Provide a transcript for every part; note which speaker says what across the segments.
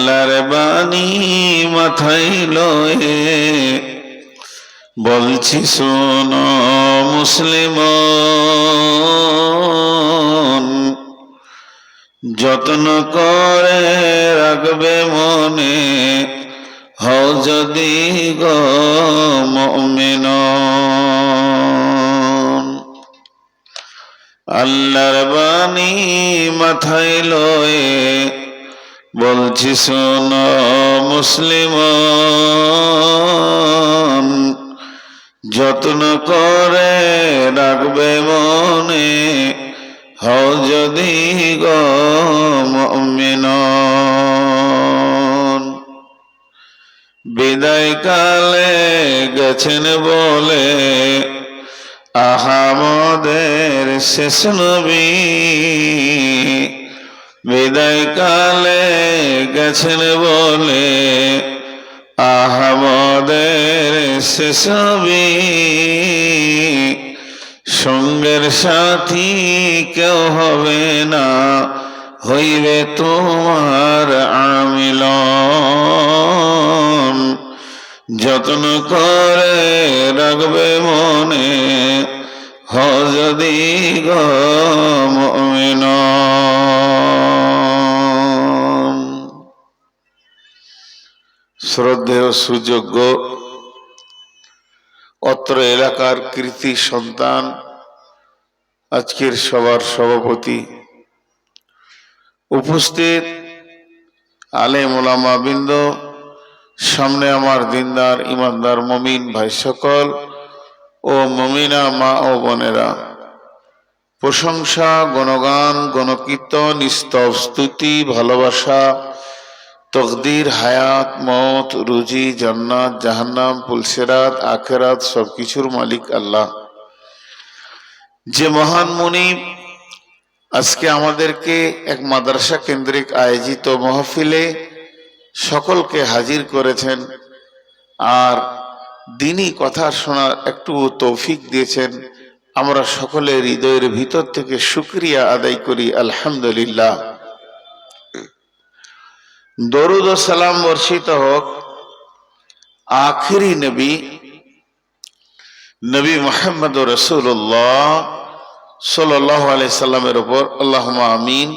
Speaker 1: আল্লাহর বাণী মাথায় লয়ে বলছি শোনো মুসলিমান, যত্ন করে রাখবে মনে, হও যদি গো মুমিন। আল্লাহর বাণী মাথায় লয়ে বলছি শোনো মুসলিমান, যত্ন করে রাখবে মনে, হও যদি গো মুমিন। বিদায় কালে গেছেন বলে আহামদের শেষ নবী, বিদায় কালে গেছেন বলে আহামদের শেষ নবী, সঙ্গের সাথী কেউ হবে না, হইবে তোমার আমিলন। যত্ন করে রাখবে মনে, হও যদি গো মুমিন। শ্রদ্ধেয় সুযোগ্য অত্র এলাকার কৃতি সন্তান, আজকের সভার সভাপতি, উপস্থিত আলেম ওলামা বৃন্দ, সামনে আমার দিনদার ইমানদার মুমিন ভাই সকল ও মুমিনা মা ও বোনেরা, প্রশংসা গুণগান গণকীর্তন স্তব স্তুতি ভালোবাসা তকদির হায়াত মওত রুজি জান্নাত জাহান্নাম পুলসিরাত আখিরাত সবকিছুর মালিক আল্লাহ, যে মহান মুনিব আজকে আমাদেরকে এক মাদ্রাসা কেন্দ্রিক আয়োজিত মাহফিলে সকলকে হাজির করেছেন আর দিনী কথা শোনার একটু তৌফিক দিয়েছেন। আমরা সকলে হৃদয়ের ভিতর থেকে শুকরিয়া আদায় করি আলহামদুলিল্লাহ। দরুদ ও সালাম বর্ষিত হোক আখিরি নবী নবী মুহাম্মদ রাসূলুল্লাহ সাল্লাল্লাহু আলাইহি সাল্লামের উপর। আল্লাহুম্মা আমিন,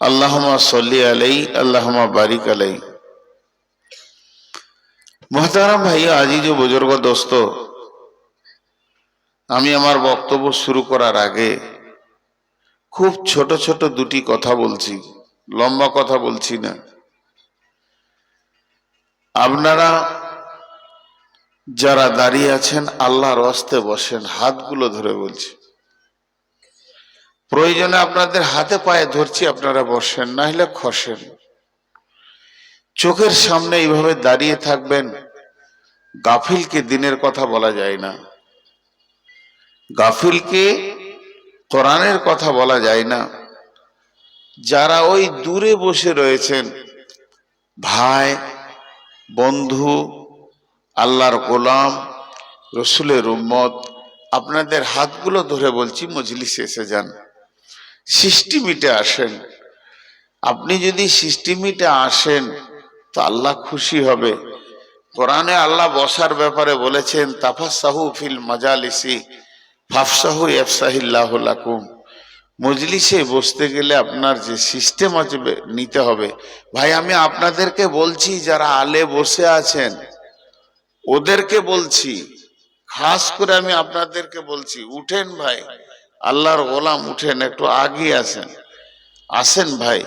Speaker 1: আল্লাহুম্মা সাল্লি আলাইহি, আল্লাহুম্মা বারিক আলাইহি। মুহতারাম ভাইয়া, আজিজ ও বুজুর্গ দোস্ত, আমি আমার বক্তব্য শুরু করার আগে খুব ছোট ছোট দুটি কথা বলছি, লম্বা কথা বলছি না। আপনারা যারা দাঁড়িয়ে আছেন আল্লাহর ওয়াস্তে বসেন, হাতগুলো ধরে বলছি। প্রয়োজনে আপনাদের হাতে পায়ে ধরছি, আপনারা বসেন, না হলে খসেন। চোখের সামনে এইভাবে দাঁড়িয়ে থাকবেন। গাফিলকে দিনের কথা বলা যায় না, গাফিলকে কোরআনের কথা বলা যায় না। যারা ওই দূরে বসে রয়েছেন, ভাই বন্ধু আল্লাহর গোলাম রসুলের উম্মত, আপনাদের হাতগুলো ধরে বলছি মজলিসে এসে যান, সিস্টেমিটে আসেন। আপনি যদি সিস্টেমিটে আসেন তো আল্লাহ খুশি হবে। কোরআনে আল্লাহ বসার ব্যাপারে বলেছেন, তাফাসসাহু ফিল মাজালিসি ফাফসাহু ইয়াফসাহিল্লাহু লাকুম। মজলিসে বসতে গেলে আপনার যে সিস্টেম আছে নিতে হবে। ভাই আমি আপনাদেরকে বলছি, যারা আলে বসে আছেন ওদেরকে বলছি, খাস করে আমি আপনাদেরকে বলছি, উঠেন ভাই, আল্লাহর গোলাম উঠেন, একটু আগে আসেন, আসেন ভাই,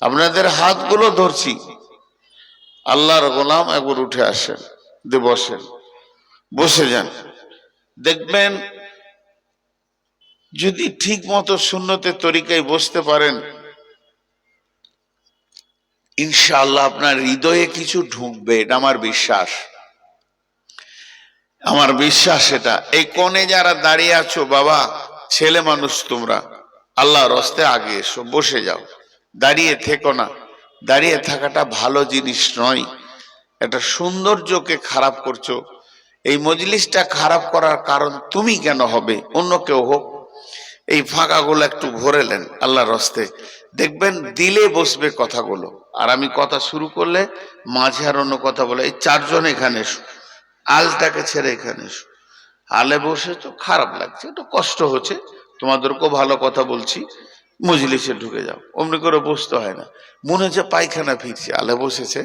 Speaker 1: আপনাদের হাতগুলো ধরছি, আল্লাহর গোলাম একবার উঠে আসেন, বসেন, বসে যান। দেখবেন যদি ঠিক মতো সুন্নতের তরিকায় বসতে পারেন, ইনশাআল্লাহ আপনার হৃদয়ে কিছু ঢুকবে, এটা আমার বিশ্বাস, আমার বিশ্বাস এটা। এই কোণে যারা দাঁড়িয়ে আছো বাবা, ছেলে মানুষ তোমরা, আল্লাহর রাস্তায় আগে এসো, বসে যাও, দাঁড়িয়ে থেকো না। দাঁড়িয়ে থাকাটা ভালো জিনিস নয়, এটা সৌন্দর্যকে খারাপ করছো। এই মজলিসটা খারাপ করার কারণ তুমি কেন হবে, অন্য কেউ হোক। এই ফাঁকাগুলো একটু ভরেলেন আল্লাহর রাস্তায়, দেখবেন দিলে বসবে কথাগুলো, আর আমি কথা শুরু করলে মাঝে আর অন্য কথা বলে, এই চারজন এখানে এসো, আলটাকে ছেড়ে এখানে এসো। আলে বসে তো খারাপ লাগছে, একটু কষ্ট হচ্ছে, তোমাদেরকেও ভালো কথা বলছি, মজলিসে ঢুকে যাও। অমনি করে বসতে হয় না, মনে হচ্ছে পায়খানা ফিরছে, আলে বসেছে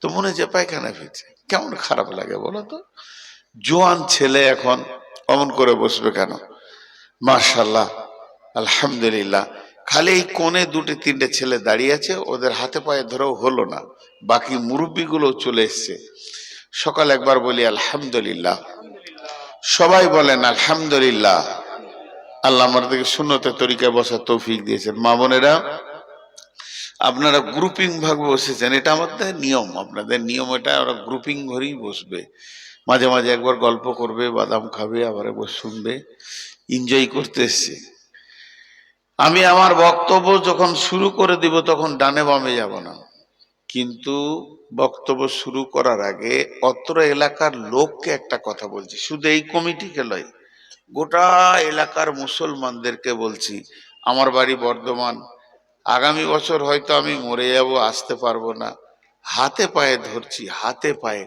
Speaker 1: তো মনে হচ্ছে পায়খানা ফিরছে, কেমন খারাপ লাগে বলো তো। জোয়ান ছেলে এখন অমন করে বসবে কেন? মাশাআল্লাহ, আলহামদুলিল্লাহ। খালি এই কোণে দুটো তিনটে ছেলে দাঁড়িয়ে আছে, ওদের হাতে পায়ে ধরেও হলো না, বাকি মুরব্বীগুলো চলে এসছে। সকাল একবার বলি আলহামদুলিল্লাহ, সবাই বলেন আলহামদুলিল্লাহ। আল্লাহ আমাদেরকে সুন্নতের তরিকায় বসার তৌফিক দিয়েছেন। মা বোনেরা, আপনারা গ্রুপিং ভাবে বসেছেন, এটা আমাদের নিয়ম, আপনাদের নিয়ম এটা, ওরা গ্রুপিং ঘরেই বসবে, মাঝে মাঝে একবার গল্প করবে, বাদাম খাবে, আবার একবার শুনবে, এনজয় করতে এসছে। আমি আমার বক্তব্য যখন শুরু করে দিব তখন ডানে বামে যাব না, কিন্তু বক্তব্য শুরু করার আগে অত্র এলাকার লোককে একটা কথা বলছি, শুধু এই কমিটিকে লয়, গোটা এলাকার মুসলমানদেরকে বলছি। আমার বাড়ি বর্ধমান, আগামী বছর হয়তো আমি মরে যাব, আসতে পারবো না, হাতে পায়ে ধরছি, হাতে পায়ে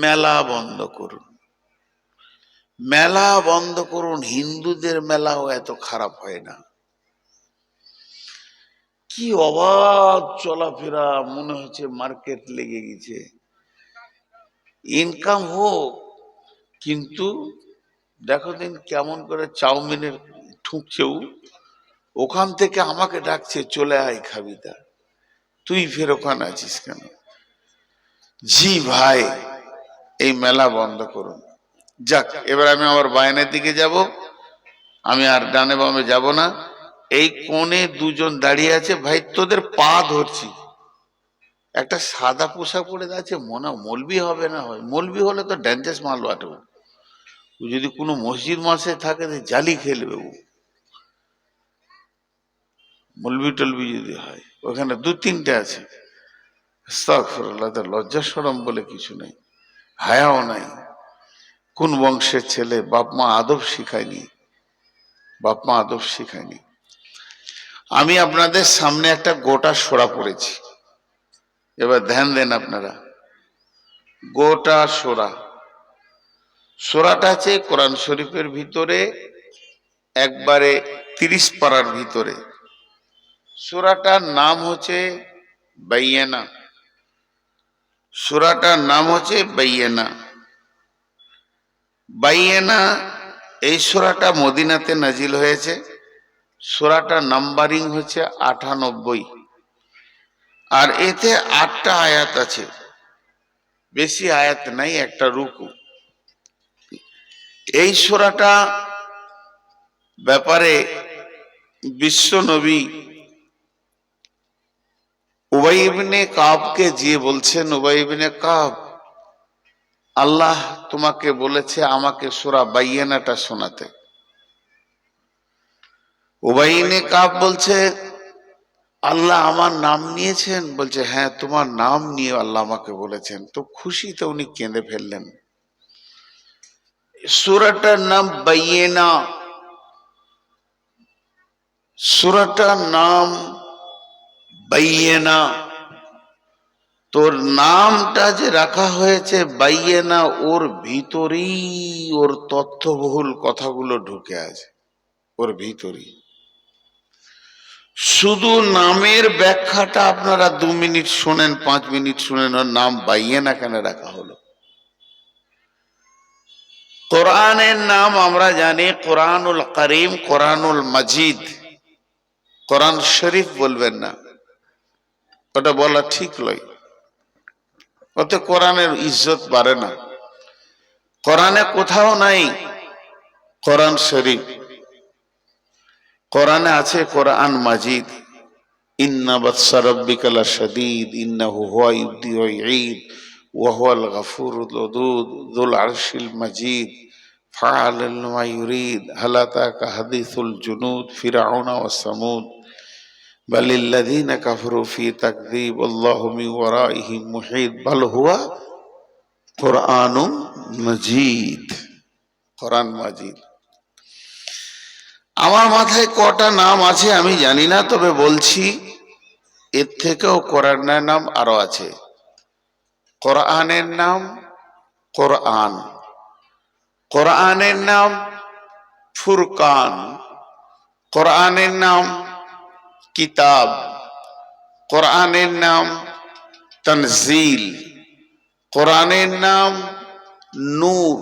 Speaker 1: মেলা বন্ধ করুন, মেলা বন্ধ করুন। হিন্দুদের মেলাও এত খারাপ হয় না, কি অবাধ চলাফেরা, মনে হচ্ছে মার্কেট লেগে গেছে। ইনকাম হোক, কিন্তু দেখো দিন কেমন করে চাউমিনের ঠুকছেও, ওখান থেকে আমাকে ডাকছে, চলে আয় খাবি, তা তুই ফের ওখানে আছিস কেন? জি ভাই, এই মেলা বন্ধ করুন। যাক, এবার আমি আমার বায়নের দিকে যাব, আমি আর ডানে বামে যাব না। এই কোণে দুজন দাঁড়িয়ে আছে, ভাই তোদের পা ধরছি, একটা সাদা পোশাক পরে আছে, মনে মলবি হবে না, হয় মলবি হলে তো ডেঞ্জারাস মাল আটে, ও যদি কোনো মসজিদ মাসে থাকে তো জালি খেলবে, ও মলবি টলবি যদি হয়, ওখানে দু তিনটে আছে, আস্তাগফিরুল্লাহ, লজ্জা শরম বলে কিছু নেই, হায়াও নাই। কোন বংশের ছেলে, বাপ মা আদব শিখায়নি, বাপ মা আদব শিখায়নি। আমি আপনাদের সামনে একটা গোটা সূরা পড়েছি, এবার ধ্যান দেন আপনারা। গোটা সূরা, সূরাটা আছে কোরআন শরীফের ভিতরে, একবারে 30 পারার ভিতরে। সূরাটার নাম হচ্ছে বাইয়ানা, সূরাটার নাম হচ্ছে বাইয়ানা। বাইয়ানা, এই সূরাটা মদিনাতে নাজিল হয়েছে। সূরাটা নাম্বারিং হচ্ছে 98, আর এতে 8টা আয়াত আছে, বেশি আয়াত নাই, একটা রুকু। এই সূরাটা ব্যাপারে বিশ্ব নবী উবাই ইবনে কাবকে যে বলছেন, উবাই ইবনে কাব, আল্লাহ তোমাকে বলেছে আমাকে সূরা বাইয়ানাটা শোনাতে। উবাই ইবনে কাব বলছে, আল্লাহ আমার নাম নিয়েছেন? বলছে হ্যাঁ, তোমার নাম নিয়ে আল্লাহ আমাকে বলেছেন। তো খুশিতে উনি কেঁদে ফেললেন। সূরাটার নাম বাইয়ানা, সূরাটার নাম বাইয়ানা। তোর নামটা যে রাখা হয়েছে বাইয়ানা, ওর ভিতরেই ওর তথ্যবহুল কথাগুলো ঢুকে আছে, ওর ভিতরেই। শুধু নামের ব্যাখ্যাটা আপনারা 2 মিনিট শোনেন, 5 মিনিট শুনেন, ওর নাম বাইয়ানা কেন রাখা হলো। কোরআনের নাম আমরা জানি কোরআনুল করিম, কোরআনুল মজিদ। কোরআন শরীফ বলবেন না, ওটা বলা ঠিক নয়, ওতে কোরআনের ইজ্জত বাড়ে না। কোরআনে কোথাও নাই কোরআন শরীফ, কোরআনে আছে কোরআন মাজিদ। ইন্না বাতশা রাব্বিকা লাশাদীদ ইন্নাহু হুয়া ইবদি ওয়া ইঈদ ওয়া হুয়াল গফুরুল ওদুদ যুল আরশিল মাজিদ ফাআলুন লিমা ইউরিদ হাল আতাকা হাদিসুল জুনুদ ফিরআউনা ওয়া সামুদ বালিল্লাযীনা কাফারু ফি তাকযীব আল্লাহু মিন ওয়ারাইহিম মুহীত বাল হুয়া কোরআনুম মাজিদ। কোরআন মাজিদ। আমার মাথায় কটা নাম আছে আমি জানি না, তবে বলছি এর থেকেও কোরআনের নাম আরো আছে। কোরআনের নাম কোরআন, কোরআনের নাম ফুরকান, কোরআনের নাম কিতাব, কোরআনের নাম তনজিল, কোরআনের নাম নূর,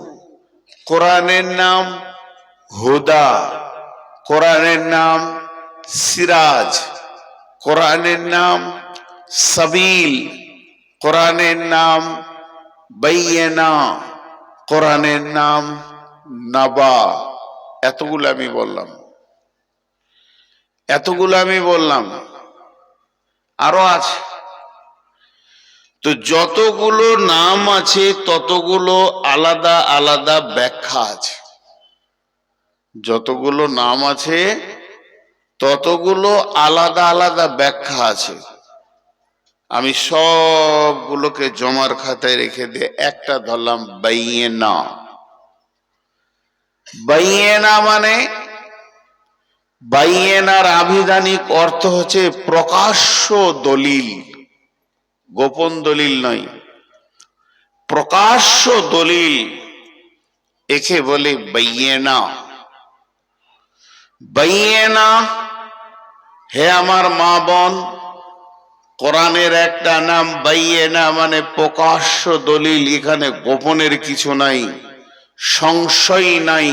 Speaker 1: কোরআনের নাম হুদা, কোরআনের নাম সিরাজ, কোরআনের নাম সাবিল, কোরআনের নাম বাইয়িনা, কোরআনের নাম নাবা। এতগুলো আমি বললাম, আরো আছে। তো যতগুলো নাম আছে ততগুলো আলাদা আলাদা ব্যাখ্যা আছে। যতগুলো নাম আছে ততগুলো আলাদা আলাদা ব্যাখ্যা আছে। আমি সবগুলোকে জমার খাতায় রেখে দিয়ে একটা ধরলাম বাইয়িনা। বাইয়িনা মানে, বাইয়িনার আবিধানিক অর্থ হচ্ছে প্রকাশ্য দলিল, গোপন দলিল নয়, প্রকাশ্য দলিল, একে বলে বাইয়িনা। বাইয়িনা, হে আমার মা বোন, কোরআনের একটা নাম বাইয়িনা মানে প্রকাশ্য দলিল। এখানে গোপনের কিছু নাই, সংশয় নাই,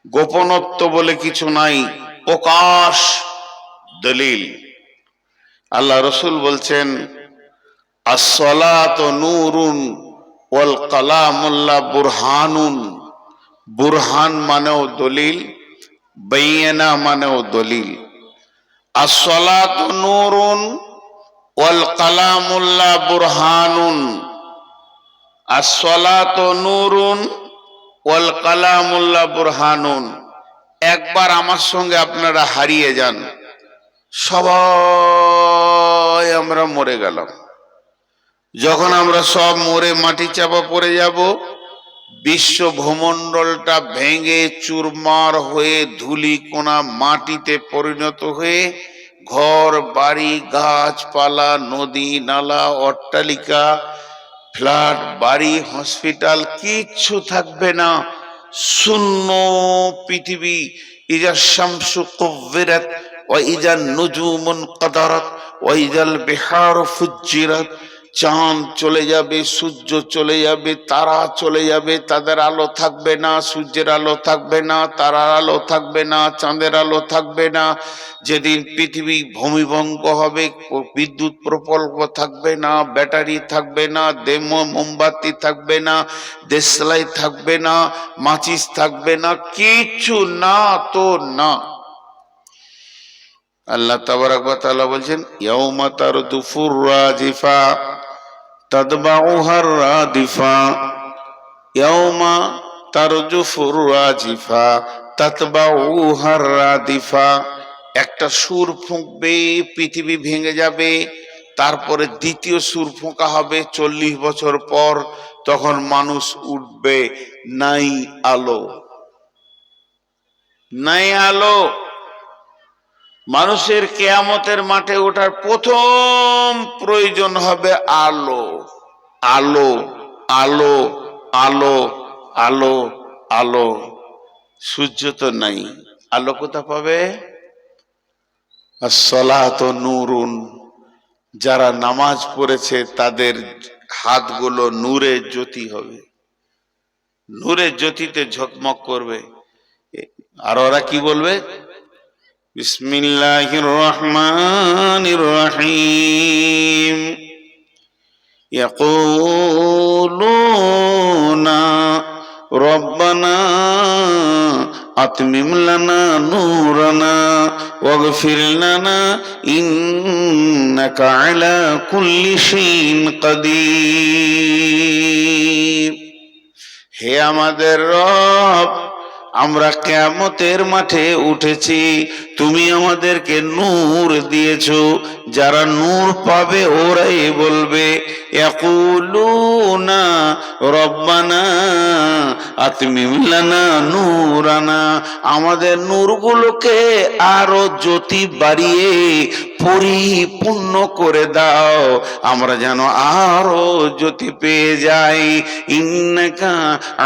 Speaker 1: গোপনত্ব বলে কিছু নাই, প্রকাশ দলিল। আল্লাহ রসুল বলছেন আসসালাতু নূরুন ওয়াল কালামুল্লাহ বুরহানুন। বুরহান মানেও দলিল, বাইয়িনা মানেও দলিল। আসসালাতু নূরুন ওয়াল কালামুল্লাহ বুরহানুন। আসসালাতু নূরুন ওয়াল কালামুল্লাহ বুরহানুন। একবার আমার সঙ্গে আপনারা হারিয়ে যান, সবাই আমরা মরে গেলাম। যখন আমরা সব মরে মাটি চাপা পড়ে যাব, বিশ্ব ভূমণ্ডলটা ভেঙে চুরমার হয়ে ধূলিকণা মাটিতে পরিণত হয়ে ঘর বাড়ি গাছপালা নদী নালা অট্টালিকা ফ্ল্যাট বাড়ি হসপিটাল কিচ্ছু থাকবে না, শূন্য পৃথিবী। ইজা শামসু কুব্বিরাত ওয়া ইজা নুজুমুন কাদারাত ওয়া ইজাল বিহারু ফুজ্জিরাত। চাঁদ চলে যাবে, সূর্য চলে যাবে, তারা চলে যাবে, তাদের আলো থাকবে না, সূর্যের আলো থাকবে না, তারার আলো থাকবে না, চাঁদের আলো থাকবে না। যেদিন পৃথিবী ভূমিভঙ্গ হবে, বিদ্যুৎ প্রকল্প থাকবে না, ব্যাটারি থাকবে না, মোমবাতি থাকবে না, দেশলাই থাকবে না, মাচিস থাকবে না, কিছু না তো না। আল্লাহ তাবারাক ওয়া তাআলা বলছেন ইয়াউমা তারদুফুর রাজিফা তাতবাউহার রাদিফা। ইয়াউমা তারজুফুর রাজিফা তাতবাউহার রাদিফা। একটা সুর ফুঁকবে, পৃথিবী ভেঙে যাবে, তারপরে দ্বিতীয় সুর ফোঁকা হবে 40 বছর পর, তখন মানুষ উঠবে, নাই আলো, নাই আলো। মানুষের কিয়ামতের মাঠে ওঠার প্রথম প্রয়োজন হবে আলো, আলো, আলো, আলো, আলো, আলো। সূর্য তো নাই, আলো কোথা পাবে? আসসালাতু নূরুন। যারা নামাজ পড়েছে তাদের হাতগুলো নূরে জ্যোতি হবে, নূরে জ্যোতিতে ঝকমক করবে। আর ওরা কি বলবে? বিসমিল্লাহির রহমানির রহিম। ইয়াকুলুনা রব্বানা আতমিম লানা নূরানা ওয়াগফির লানা ইন্নাকা আলা কুল্লি শাইইন কাদির। হে আমাদের রব, আমরা কিয়ামতের মাঠে উঠেছি, তুমি আমাদেরকে নূর দিয়েছো। যারা নূর পাবে ওরাই বলবে ইয়াকুলুনা রব্বানা আতমিম লানা নূরানা। আমাদের নূরগুলোকে আরো জ্যোতি বাড়িয়ে পরিপূর্ণ করে দাও, আমরা যেন আরো জ্যোতি পেয়ে যাই। ইন্নাকা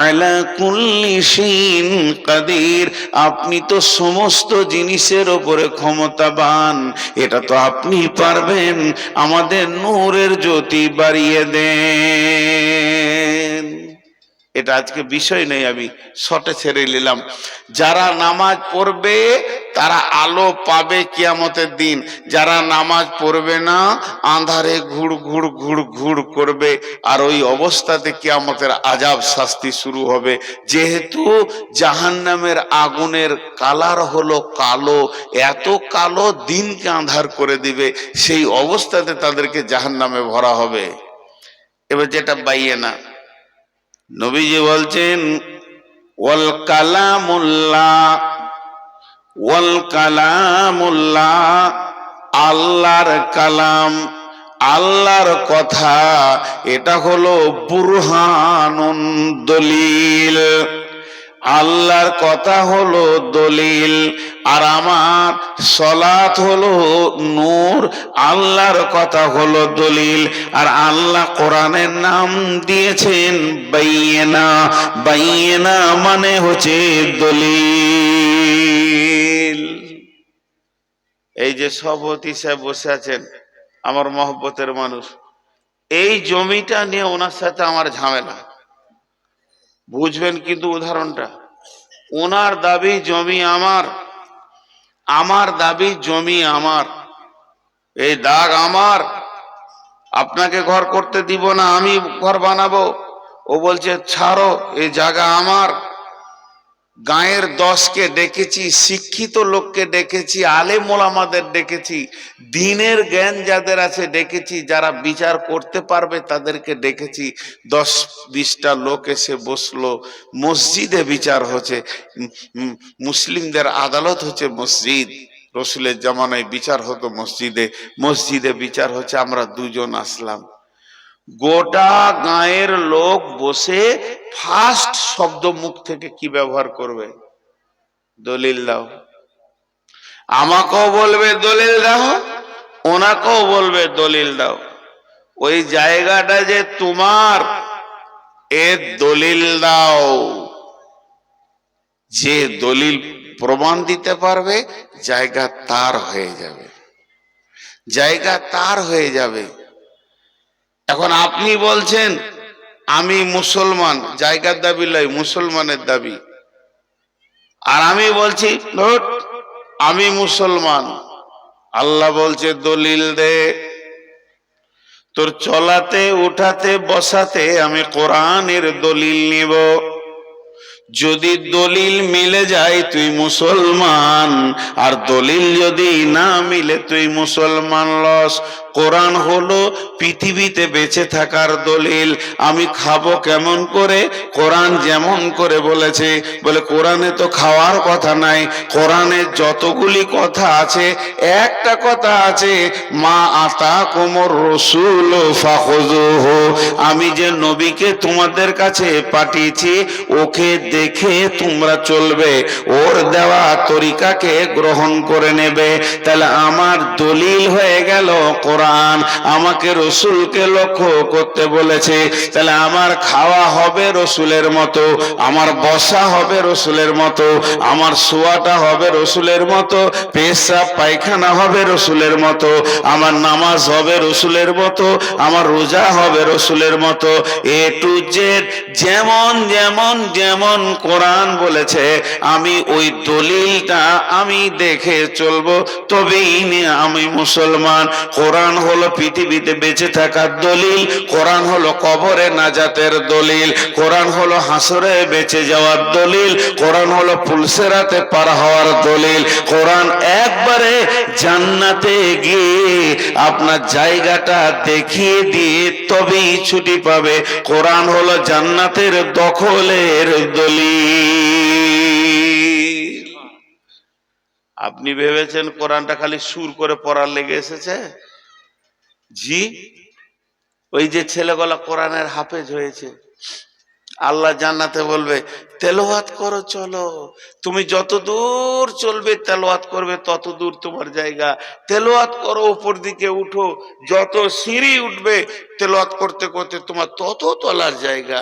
Speaker 1: আলা কুল্লি শাইইন কাদির, আপনি তো সমস্ত জিনিসের উপরে ক্ষমতাবান, এটা তো আপনি পারবেন, আমাদের নূরের জ্যোতি বাড়িয়ে দেন। এটা আজকে বিষয় নেই, আমি শর্টে ছেড়ে নিলাম। যারা নামাজ পড়বে তারা আলো পাবে কিয়ামতের দিন, যারা নামাজ পড়বে না আঁধারে ঘুর ঘুর ঘুর ঘুর করবে, আর ওই অবস্থাতে কিয়ামতের আযাব শাস্তি শুরু হবে। যেহেতু জাহান্নামের আগুনের কালার হলো কালো, এত কালো দিনকে আঁধার করে দিবে, সেই অবস্থাতে তাদেরকে জাহান্নামে ভরা হবে। এবার যেটা বাইয়েনা, নবীজি বলছেন ওয়াল কালামুল্লাহ, ওয়াল কালামুল্লাহ, আল্লাহর কালাম, আল্লাহর কথা, এটা হলো বুরহানুন, দলিল। আল্লাহর কথা হলো দলিল, আর আমার সলাত হলো নূর। আল্লাহর কথা হলো দলিল, আর আল্লাহ কোরআনের নাম দিয়েছেন বাইয়িনা। বাইয়িনা মানে হচ্ছে দলিল। এই যে সভাপতি সাহেব বসে আছেন, আমার মহব্বতের মানুষ, এই জমিটা নিয়ে ওনার সাথে আমার ঝামেলা, বুঝবেন কিন্তু উদাহরণটা। ওনার দাবি জমি আমার, আমার দাবি জমি আমার, এই দাগ আমার, আপনাকে ঘর করতে দিব না, আমি ঘর বানাবো। ও বলছে ছাড়ো, এই জায়গা আমার। গায়ের 10কে ডেকেছি, শিক্ষিত লোককে ডেকেছি, আলেম ওলামাদের ডেকেছি, দিনের জ্ঞান যাদের আছে ডেকেছি, যারা বিচার করতে পারবে তাদেরকে ডেকেছি। 10-20টা লোক এসে বসলো, মসজিদে বিচার হচ্ছে। মুসলিমদের আদালত হচ্ছে মসজিদ, রসুলের জামানায় বিচার হতো মসজিদে, মসজিদে বিচার হচ্ছে। আমরা দুজন আসলাম, গোটা গায়ের লোক বসে ফার্স্ট শব্দ মুখ থেকে কি ব্যবহার করবে? দলিল দাও। আমাকেও বলবে দলিল দাও, ওনাকেও বলবে দলিল দাও। ওই জায়গাটা যে তোমার, এর দলিল দাও। যে দলিল প্রমাণ দিতে পারবে জায়গা তার হয়ে যাবে, জায়গা তার হয়ে যাবে। এখন আপনি বলছেন আমি মুসলমান, জায়গার দাবি লয়, মুসলমানের দাবি। আর আমি বলছি আমি মুসলমান, আল্লাহ বলছে দলিল দে। তোর চলাতে উঠাতে বসাতে আমি কোরআনের দলিল নিব। যদি দলিল মিলে যায় তুই মুসলমান, আর দলিল যদি না মিলে তুই মুসলমান লস। কোরআন হলো পৃথিবীতে বেঁচে থাকার দলিল। আমি খাবো কেমন করে? কোরআন যেমন করে বলেছে, বলে কোরআনে তো খাওয়ার কথা নাই, কোরআনে যতগুলি কথা আছে একটা কথা আছে, মা আতাকুমুর রাসূল ফাখুযুহু। আমি যে নবীকে তোমাদের কাছে পাঠিয়েছি ওকে দেখে তোমরা চলবে, ওর দেওয়া তরিকাকে গ্রহণ করে নেবে। তাহলে আমার দলিল হয়ে গেল কোরআন, আমাকে রসুলকে লক্ষ্য করতে বলেছে। তাহলে আমার খাওয়া হবে রসুলের মতো, আমার বসা হবে রসুলের মতো, আমার শোয়াটা হবে রসুলের মতো, পেশাব পায়খানা হবে রসুলের মতো, আমার নামাজ হবে রসুলের মতো, আমার রোজা হবে রসুলের মতো। এ টু জেড যেমন যেমন যেমন কোরআন বলেছে, আমি ওই দলিলটা আমি দেখে চলবো, তবেই আমি মুসলমান। কোরআন হলো পৃথিবীতে বেঁচে থাকার দলিল, কোরআন হলো কবরে নাজাতের দলিল, কোরআন হলো হাসরে বেঁচে যাওয়ার দলিল, কোরআন হলো পুলসেরাতে পার হওয়ার দলিল। কোরআন একবারে জান্নাতে গিয়ে আপনার জায়গাটা দেখিয়ে দিয়ে তবেই ছুটি পাবে। কোরআন হলো জান্নাতের দখলের দলিল। আপনি ভেবেছেন কোরআনটা খালি সুর করে পড়ার লেগে এসেছে? জি, ওই যে ছেলেগুলা কোরআনের হাফেজ হয়েছে, আল্লাহ জান্নাতে বলবে তেলাওয়াত করো, চলো। তুমি যত দূর চলবে তেলাওয়াত করবে তত দূর তোমার জায়গা। তেলাওয়াত করো, উপর দিকে উঠো, যত সিঁড়ি উঠবে তেলাওয়াত করতে করতে তোমার তত তলার জায়গা।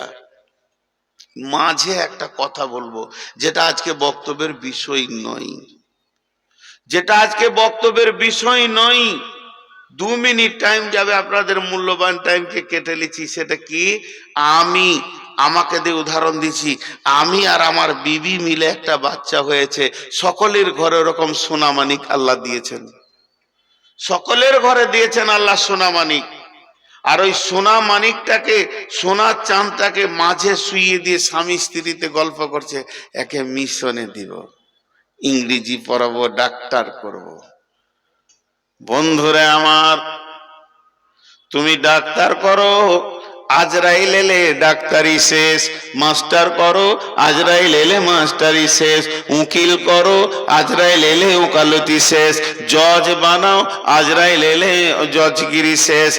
Speaker 1: মাঝে একটা কথা বলবো, যেটা আজকে বক্তব্যের বিষয় নয়, যেটা আজকে বক্তব্যের বিষয় নয়। 2 মিনিট টাইম যাবে, আপনাদের মূল্যবান টাইমকে কেটে নিচ্ছি। সেটা কি? আমাকে দিয়ে উদাহরণ দিচ্ছি। আমি আর আমার বিবি মিলে একটা বাচ্চা হয়েছে। সকলের ঘরে ওরকম সোনামানিক আল্লাহ দিয়েছেন, সকলের ঘরে দিয়েছেন আল্লাহ সোনামানিক। আর ওই সোনা মানিকটাকে, সোনার চাঁদটাকে মাঝে শুইয়ে দিয়ে স্বামী স্ত্রীতে গল্প করছে, একে মিশনে দিব, ইংরেজি পড়াবো, ডাক্তার করব। বন্ধুরে আমার, তুমি ডাক্তার করো, আজরাইল এলে ডাক্তারি শেষ। মাস্টার করো, আজরাইল এলে মাস্টারি শেষ। উকিল করো, আজরাইল এলে ওকালতি শেষ। জজ বানাও, আজরাইল এলে জজগিরি শেষ।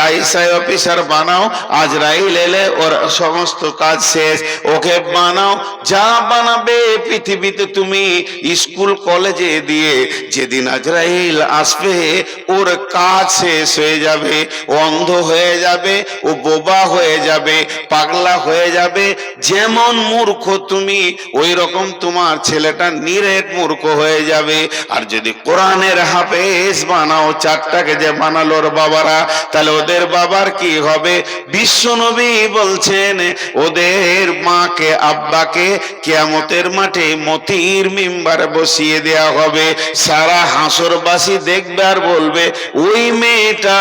Speaker 1: আইএসআই অফিসার বানাও, আজরাইল এলে ওর সমস্ত কাজ শেষ। ওকে বানাও, যা বানাবে পৃথিবীতে তুমি স্কুল কলেজে দিয়ে, যেদিন আজরাইল আসবে ওর কাজ শেষ হয়ে যাবে। ও অন্ধ হয়ে যাবে, ও বোবা হয়ে যাবে, পাগলা হয়ে যাবে। যেমন মূর্খ তুমি, ওই রকম তোমার ছেলেটা নিরেট মূর্খ হয়ে যাবে। আর যদি কোরআনের হাফেজ বানাও, 4টাকে যে বানালো ওর বাবারা, তাহলে ওদের বাবার কি হবে? বিশ্বনবী বলছেন ওদের মাকে আব্বাকে কিয়ামতের মাঠে মতির মিম্বারে বসিয়ে দেয়া হবে। সারা হাসরবাসী দেখবে আর বলবে ওই মেয়েটা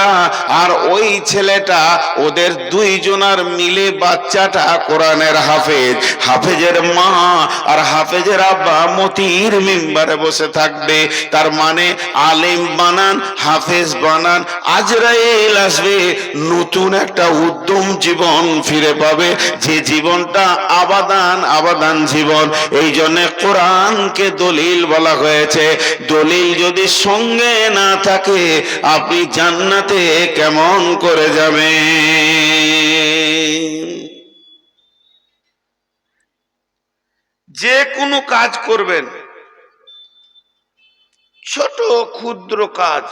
Speaker 1: আর ওই ছেলেটা, ওদের 2 জনার মিলে বাচ্চাটা কোরআনের হাফেজ। হাফেজের মা আর হাফেজের আব্বা মতির মিম্বারে বসে থাকবে। তার মানে আলেম বানান, হাফেজ বানান, আজরাইল আসবে, নতুন একটা উদ্যম জীবন ফিরে পাবে, যে জীবনটা আবাদান জীবন। এই জন্য কোরআনকে দলিল বলা হয়েছে। দলিল যদি সঙ্গে না থাকে, আপনি জান্নাতে কেমন করে যাবেন? যে কোনো কাজ করবেন, ছোট ক্ষুদ্র কাজ,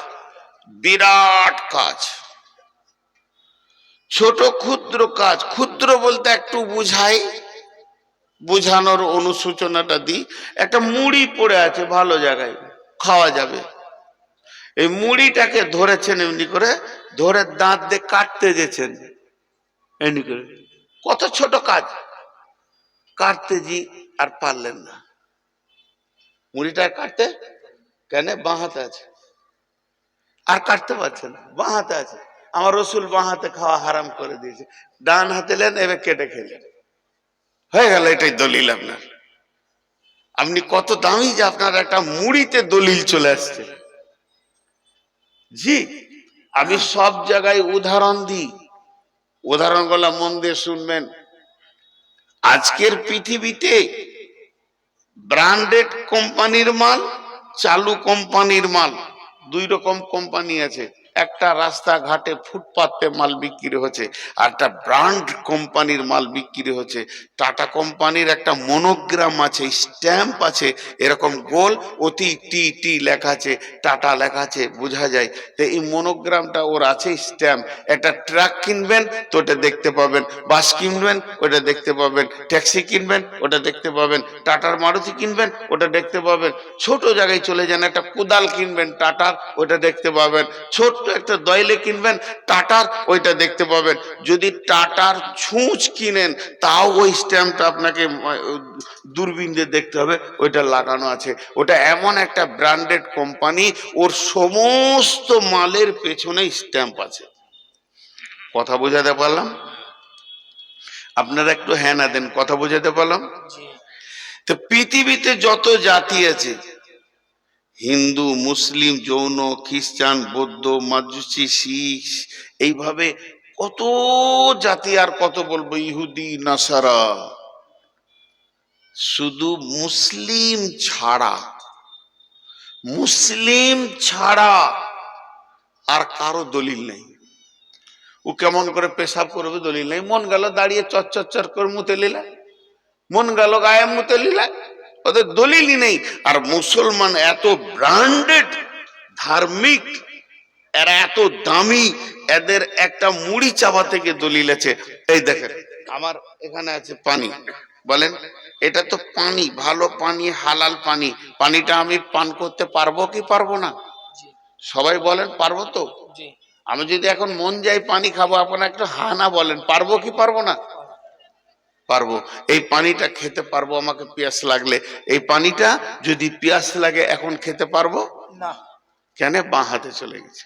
Speaker 1: বিরাট কাজ, ছোট ক্ষুদ্র কাজ। ক্ষুদ্র বলতে একটু বুঝাই, বুঝানোর অনুসূচনাটা দিই। একটা মুড়ি পড়ে আছে ভালো জায়গায়, খাওয়া যাবে। এই মুড়িটাকে ধরেছেন, এমনি করে ধরে দাঁত দিয়ে কাটতে যেছেন, এমনি করে। কত ছোট কাজ, কাটতে জি আর পারলেন না। মুড়িটা কাটতে কেন? বাঁ হাতে আছে, আর কাটতে পারছেন না, বাঁ হাতে আছে। আমার রসুল বাঁ হাতে খাওয়া হারাম করে দিয়েছে, ডান হাতে নেন, এবার কেটে খেলেন, হয়ে গেল। এটাই দলিল আপনার। আপনি কত দামি যে আপনার একটা মুড়িতে দলিল চলে আসছে। জি, আমি সব জায়গায় উদাহরণ দিই, উদাহরণগুলো মন দিয়ে শুনবেন। আজকের পৃথিবীতে ব্র্যান্ডেড কোম্পানির মাল, চালু কোম্পানির মাল, 2 রকম কোম্পানি আছে। একটা রাস্তাঘাটে ফুটপাতে মাল বিক্রি হচ্ছে, আর একটা ব্র্যান্ড কোম্পানির মাল বিক্রি হচ্ছে। টাটা কোম্পানির একটা মনোগ্রাম আছে, স্ট্যাম্প আছে, এরকম গোল, অতি টি টি লেখা আছে, টাটা লেখা আছে, বোঝা যায়। তো এই মনোগ্রামটা ওর আছে, স্ট্যাম্প। একটা ট্রাক কিনবেন তো ওটা দেখতে পাবেন, বাস কিনবেন ওটা দেখতে পাবেন, ট্যাক্সি কিনবেন ওটা দেখতে পাবেন, টাটার মারুতি কিনবেন ওটা দেখতে পাবেন। ছোট জায়গায় চলে যান, একটা কোদাল কিনবেন টাটার, ওটা দেখতে পাবেন। ছোট্ট একটা দয়লে কিনবেন টাটার, ওইটা দেখতে পাবেন। যদি টাটার ছুঁচ কিনেন, তাও ওই স্ট্যাম্পটা আপনাকে দূরবীন দিয়ে দেখতে হবে, ওইটা লাগানো আছে। ওটা এমন একটা ব্র্যান্ডেড কোম্পানি, ওর সমস্ত মালের পেছনে স্ট্যাম্প আছে। কথা বোঝাতে পারলাম? আপনারা একটু হ্যাঁ না দেন, কথা বোঝাতে পারলাম? তো পৃথিবীতে যত জাতি আছে, হিন্দু, মুসলিম, জৈন, খ্রিস্টান, বৌদ্ধ, মাজুসি, শিখ, এইভাবে কত জাতি, আর কত বলবো, ইহুদি, নাসারা, শুধু মুসলিম ছাড়া, মুসলিম ছাড়া আর কারো দলিল নেই। ও কেমন করে পেশাব করবে দলিল নেই, মন গেল দাঁড়িয়ে চচ্চর করে মুতে লিলা, মন গেল গায়ে মুতে লিলা, ওদের দলিলই নেই। আর মুসলমান এত ব্র্যান্ডেড ধার্মিক, এরা এত দামি, এদের একটা মুড়ি চাবা থেকে দলিল আছে। এই দেখেন আমার এখানে আছে পানি, বলেন এটা তো পানি, ভালো পানি, হালাল পানি, পানিটা আমি পান করতে পারবো কি পারবো না? সবাই বলেন পারবো তো? আমি যদি এখন মন যাই পানি খাবো, আপনার একটু হানা বলেন, পারবো কি পারবো না? পারবো। এই পানিটা খেতে পারবো আমাকে পিয়াস লাগলে? এই পানিটা যদি পিয়াস লাগে এখন খেতে পারবো না, কেন? বাঁ হাতে চলে গেছে।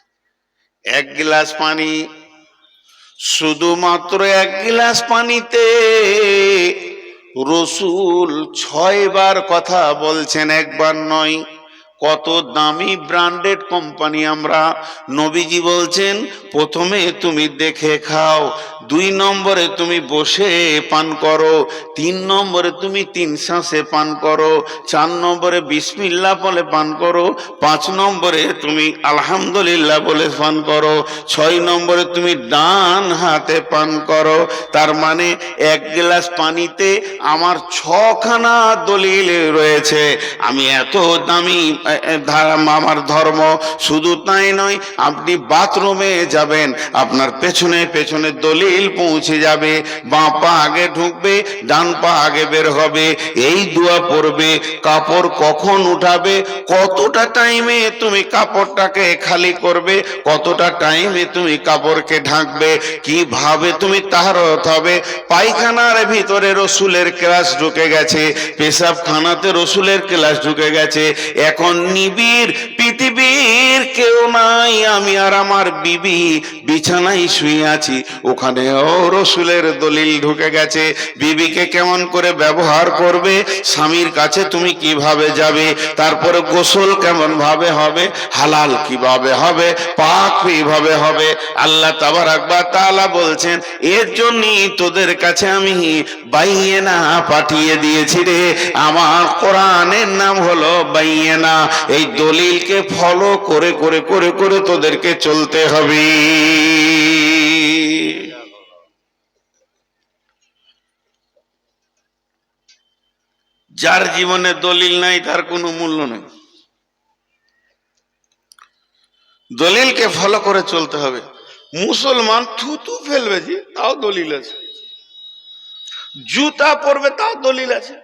Speaker 1: এক গ্লাস পানি, শুধুমাত্র এক গ্লাস পানিতে রসুল 6 বার কথা বলছেন, একবার নয়। কত দামি ব্র্যান্ডেড কোম্পানি আমরা। নবীজি বলছেন প্রথমে তুমি দেখে খাও, 2 নম্বরে তুমি বসে পান করো, 3 নম্বরে তুমি 3 শ্বাসে পান করো, 4 নম্বরে বিসমিল্লাহ বলে পান করো, 5 নম্বরে তুমি আলহামদুলিল্লাহ বলে পান করো, 6 নম্বরে তুমি ডান হাতে পান করো। তার মানে এক গ্লাস পানিতে আমার 6খানা দলিল রয়েছে। আমি এত দামি আমার ধর্ম। শুধু তাই নয়, আপনি বাথরুমে যাবেন, আপনার পেছনে পেছনে দলিল পৌঁছে যাবে। বাঁ পা আগে ঢুকবে, ডান পা আগে বের হবে, এই দোয়া পড়বে। কাপড় কখন উঠাবে, কতটা টাইমে তুমি কাপড়টাকে খালি করবে, কতটা টাইমে তুমি কাপড়কে ঢাকবে, কিভাবে তুমি তাহারত হবে। পায়খানার ভিতরে রসুলের ক্লাস ঢুকে গেছে, পেশাবখানাতে রসুলের ক্লাস ঢুকে গেছে। এখন নিবিড় পৃথিবীর কেউ নাই, আমি আর আমার বিবি বিছানায় শুয়ে আছি, ওখানেও রসুলের দলিল ঢুকে গেছে। বিবিকে কেমন করে ব্যবহার করবে, স্বামীর কাছে তুমি কিভাবে যাবে, তারপরে গোসল কেমন ভাবে হবে, হালাল কিভাবে হবে, পাক কিভাবে হবে। আল্লাহ তাবারাক ওয়া তাআলা বলছেন এর জন্যই তোদের কাছে আমি বাইয়িনা পাঠিয়ে দিয়েছি রে। আমার কোরআনের নাম হলো বাইয়িনা। এই দলিলকে ফলো করে করে করে করে তোদেরকে চলতে হবে। যার জীবনে দলিল নাই তার কোনো মূল্য নেই। দলিলকে ফলো করে চলতে হবে। মুসলমান থুতু ফেলবে জি, তাও দলিল আছে। জুতা পরবে, তাও দলিল আছে।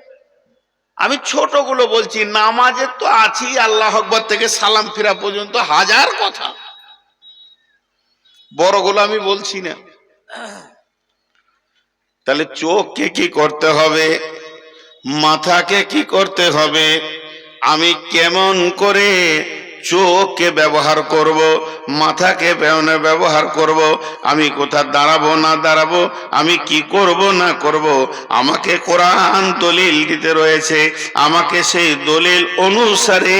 Speaker 1: আমি ছোটগুলো বলছি, নামাজের তো আছি, আল্লাহ আকবার থেকে সালাম ফিরা পর্যন্ত হাজার কথা, বড়গুলো আমি বলছি না। তাহলে চোখকে কি করতে হবে, মাথাকে কি করতে হবে, আমি কেমন করে চোখকে ব্যবহার করব, মাথাকে ব্যবহার করব, আমি কোথা দাঁড়াবো না দাঁড়াবো, আমি কি করব না করব, আমাকে কোরআন দলিল দিতে রয়েছে। আমাকে সেই দলিল অনুসারে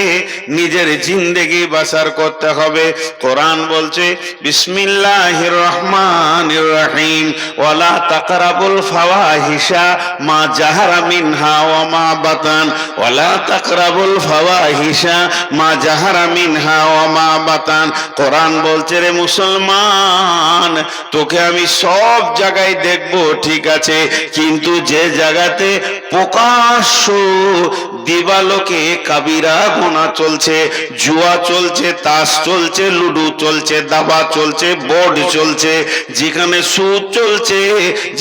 Speaker 1: নিজের জিন্দেগি বাসার করতে হবে। কোরআন বলছে বিসমিল্লাহির রহমানির রহিম, ওয়ালা তাকরাবুল ফাওয়াহিশা মা জাহারা মিনহা ওয়া মা বাতান, ওয়ালা তাকরাবুল ফাওয়াহিশা মা জাহারা মিনহা ওয়া মা বাতান। কোরআন বলছে রে মুসলমান, তোকে আমি সব জায়গায় দেখব, ঠিক আছে, কিন্তু যে জায়গাতে প্রকাশ্য দিবালোকে কাবিরা গোনা চলছে, জুয়া চলছে, তাস চলছে, লুডু চলছে, দাবা চলছে, বোর্ড চলছে, যেখানে সুদ চলছে,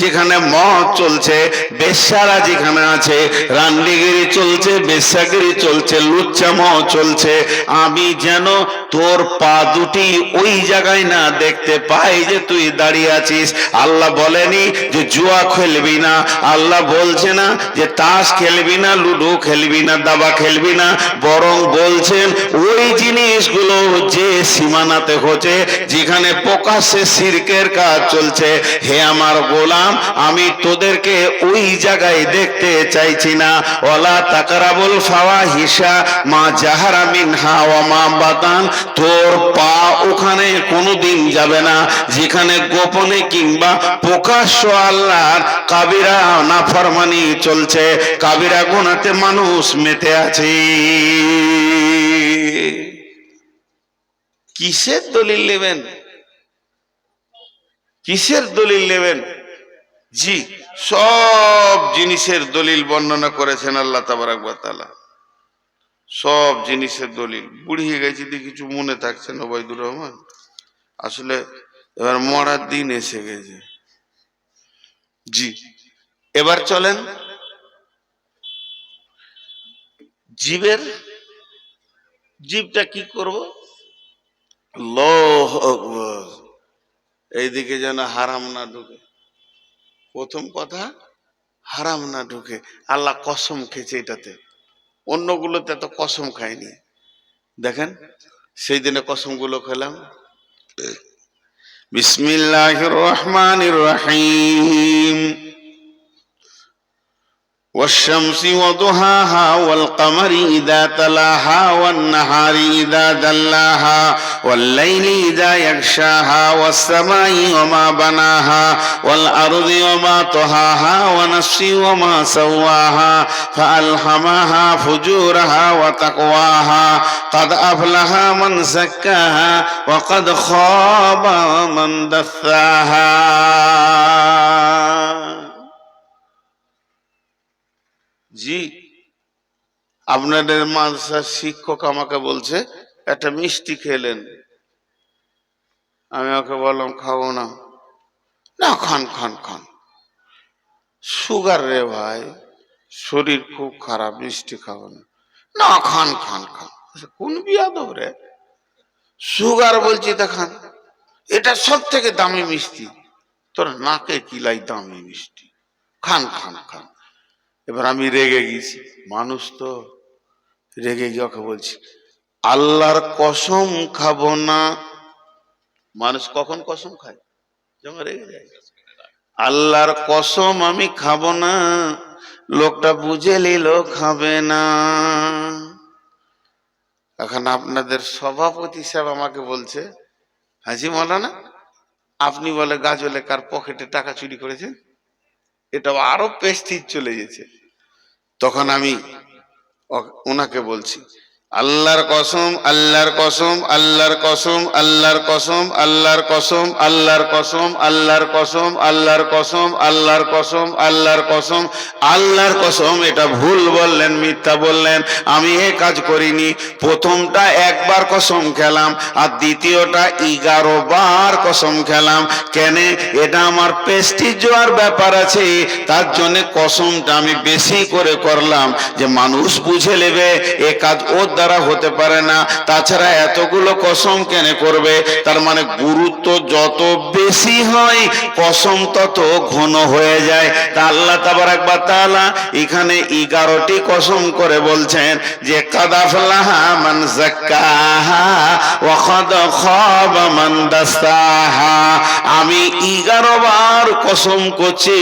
Speaker 1: যেখানে মদ চলছে, বেশ্যারা যেখানে আছে, রান্ডিগিরি চলছে, বেশ্যাগিরি চলছে, লুচ্চামো চলছে, আমি যেন তোর পা দুটি ওই জায়গায় না দেখতে পাই যে তুই দাঁড়িয়ে আছিস। আল্লাহ বলেনি যে জুয়া খেলবি না, আল্লাহ বলছে না যে তাস খেলবি না, লুডো খেলবি না, দাবা খেলবি না, বরং বলছেন ওই জিনিসগুলো যে সীমানাতে হচ্ছে, যেখানে প্রকাশ্যে শিরকের কাজ চলছে, হে আমার গোলাম, আমি তোদেরকে ওই জায়গায় দেখতে চাইছি না। ওয়ালা তাকরাবুল ফাওয়াহিশা মা জাহারা মিনহা ওয়া মা বাতান, তোর পা ওখানে কোনোদিন যাবে না যেখানে গোপনে কিংবা প্রকাশ্য আল্লাহর কাবিরা নাফরমানি চলছে, কাবিরা গুনাহতে মানুষ মেতে আছে। কিসের দলিল নেবেন, কিসের দলিল নেবেন? জি, সব জিনিসের দলিল বর্ণনা করেছেন আল্লাহ তাবারক ওয়া তাআলা। সব জিনিসের দলিল। বুড়িয়ে গেছি দিয়ে কিছু মনে থাকছে না ওবাইদুর রহমান। আসলে এবার মরার দিন এসে গেছে। জি, এবার চলেন জীবটা কি করব? আল্লাহু আকবার। এইদিকে যেন হারাম না ঢুকে। প্রথম কথা, হারাম না ঢুকে। আল্লাহ কসম খেয়েছে এটাতে, অন্যগুলোতে তো কসম খায়নি। দেখেন সেই দিনে কসমগুলো খেলাম। বিসমিল্লাহির রহমানির রহিম। والشمس وضحاها والقمر إذا تلاها والنهار إذا دلاها والليل إذا يغشاها والسماء وما بناها والأرض وما طحاها ونفس وما سواها فألهمها فجورها وتقواها قد أفلح من زكاها وقد خاب من دثاها। জি, আপনাদের মাদ্রাসার শিক্ষক আমাকে বলছে একটা মিষ্টি খেলেন। আমি ওকে বললাম খাবো না। না, খান খান খান। সুগার রে ভাই, শরীর খুব খারাপ, মিষ্টি খাবো না। না, খান খান খান। কোন বিয়াদব রে, সুগার বলছি তা খান। এটা সব থেকে দামি মিষ্টি, তোর নাকে কিলাই দামি মিষ্টি, খান খান খান। এবার আমি রেগে গেছি, মানুষ তো, রেগে গিয়ে ওকে বলছি আল্লাহর কসম খাবো না। মানুষ কখন কসম খায়? যখন রেগে যায়। আল্লাহর কসম আমি খাবো না, লোকটা বুঝে নিল খাবে না। এখন আপনাদের সভাপতি সাহেব আমাকে বলছে, হাজি মৌলানা আপনি বলে গাজলে কার পকেটে টাকা চুরি করেছেন, এটা আরো পেস্টিজ চলে গেছে। তখন আমি ওনাকে বলছি আল্লাহর কসম, আল্লাহর কসম, আল্লাহর কসম, আল্লাহর কসম, আল্লাহর কসম, আল্লাহর কসম, আল্লাহর কসম, আল্লাহর কসম, আল্লাহর কসম, আল্লাহর কসম, আল্লাহর কসম। এটা ভুল বললেন, মিথ্যা বললেন, আমি এ কাজ করিনি। প্রথমটা একবার কসম খেলাম, আর দ্বিতীয়টা 11 বার কসম খেলাম। কেন? এটা আমার প্রেস্টিজ আর ব্যাপার আছে, তার জন্য কসমটা আমি বেশি করে করলাম, যে মানুষ বুঝে নেবে এ কাজ ওর দ্বারা হতে পারে না। তাছাড়া এতগুলো কসম কেন করবে? তার মানে গুরুত্ব যত বেশি হয় কসম তত ঘন হয়ে যায়। তা আল্লাহ তাবারক ওয়া তাআলা এখানে 11টি কসম করে বলছেন যে কাদ আফলাহা মান যাক্কাহা ওয়া কাদ খাবা মান দাসাহা। আমি 11 বার কসম করছি,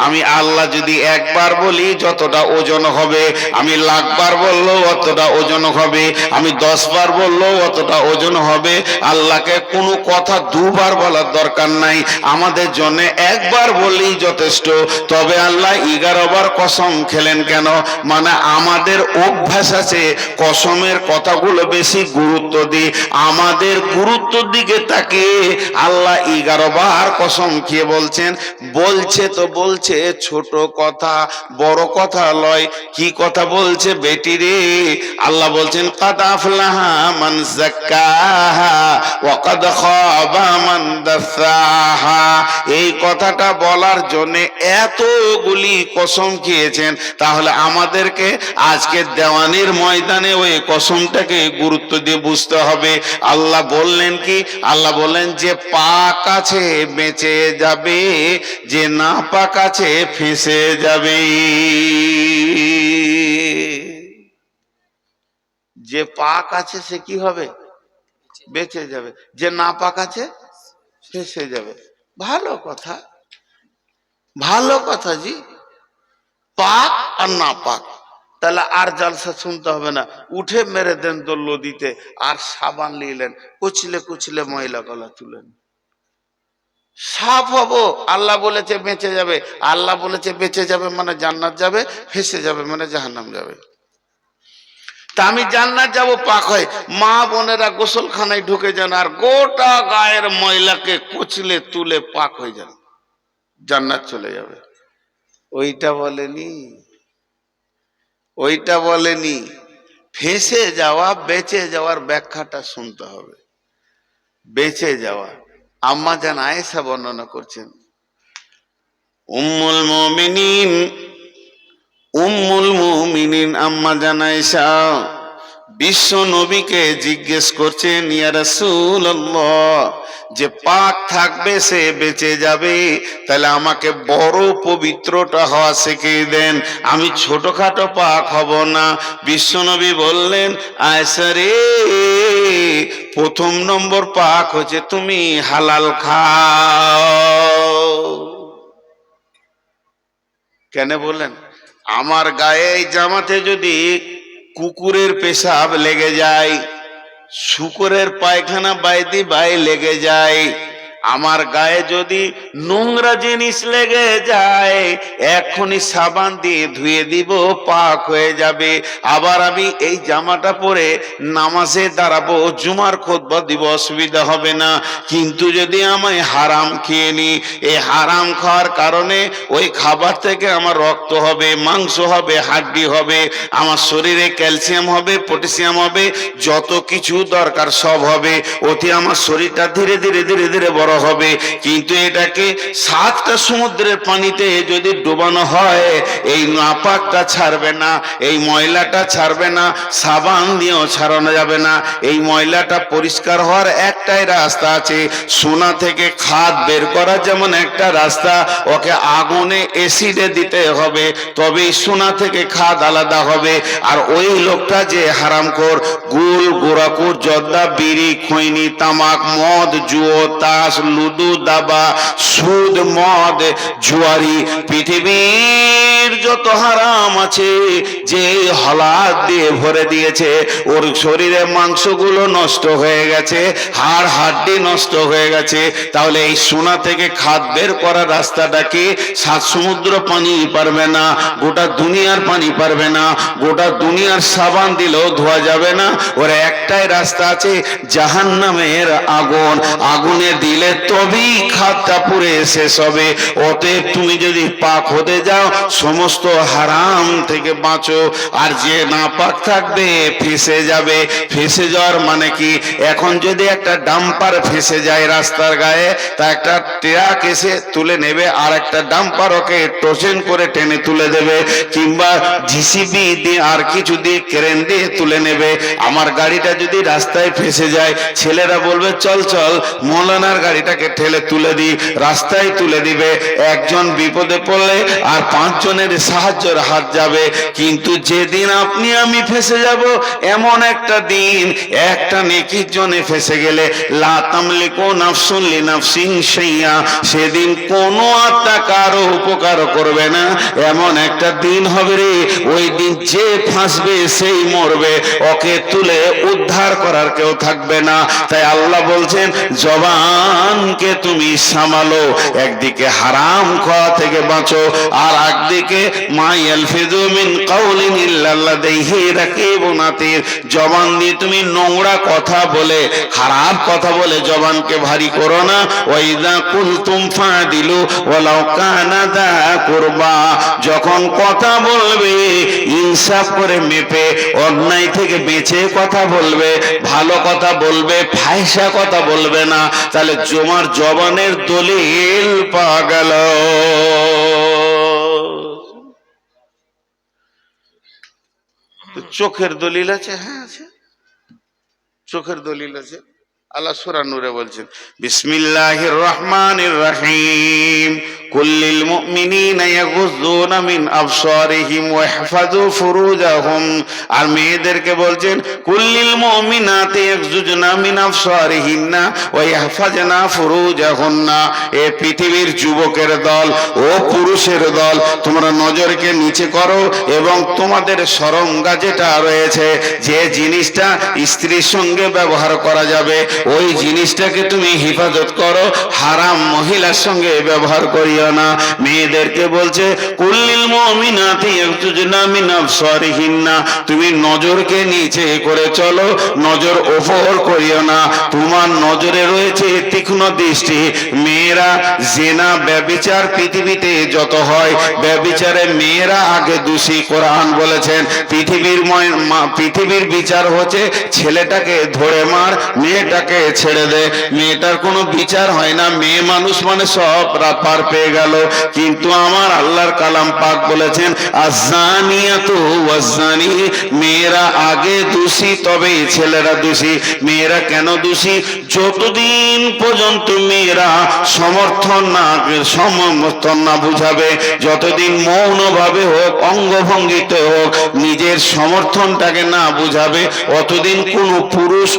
Speaker 1: আমি আল্লাহ যদি একবার বলি যতটা ওজন হবে, আমি লাখবার বললেও অতটা ওজন হবে, আমি 10 বার বললেও অতটা ওজন হবে। আল্লাহকে কোনো কথা দুবার বলার দরকার নাই, আমাদের জন্য একবার বললেই যথেষ্ট। তবে আল্লাহ 11 বার কসম খেলেন কেন? মানে আমাদের অভ্যাস আছে কসমের কথাগুলো বেশি গুরুত্ব দিই, আমাদের গুরুত্বের দিকে তাকে আল্লাহ 11 বার কসম খেয়ে বলছেন। বলছে তো বলছে ছোট কথা, বড় কথা লয়। কি কথা বলছে বেটি রে? আল্লাহ বলছেন কাদ আফলাহা মান যাক্কাহা ওয়া কাদ খাবা মান দাসাহা। এই কথাটা বলার জন্য এতগুলি কসম খেয়েছেন, তাহলে আমাদেরকে আজকে দেওয়ানির ময়দানে ওই কসমটাকে গুরুত্ব দিয়ে বুঝতে হবে। আল্লাহ বললেন কি? আল্লাহ বললেন যে পাক আছে বেঁচে যাবে, যে না পাক আছে ফেঁসে যাবে। যে পাক আছে সে কি হবে? বেঁচে যাবে। যে না পাক আছে ফেঁসে যাবে। ভালো কথা, ভালো কথা জি। পাক আর না পাক, তাহলে আর জলসা শুনতে হবে না। উঠে মেরে দেন তো নদীতে, আর সাবান নিলেন, কুচলে কুচলে ময়লা গলা তুলেন, সাফ হবো। আল্লাহ বলেছে বেঁচে যাবে, আল্লাহ বলেছে বেঁচে যাবে মানে জান্নাত যাবে, ফেঁসে যাবে মানে জাহান্নাম যাবে। তা আমি জান্নাত যাব পাক হয়। মা বোনেরা গোসলখানায় ঢুকে যান আর গোটা গায়ের ময়লাকে কুচলে তুলে পাক হয়ে যান, জান্নাত চলে যাবে। ওইটা বলেনি, ওইটা বলেনি। ফেঁসে যাওয়া, বেঁচে যাওয়ার ব্যাখ্যাটা শুনতে হবে। বেঁচে যাওয়া আম্মা জান আয়েশা বর্ণনা করছেন, উম্মুল মুমিনিন আম্মা জান আয়েশা বিশ্ব নবীকে জিজ্ঞেস করছেন, ইয়া রাসূলুল্লাহ, যে পাক থাকবে সে বেঁচে যাবে, তাহলে আমাকে বড় পবিত্রটা হওয়া শিখিয়ে দেন, আমি ছোটখাটো পাক হব না। বিশ্বনবী বললেন, আয়েশা রে, প্রথম নম্বর পাক হচ্ছে তুমি হালাল খাও। কেন বললেন? আমার গায়ে এই জামাতে যদি কুকুরের পেশাব লেগে যায়, শুকরের পায়খানা বাইদি বাই লেগে যায়, আমার গায়ে যদি নোংরা জিনিস লেগে যায়, এখনই সাবান দিয়ে ধুয়ে দিব, পাক হয়ে যাবে। আবার আমি এই জামাটা পরে নামাজে দাঁড়াবো, জুমার খুতবা দিব, অসুবিধা হবে না। কিন্তু যদি আমি হারাম খেয়ে নিই, এই হারাম খাওয়ার কারণে ওই খাবার থেকে আমার রক্ত হবে, মাংস হবে, হাড্ডি হবে, আমার শরীরে ক্যালসিয়াম হবে, পটাশিয়াম হবে, যত কিছু দরকার সব হবে। ওতে আমার শরীরটা ধীরে ধীরে ধীরে ধীরে বড় হবে। কিন্তু এটাকে 7টা সমুদ্রের পানিতে যদি ডোবানো হয়, এই নাপাকটা ছাড়বে না, এই ময়লাটা ছাড়বে না, সাবান দিয়েও ছাড়ানো যাবে না। এই ময়লাটা পরিষ্কার হওয়ার একটাই রাস্তা আছে, সোনা থেকে খাদ বের করার যেমন একটা রাস্তা, ওকে আগুনে এসিডে দিতে হবে, তবেই সোনা থেকে খাদ আলাদা হবে। আর ওই লোকটা যে হারামখোর, গুল, গোরাকুর, জর্দা, বিড়ি, খৈনি, তামাক, মদ, জুয়ো, তাস, লুডু, দাবা, সুদ, মদ, জুয়ারি, পৃথিবীর যত হারাম আছে, যে হলাদ দিয়ে ভরে দিয়েছে, ওর শরীরে মাংসগুলো নষ্ট হয়ে গেছে, হাড় হাড্ডি নষ্ট হয়ে গেছে। তাহলে এই সোনা থেকে খাদ বের করার রাস্তাটা কি? 7 সমুদ্র পানি পারবে না, গোটা দুনিয়ার পানি পারবে না, গোটা দুনিয়ার সাবান দিলেও ধোয়া যাবে না। ওর একটাই রাস্তা আছে, জাহান্নামের আগুন, আগুনে দিলে তবেই খাদটা পুড়ে শেষ হবে। অতএব তুমি যদি পাক হতে যাও, সমস্ত হারাম থেকে বাঁচো। আর যে না পাক থাকবে ফেঁসে যাবে। ফেঁসে যাওয়ার মানে কি? এখন যদি একটা ডাম্পার ফেঁসে যায় রাস্তার গায়ে, তা একটা ট্রাক এসে তুলে নেবে, আর একটা ডাম্পার ওকে টোচেন করে টেনে তুলে দেবে, কিংবা জিসিবি দিয়ে আর কিছু দিয়ে ক্রেন দিয়ে তুলে নেবে। আমার গাড়িটা যদি রাস্তায় ফেঁসে যায়, ছেলেরা বলবে চল চল মৌলানার গাড়িটাকে ঠেলে তুলে দিই, রাস্তায় তুলে দিবে। একজন বিপদে পড়লে আর 5 জনের সাহায্যের হাত যাবে। কিন্তু যেদিন আপনি আমি ফেঁসে যাব, এমন একটা দিন, একটা নেকির জন্য ফেঁসে গেলে লা তামলিকু নাফসুন লিনাফসিন শাইআ, সেদিন কোনো আত্মা কারো উপকার করবে না। এমন একটা দিন হবে রে, ওই দিন যে ফাঁসবে সেই মরবে, ওকে তুলে উদ্ধার করার কেউ থাকবে না। তাই আল্লাহ বলছেন, জবানকে তুমি সামালো, একদিকে হারাম খাওয়া থেকে বাঁচো, আর একদিকে মা ইয়ালফিযু মিন কাউলিন ইল্লা লাদাইহি রাকিবুন আতীদ, জবান দিয়ে তুমি নোংরা কথা বলে, খারাপ কথা বলে জবানকে ভারী করো না। ওয়া ইযা কুলতুম ফাদিলু ওয়ালাউ কানা দা কুরবা, যখন কথা বলবে ইনসাফ করে মেপে, অন্যায় থেকে বেঁচে কথা বলবে, ভালো কথা বলবে, ফাহিশা কথা বলবে না। তাহলে তোমার জবানের দলিল পাওয়া গেল। চোখের দলিল আছে? হ্যাঁ আছে, চোখের দলিল আছে। আল্লাহ সূরা নূরে বলছেন, বিসমিল্লাহির রহমানির রহিম, কুল্লিল মুমিনিনা ইয়াগুযুনা মিন আবসারিহিম ওয়া ইহফাযু ফুরুজাহুম। আর মেয়েদেরকে বলছেন, কুল্লিল মুমিনাতি ইয়াগুযুনা মিন আবসারিহিন্না ওয়া ইহফাযনা ফুরুজাহুন্না। এ পৃথিবীর যুবকের দল ও পুরুষের দল, তোমরা নজরকে নিচে করো এবং তোমাদের সরঙ্গা যেটা রয়েছে, যে জিনিসটা স্ত্রীর সঙ্গে ব্যবহার করা যাবে, ওই জিনিসটাকে তুমি হেফাজত করো, হারাম মহিলার সঙ্গে ব্যবহার করিও
Speaker 2: করিও না। মেয়েদেরকে বলছে কুল্লিল মুমিনাতি ইয়াগজুজনা মিন আবসারিহিন্না, তুমি নজরকে নিচে করে চলো, নজর ওপর করিও না। তোমার নজরে রয়েছে তীক্ষ্ণ দৃষ্টি। মেয়েরা জেনা ব্যভিচার পৃথিবীতে যত হয়, ব্যভিচারে মেয়েরা আগে দোষী। কোরআন বলেছেন পৃথিবীর বিচার হচ্ছে ছেলেটাকে ধরে মার, মেয়েটাকে ছেড়ে দে। মেয়েটার কোনো বিচার হয় না, মেয়ে মানুষ মানে সব পার পেয়ে গেল। কিন্তু আমার আল্লাহর কালাম পাক বলেছেন আযানিয়াতু ওয়াজ্জানি, মেয়েরা আগে দোষী তবে ছেলেরা দোষী। মেয়েরা কেন দোষী? যতদিন পর্যন্ত মেয়েরা সমর্থন না বুঝাবে, যতদিন মৌনভাবে হোক, অঙ্গভঙ্গিতে হোক, নিজের সমর্থনটাকে না বুঝাবে, অতদিন কোনো পুরুষ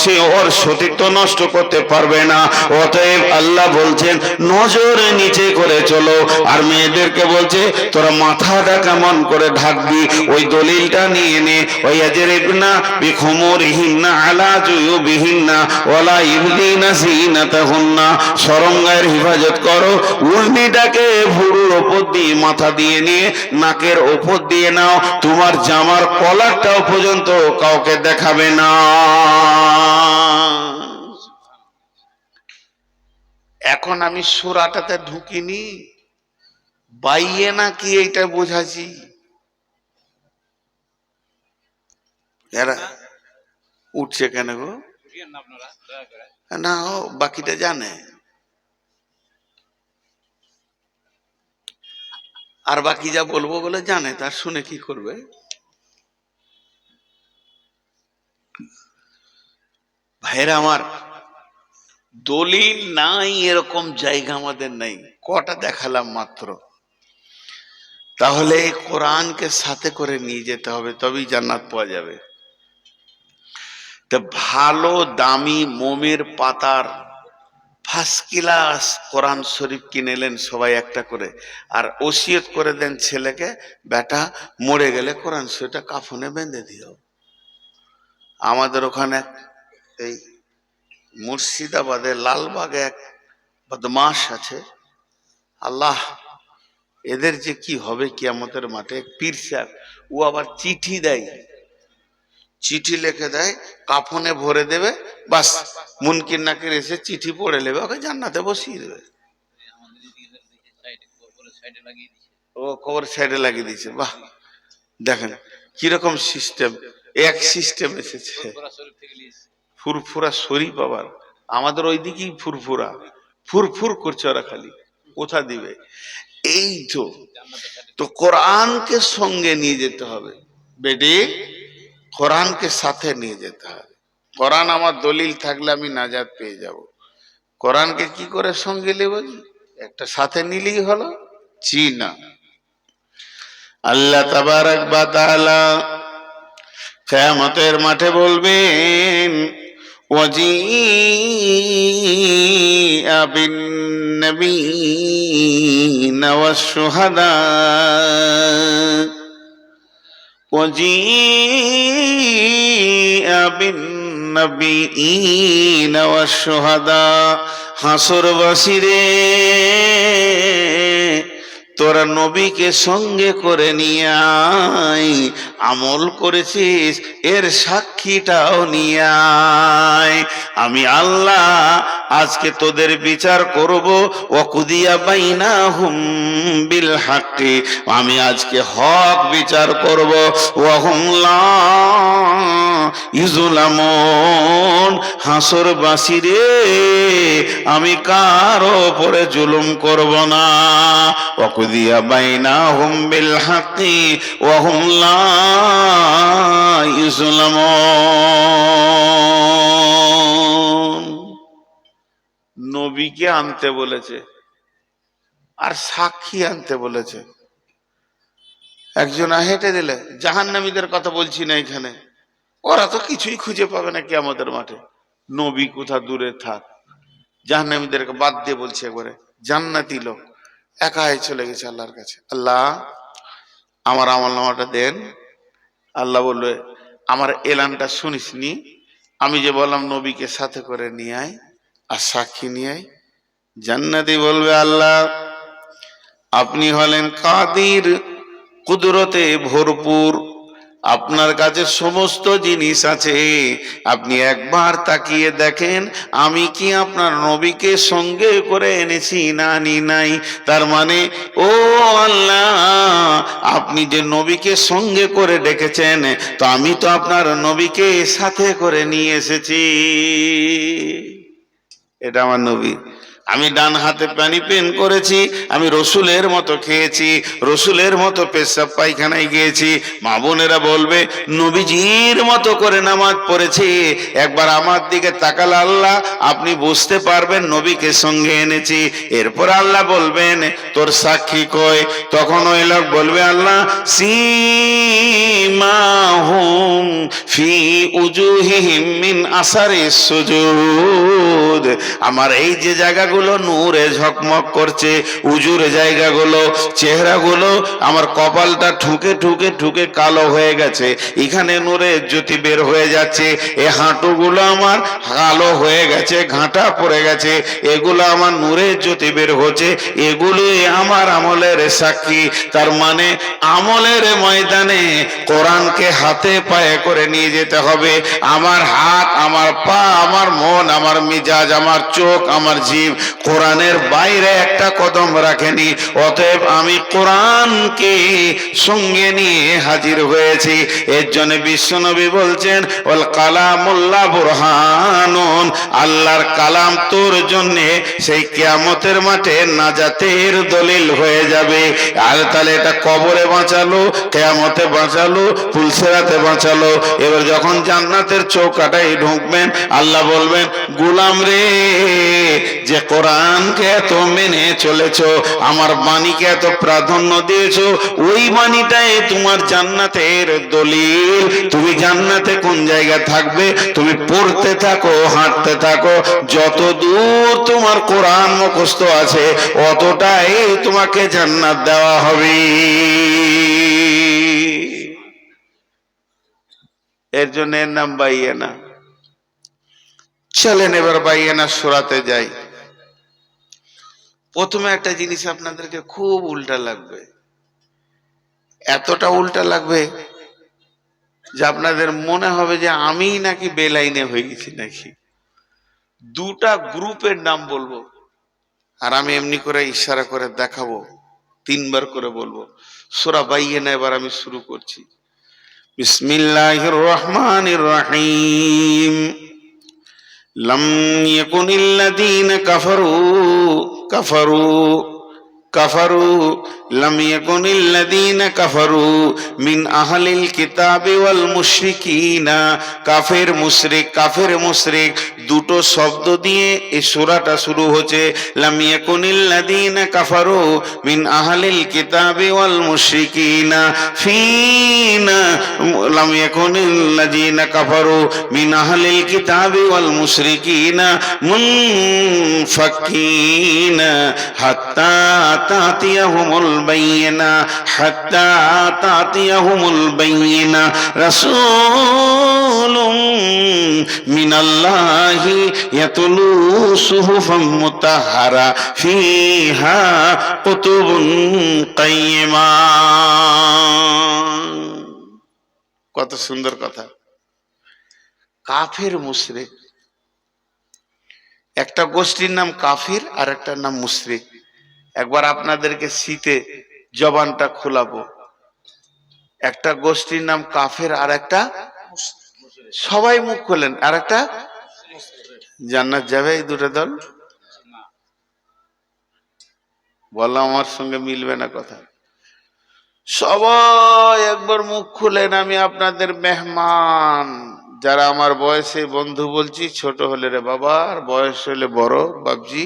Speaker 2: সে ওর সতীত্ব নষ্ট করতে পারবে না। অতএব আল্লাহ বলছেন নজর নিচে করে চলো। আর মেয়েদেরকে বলছে তোরা মাথাটা কেমন করে ঢাকবি, ওই দলিলটা নিয়ে নে। ওই ইয়াজরিবনা বিখুমুরিহিন্না আলা জুয়ুবিহিন্না ওয়ালা ইবদিনা যিনাতাহুন্না, শরঙ্গায়ের হেফাজত করো। উর্নিটাকে ভুরুর ওপর দিয়ে, মাথা দিয়ে নিয়ে নাকের ওপর দিয়ে নাও। তোমার জামার কলারটাও পর্যন্ত কাউকে দেখাবে না।
Speaker 1: এখন আমি সূরাটাতে ঢুকিনি, বাইয়ে না কি এইটা বোঝাছি। এরা উঠছে কেন গো? না, ও বাকিটা জানে। আর বাকি যা বলবো বলে জানে, তার শুনে কি করবে? ভাইরা আমার, দলিল নাই এরকম জায়গা আমাদের নেই, কটা দেখালাম মাত্র। তাহলে কোরআনকে সাথে করে নিয়ে যেতে হবে, তবেই জান্নাত পাওয়া যাবে। তা ভালো দামি মোমের পাতার ফার্স্ট ক্লাস কোরআন শরীফ কিনে এলেন সবাই একটা করে, আর ওসিয়ত করে দেন ছেলেকে, বেটা মরে গেলে কোরআন শরীফটা কাফনে বেঁধে দিও। আমাদের ওখানে এই মুর্শিদাবাদে লালবাগে এক বদমাশ আছে, আল্লাহ এদের যে কি হবে কিয়ামতের মাঠে। পীর সাহেব, ও আবার চিঠি দেয়, চিঠি লিখে দেয়, কাফনে ভরে দেবে, বাস মুনকির নাকির এসে চিঠি পড়ে নেবে, ওকে জান্নাতে বসিয়ে দেবে। ও কবর সাইডে লাগিয়ে দিয়েছে, বাহ দেখেন কিরকম সিস্টেম। এক সিস্টেম এসেছে, ফুরফুরা শরীফ। আবার আমাদের ওই দিকেই ফুরফুরা, ফুরফুর করছে ওরা, খালি কোথা দিবে। এই তো কোরআনকে সঙ্গে নিয়ে যেতে হবে বেটি, কোরআনকে সাথে নিয়ে যেতে হবে। কোরআন আমার দলিল থাকলে আমি নাজাত পেয়ে যাব। কোরআনকে কি করে সঙ্গে নেব? একটা সাথে নিলেই হলো। জি না, আল্লাহ তাবারক ওয়া তাআলা কিয়ামতের মাঠে বলবেন ওয়াজিআ বিন নাবিয়্যিনা ওয়াশ শুহাদা, ওয়াজিআ বিন নাবিয়্যিনা ওয়াশ শুহাদা। হাসরবাসীরে, তোরা নবীকে সঙ্গে করে নিয়ে আয়, আমল করেছিস এর সাক্ষীটাও নিয়ে আয়। আমি আল্লাহ আজকে তোদের বিচার করব, ওয়াকুদিয়া বাইনাহুম বিল হাক্কি, আমি আজকে হক বিচার করব। ওয়াহুম লা ইউযলামুন, হাসরবাসীরে আমি কারো উপরে জুলুম করব না। ওয়াকুদিয়া বাইনাহুম বিল হাক্কি ওয়াহুম লা ইউযলামুন। নবীকে আনতে বলেছে আর সাক্ষী আনতে বলেছে। একজন হেঁটে দিলে, জাহান্নামীদের কথা বলছি না এখানে, ওরা তো কিছুই খুঁজে পাবে না কিয়ামতের মাঠে। নবী কোথা দূরে থাক, জাহান্নামীদেরকে বাদ দিয়ে বলছে একবারে জান্নাতি লোক একাই চলে গেছে আল্লাহর কাছে, আল্লাহ আমার আমলনামাটা দেন। আল্লাহ বলবে আমার এলানটা শুনিসনি? আমি যে বললাম নবীকে সাথে করে নিয়ে আয় আর সাক্ষী নিয়ে আয়, জান্নাতি বলবে, আল্লাহ আপনি হলেন কাদির, কুদরতে ভরপুর, আপনার কাছে সমস্ত জিনিস আছে, আপনি একবার তাকিয়ে দেখেন আমি কি আপনার নবীকে সঙ্গে করে এনেছি না আনি নাই। তার মানে ও আল্লাহ, আপনি যে নবীকে সঙ্গে করে ডেকেছেন, তো আমি তো আপনার নবীকে সাথে করে নিয়ে এসেছি। এটা আমার নবী। আমি ডান হাতে পানি পেন করেছি, আমি রসুলের মতো খেয়েছি, রসুলের মতো পেশাব পায়খানায় গিয়েছি। মা বোনেরা বলবে নবীজির মতো করে নামাজ পড়েছি। একবার আমার দিকে তাকালে আল্লাহ আপনি বুঝতে পারবেন নবীকে সঙ্গে এনেছি। এরপর আল্লাহ বলবেন তোর সাক্ষী কই? তখন ওই লোক বলবে আল্লাহ সীমাহুম ফি উজুহিহিম মিন আসারিস সুজুদ, আমার এই যে জায়গাগুলো নূরে ঝকমক করছে, উজুর জায়গাগুলো, চেহারাগুলো, আমার কপালটা ঠুকে ঠুকে ঠুকে কালো হয়ে গেছে, এখানে নূরে জ্যোতি বের হয়ে যাচ্ছে, এই হাঁটুগুলো আমার কালো হয়ে গেছে, ঘাঁটা পড়ে গেছে, এগুলো আমার নূরের জ্যোতি বের হচ্ছে, এগুলোই আমার আমলের সাক্ষী। তার মানে আমলের ময়দানে কোরআনকে হাতে পায়ে করে নিয়ে যেতে হবে। আমার হাত, আমার পা, আমার মন, আমার মিজাজ, আমার চোখ, আমার জিভ কোরআনের বাইরে একটা কদম রাখেনি। অতএব আমি কোরআনকে সঙ্গে নিয়ে হাজির হয়েছি। এর জন্য বিশ্বনবী বলছেন ওয়াল কালামুল্লাহ বুরহানুন, আল্লাহর কালাম তোর জন্য সেই কিয়ামতের মাঠে নাজাতের দলিল হয়ে যাবে। আর তাহলে এটা কবরে বাঁচালো, কিয়ামতে বাঁচালো, পুলসেরাতে বাঁচালো। এবার যখন জান্নাতের চৌকাটায় ঢুকবেন আল্লাহ বলবেন গোলাম রে, যে কোরআনকে এত মেনে চলেছো, আমার বাণীকে এত প্রাধান্য দিয়েছো, ওই বাণীটাই তোমার জান্নাতের দলিল। তুমি জান্নাতে কোন জায়গায় থাকবে তুমি পড়তে থাকো, হাঁটতে থাকো, যত দূর তোমার কোরআন মুখস্থ আছে অতটাই তোমাকে জান্নাত দেওয়া হবে। এর জন্য এর নাম বাইয়েনা। চলেন এবার বাইয়েনা সূরাতে যাই। প্রথমে একটা জিনিস আপনাদেরকে খুব উল্টা লাগবে, এতটা উল্টা লাগবে যে আপনাদের মনে হবে যে আমি নাকি বেলাইনে হয়ে গেছি নাকি। দুটা গ্রুপের নাম বলবো আর আমি এমনি করে ইশারা করে দেখাবো, তিনবার করে বলবো। সূরা বাইয়েনা এবার আমি শুরু করছি। বিসমিল্লাহির রহমানির রহিম। লাম ইয়াকুনিল্লাযীনা কাফারু লাম ইয়াকুনিল্লাযীনা কাফারু মিন আহলিল কিতাবি ওয়াল মুশরিকিনা। কাফের মুশরিক দুটো শব্দ দিয়ে এই সূরাটা শুরু হচ্ছে। লাম ইয়াকুনিল্লাযীনা কাফারু মিন আহলিল কিতাবি ওয়াল মুশরিকিনা ফিনা, লাম ইয়াকুনিল্লাযীনা কাফারু মিন আহলিল কিতাবি ওয়াল মুশরিকিনা মুনফাকিনা হাত্তা তাতিয়াহুমুল বাইয়িনা, হাত্তা তাতিয়াহুমুল বাইয়িনা রাসূলুম মিনাল্লাহি ইয়াতলু সুহুফাম মুতাহহারা ফিহা কুতুবুন কাইয়্যিমা। কত সুন্দর কথা। কাফের মুশরিক, একটা গোষ্ঠীর নাম কাফির আর একটার নাম মুশরিক। একবার আপনাদেরকে শীতে জবানটা খোলাবো। একটা গোষ্ঠীর নাম কাফের আর একটা, সবাই মুখ খোলেন, আর একটা জান্নাত যাবে এই দুটো দল? বললাম আমার সঙ্গে মিলবে না কথা। সবাই একবার মুখ খুলেন, আমি আপনাদের মেহমান। যারা আমার বয়সে বন্ধু বলছি, ছোট হলে রে বাবা, আর বয়স হলে বড় বাবজি,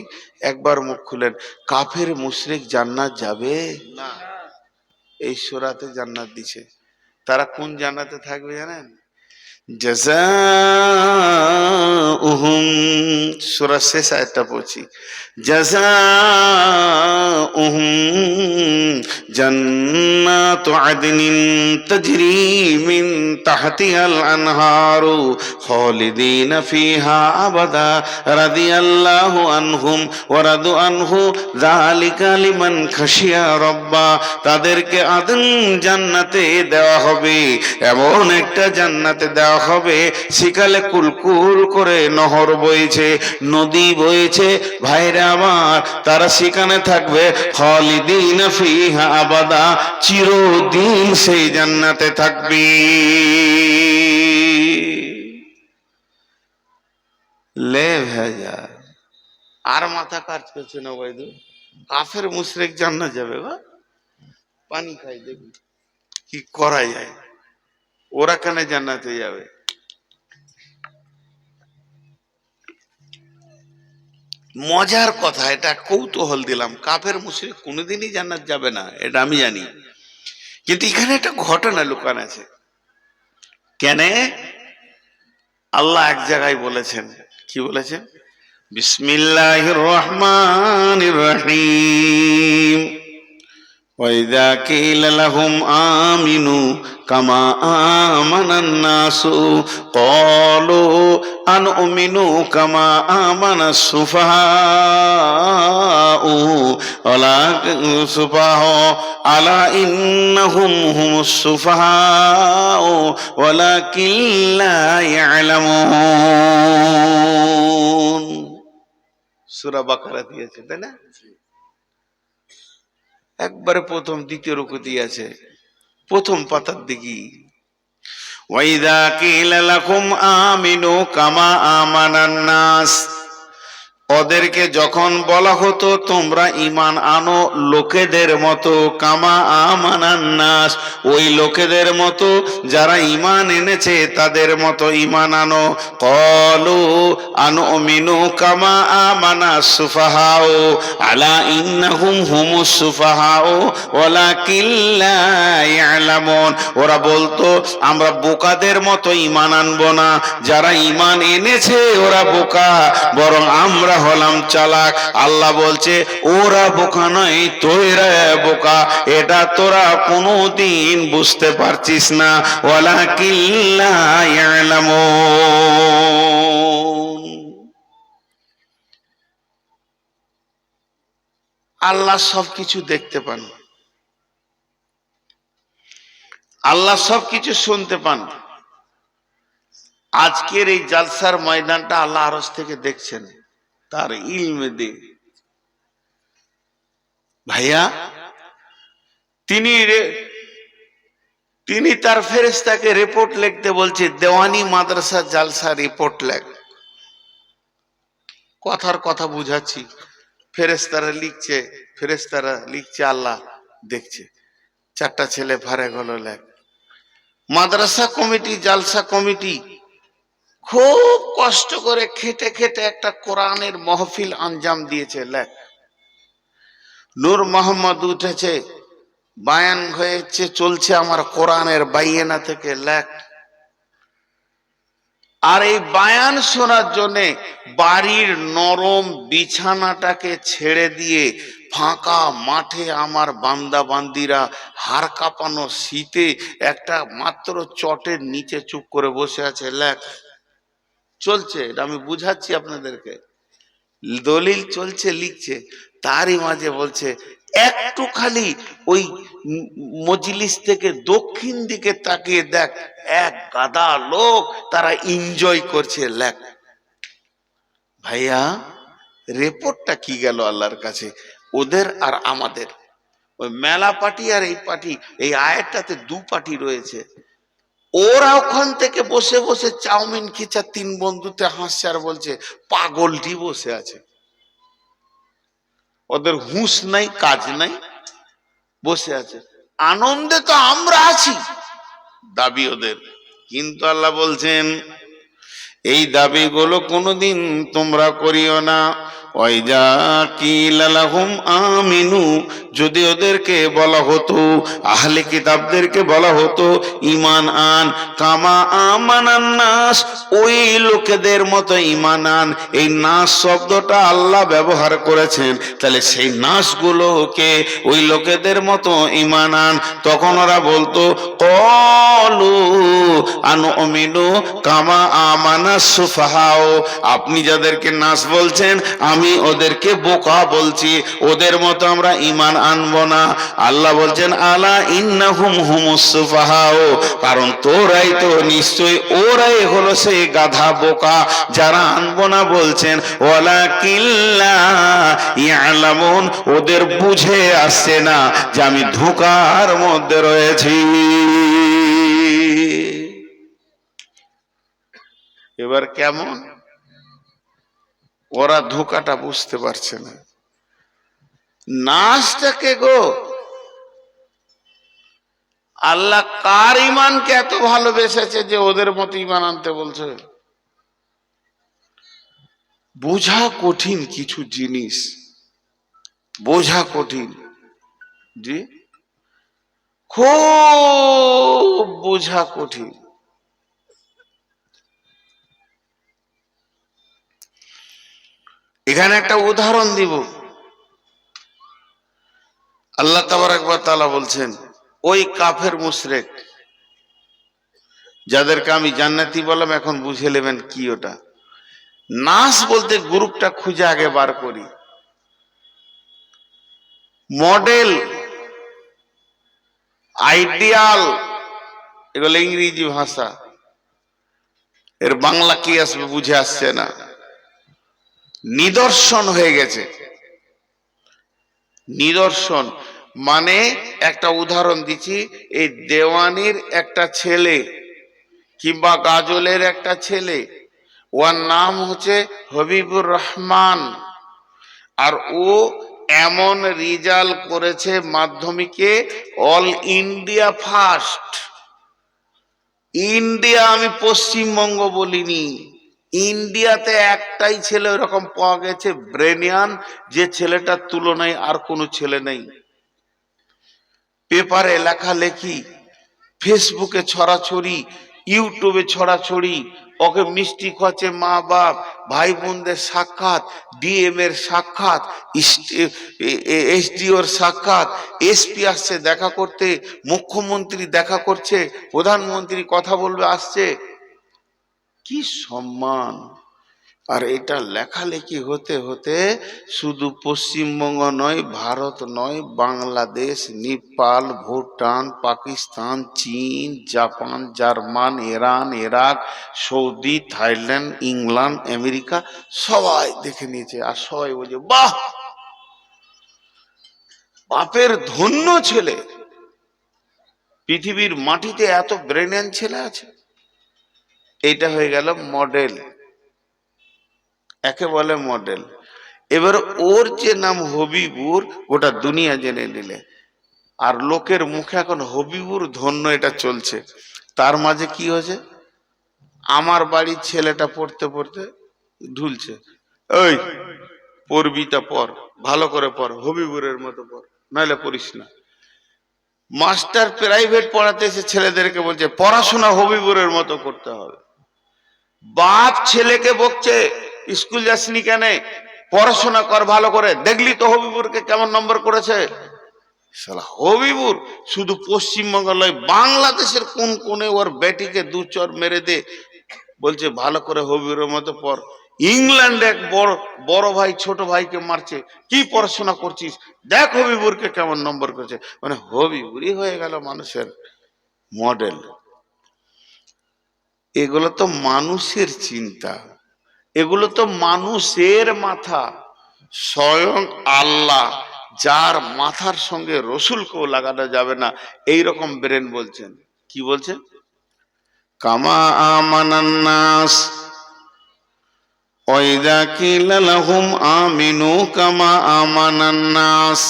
Speaker 1: একবার মুখ খুলেন। কাফের মুশরিক জান্নাত যাবে না? এই সূরাতে জান্নাত দিছে। তারা কোন জান্নাতে থাকবে জানেন? জাযাউহুম, সূরা শেষ আয়াতটা পড়ছি। জাযাউহুম
Speaker 2: জান্নাতু আদনিন তাজরি মিন তাহতিহাল আনহারু খালিদিনা ফিহা আবাদা রাদিয়াল্লাহু আনহুম ওয়া রাদু আনহু যালিকা লিমান খাশিয়া রাব্বা। তাদেরকে আদন জান্নাতে দেওয়া হবে, এমন একটা জান্নাতে দেওয়া হবে সেকালে কুলকুল করে নহর বইছে, নদী বইছে। ভাইরা আমার, তারা সেখানে থাকবে খালিদিনা ফিহা আবাদা, চিরদিন সেই জান্নাতে থাকবে। লে ভেজা আর মাথা কাজ করছে না বৈধ। কাফের মুশরিক জান্নাত যাবে, বা পানি খাই দেখি কি করা যায়, ওরা কেন জান্নাতে যাবে? মজার কথা, এটা কৌতূহল দিলাম। কাফের মুশরিক কোনোদিনই জান্নাত যাবে না, এটা আমি জানি, কিন্তু এখানে একটা ঘটনা লুকান আছে। কেন? আল্লাহ এক জায়গায় বলেছেন, কি বলেছেন? বিসমিল্লাহির রহমানির রহিম। وَإِذَا قِيلَ لَهُمْ آمِنُوا كَمَا آمَنَ النَّاسُ قَالُوا أَنُؤْمِنُ كَمَا آمَنَ السُّفَهَاءُ أَلَا إِنَّهُمْ هُمُ السُّفَهَاءُ وَلَكِنْ لَا يَعْلَمُونَ। সূরা বাকারা দিয়েছে, তাই না? একবারে প্রথম দ্বিতীয় রুকুতে আছে, প্রথম পাতার দিকে। ওয়াইদা কিলা লাকুম আমিনু কামা আমানান নাস, ওদেরকে যখন বলা হতো তোমরা ঈমান আনো লোকেদের মতো, কামা আমানান নাস, ওই লোকেদের মতো যারা ঈমান এনেছে তাদের মতো ঈমান আনো। ক্বালু আনুমিনু কামা আমানাস সুফাহাউ আলা ইন্নাহুম হুমুস সুফাহাউ ওয়ালাকিন লা ইয়ালামুন। ওরা বলতো আমরা বোকাদের মতো ঈমান আনবো না, যারা ঈমান এনেছে ওরা বোকা, বরং আমরা হলাম চালাক। আল্লাহ বলছে ওরা বোকা নয়, তোরা বোকা, এটা তোরা কোনোদিন বুঝতে পারছিস না। ওয়ালাকিন লা ইয়ালামুন। আল্লাহ সবকিছু দেখতে পান, আল্লাহ সবকিছু শুনতে পান। আজকের এই জালসার ময়দানটা আল্লাহ আরশ থেকে দেখছেন, তার ইলমে দে। ভাইয়া, তিনি তার ফেরেশতাকে রিপোর্ট লিখতে বলছে, দেওয়ানি মাদ্রাসা জালসা রিপোর্ট লেখ। কথার কথা বুঝাচ্ছি, ফেরেশতারা লিখছে, আল্লাহ দেখছে। চারটা ছেলে ভারে গেল লেখ। মাদ্রাসা কমিটি, জালসা কমিটি খুব কষ্ট করে খেটে খেটে একটা কোরআনের মাহফিল আঞ্জাম দিয়েছে, লেখ। নূর মোহাম্মদ উঠেছে, বায়ান হয়েছে, চলছে আমার কোরআনের বাইয়েনা থেকে, লেখ। আর এই বায়ান শোনার জন্যে বাড়ির নরম বিছানাটাকে ছেড়ে দিয়ে ফাঁকা মাঠে আমার বান্দা বান্দিরা হাড় কাঁপানো শীতে একটা মাত্র চটের নিচে চুপ করে বসে আছে, লেখ। চলছে, এটা আমি বুঝাচ্ছি আপনাদেরকে, দলিল চলছে, লিখছে। তারই মাঝে বলছে একটু খালি ওই মজলিস থেকে দক্ষিণ দিকে তাকিয়ে দেখ, এক গাদা লোক তারা এনজয় করছে, লেখ। ভাইয়া, রিপোর্টটা কি গেল আল্লাহর কাছে? ওদের আর আমাদের, ওই মেলা পার্টি আর এই পার্টি, এই আয়াতটাতে দু পার্টি রয়েছে। ওরা ওখান থেকে বসে বসে চাউমিন খিচা তিন বন্ধুতে হাসছে আর বলছে পাগলটি বসে আছে, ওদের হুঁশ নাই, কাজ নাই, বসে আছে। আনন্দে তো আমরা আছি, দাবি ওদের। কিন্তু আল্লাহ বলছেন এই দাবিগুলো কোনোদিন তোমরা করিও না। ওয়াইজা কিলা লাহুম আমিনু, যদি ওদেরকে বলা হতো, আহলে কিতাবদেরকে বলা হতো ঈমান আন, কামা আমানান নাস, ওই লোকেদের মতো ঈমান আন। এই নাস শব্দটা আল্লাহ ব্যবহার করেছেন, তাহলে সেই নাসগুলোকে ওই লোকেদের মতো ঈমান আন। তখন ওরা বলতো ক্বালু আনুমিনু কামা আমানাস সুফাহাও, আপনি যাদেরকে নাস বলছেন আমি ওদেরকে বোকা বলছি, ওদের মতো আমরা ঈমান আনবো না। আল্লাহ বলছেন আলা ইন্নাহুম হুমুস সুফাহাও, কারণ তোরাই তো নিশ্চয় ওরাই হলো সেই গাধা বোকা যারা আনবো না বলছেন। ওয়ালাকিল্লা ইয়ালামুন, ওদের বুঝে আসছে না যে আমি ধোঁকার মধ্যে রয়েছি।
Speaker 1: এবার কেমন? ওরা ধোঁকাটা বুঝতে পারছে না। নাসটাকে গো আল্লাহ কার ইমানকে এত ভালোবেসেছে যে ওদের মতো ইমান আনতে বলছে? বোঝা কঠিন কিছু জিনিস, বোঝা কঠিন, জি খুব বোঝা কঠিন। এখানে একটা উদাহরণ দিব। আল্লাহ তাবারক ওয়া তাআলা বলছেন ওই কাফের মুশরিক যাদেরকে আমি জান্নাতি বললাম, এখন বুঝে নেবেন কি ওটা। নাস বলতে গ্রুপটা খুঁজে আগে বার করি। মডেল, আইডিয়াল, এগুলো ইংরেজি ভাষা, এর বাংলা কি আসবে বুঝে আসছে না। নিদর্শন হয়ে গেছে। নিদর্শন মানে একটা উদাহরণ দিচ্ছি, এই দেওয়ানির একটা ছেলে কিংবা গাজলের একটা ছেলে, ওর নাম হচ্ছে হবিবুর রহমান, আর ও এমন রেজাল্ট করেছে মাধ্যমিকে অল ইন্ডিয়া ফার্স্ট। ইন্ডিয়া, আমি পশ্চিমবঙ্গ বলিনি, ইন্ডিয়াতে একটাই ছেলে ওরকম পাওয়া গেছে ব্রেনিয়ান, যে ছেলেটার তুলনায় আর কোনো ছেলে নেই। পেপারে লেখালেখি, ফেসবুকে ছড়াছড়ি, ইউটিউবে ছড়াছড়ি, ওকে মিষ্টি খাচ্ছে মা বাপ, ভাই বোনদের সাক্ষাৎ, ডিএম এর সাক্ষাৎ, এসডিওর সাক্ষাৎ, এসপি আসছে দেখা করতে, মুখ্যমন্ত্রী দেখা করছে, প্রধানমন্ত্রী কথা বলবে আসছে, কি সম্মান। আর এটা লেখালেখি হতে হতে শুধু পশ্চিমবঙ্গ নয়, ভারত নয়, বাংলাদেশ, নেপাল, ভুটান, পাকিস্তান, চীন, Japan, German, Iran, Iraq, Saudi, Thailand, England, America সবাই দেখে নিয়েছে। আর সবাই বলছে বাহ, বাপের ধন্য ছেলে, পৃথিবীর মাটিতে এত ব্রেনিয়ান ছেলে আছে। এইটা হয়ে গেল মডেল, একে বলে মডেল। এবার ওর যে নাম হবিবুর, গোটা দুনিয়া জেনে নিলে, আর লোকের মুখে এখন হবিবুর ধন্য এটা চলছে। তার মাঝে কি হয়েছে, আমার বাড়ির ছেলেটা পড়তে পড়তে ঢুলছে, ওই পড়বিটা পড়, ভালো করে পড়, হবিবুরের মতো পড়, নাহলে পড়িস না। মাস্টার প্রাইভেট পড়াতে এসে ছেলেদেরকে বলছে পড়াশোনা হবিবুরের মতো করতে হবে। বাপ ছেলেকে বকছে স্কুল যাসনি কেন, পড়াশোনা কর ভালো করে, দেখলি তো হবিবুরকে কেমন নম্বর করেছে। শালা হবিবুর শুধু পশ্চিমবঙ্গ নয়, বাংলাদেশের কোন কোনে ওর বেটিকে দু চর মেরে দে, বলছে ভালো করে হবিবুরের মতো পড়। ইংল্যান্ড এক বড় ভাই ছোট ভাইকে মারছে, কি পড়াশোনা করছিস, দেখ হবিবুরকে কেমন নম্বর করেছে। মানে হবিবুরই হয়ে গেল মানুষের মডেল। এগুলো তো মানুষের চিন্তা, এগুলো তো মানুষের মাথা। স্বয়ং আল্লাহ, যার মাথার সঙ্গে রসুলকেও লাগানো যাবে না, এই রকম ব্রেন বলছেন। কি বলছেন?
Speaker 2: কামা আমানান নাস ওয়াইদা কিলা লাহুম আমিনু কামা আমানান নাস,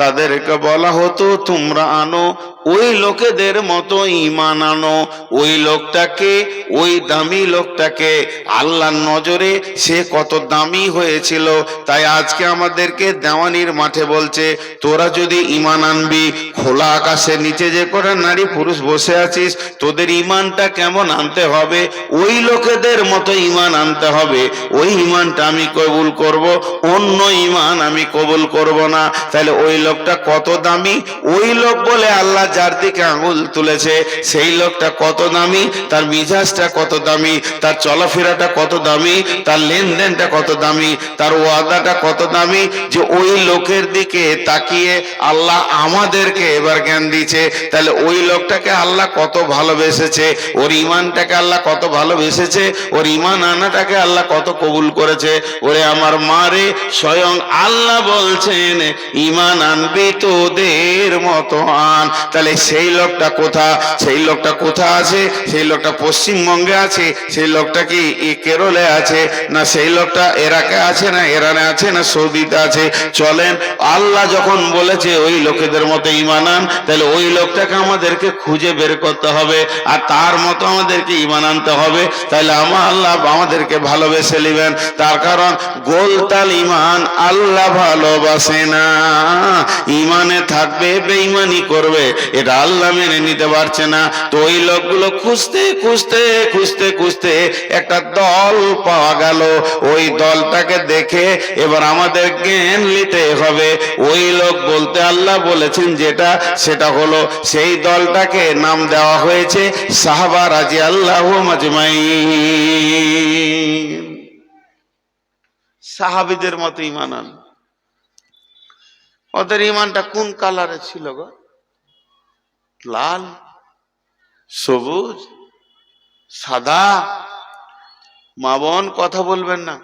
Speaker 2: তাদেরকে বলা হতো তোমরা আনো ওই লোকেদের মতো ঈমান আনো। ওই লোকটাকে, ওই দামি লোকটাকে আল্লাহর নজরে সে কত দামি হয়েছিল। তাই আজকে আমাদেরকে দেওয়ানির মাঠে বলছে, তোরা যদি ঈমান আনবি, খোলা আকাশের নিচে যে কটা নারী পুরুষ বসে আছিস, তোদের ঈমানটা কেমন আনতে হবে? ওই লোকেদের মতো ঈমান আনতে হবে। ওই ঈমানটা আমি কবুল করব, অন্য ঈমান আমি কবুল করব না। তাহলে ওই লোকটা কত দামি? ওই লোক বলে আল্লাহ যার দিকে আঙুল তুলেছে, সেই লোকটা কত দামি, তার মিজাজটা কত দামি, তার চলাফেরাটা কত দামি, তার লেনদেনটা কত দামি, তার ওয়াদাটা কত দামি, যে ওই লোকের দিকে তাকিয়ে আল্লাহ আমাদেরকে এবার জ্ঞান দিচ্ছে। তাহলে ওই লোকটাকে আল্লাহ কত ভালোবেসেছে, ওর ঈমানটাকে আল্লাহ কত ভালোবেসেছে, ওর ঈমান আনাটাকে আল্লাহ কত কবুল করেছে। ওরে আমার মারে, স্বয়ং আল্লাহ বলছেন ঈমান আনবি তোদের মতো আন। তাহলে সেই লোকটা কোথা? সেই লোকটা কোথা আছে? সেই লোকটা পশ্চিমবঙ্গে আছে, সেই লোকটা কি কেরলে আছে, না সেই লোকটা ইরাকে আছে, না ইরানে আছে, না সৌদিতে আছে? চলেন, আল্লাহ যখন বলেছে ওই লোকেদের মতো ঈমান আন, তাহলে ওই লোকটাকে আমাদেরকে খুঁজে বের করতে হবে, আর তার মতো আমাদেরকে ঈমান আনতে হবে। তাহলে আল্লাহ আমাদেরকে ভালোবেসে নেবেন। তার কারণ গোলতাল ঈমান আল্লাহ ভালোবাসে না। ঈমানে থাকবে, বেঈমানি করবে, এটা আল্লাহ মেনে নিতে পারছে না। তো ওই লোকগুলো খুঁজতে খুঁজতে খুঁজতে খুঁজতে একটা দল পাওয়া গেল। ওই দলটাকে দেখে এবার আমাদের জ্ঞান নিতে হবে। ওই লোক বলতে আল্লাহ বলেছেন যেটা, সেটা হলো, সেই দলটাকে নাম দেওয়া হয়েছে সাহাবা রাদিয়াল্লাহু আজমাইন। সাহাবীদের মতো ঈমান আন। ওদের ঈমানটা কোন কালারে ছিল গো? লাল, সবুজ, সাদা? মা বোন কথা বলবেন না,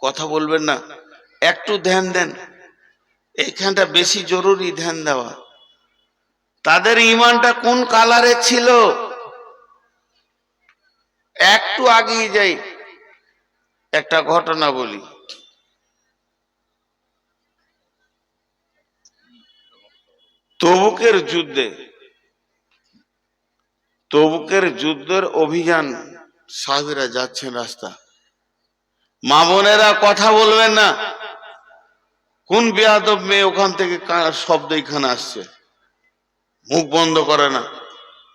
Speaker 2: কথা বলবেন না, একটু ধ্যান দেন। এইখানটা বেশি জরুরি ধ্যান দেওয়া। তাদের ঈমানটা কোন কালারে ছিল? একটু আগিয়ে যাই, একটা ঘটনা বলি। তবুকের যুদ্ধে, তবুকের যুদ্ধের অভিযান, সাহাবীরা যাচ্ছেন রাস্তা। মা বোনেরা কথা বলবেন না। কোন বেয়াদব মেয়ে ওখান থেকে শব্দ এখানে আসছে, মুখ বন্ধ করে না,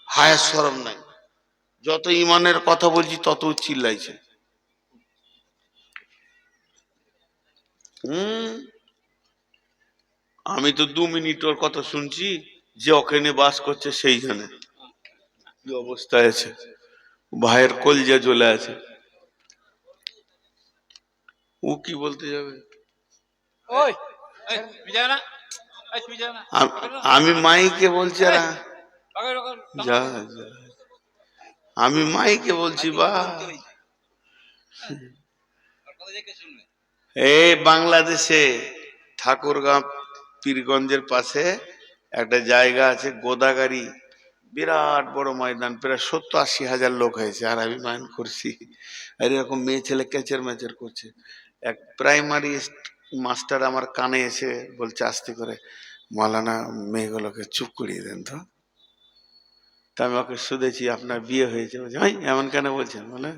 Speaker 2: হায়া শরম নাই। যত ঈমানের কথা বলছি তত চিল্লাইছে। আমি তো 2 মিনিট ওর কথা শুনছি, যে ওখানে বাস করছে সেইখানে কি অবস্থায় আছে, ভাইয়ের কলজা জ্বলে আছে। ও কি বলতে যাবে? আমি মাইকে বলছি, আর যা যা, আমি মাইকে বলছি। বা এই বাংলাদেশে ঠাকুরগাঁও পীরগঞ্জের পাশে একটা জায়গা আছে গোদাগাড়ি, বিরাট বড় ময়দান, প্রায় 70-80 হাজার লোক হয়েছে। আর আমি মাইন করছি, আর এরকম মেয়ে ছেলে কেচের মেচের করছে। এক প্রাইমারি মাস্টার আমার কানে এসে বলছে আস্তে করে, মাওলানা মেয়েগুলোকে চুপ করিয়ে দেন তো। তা আমি ওকে শুধেছি, আপনার বিয়ে হয়েছে? বলছে ভাই এমন কেন বলছেন? মানে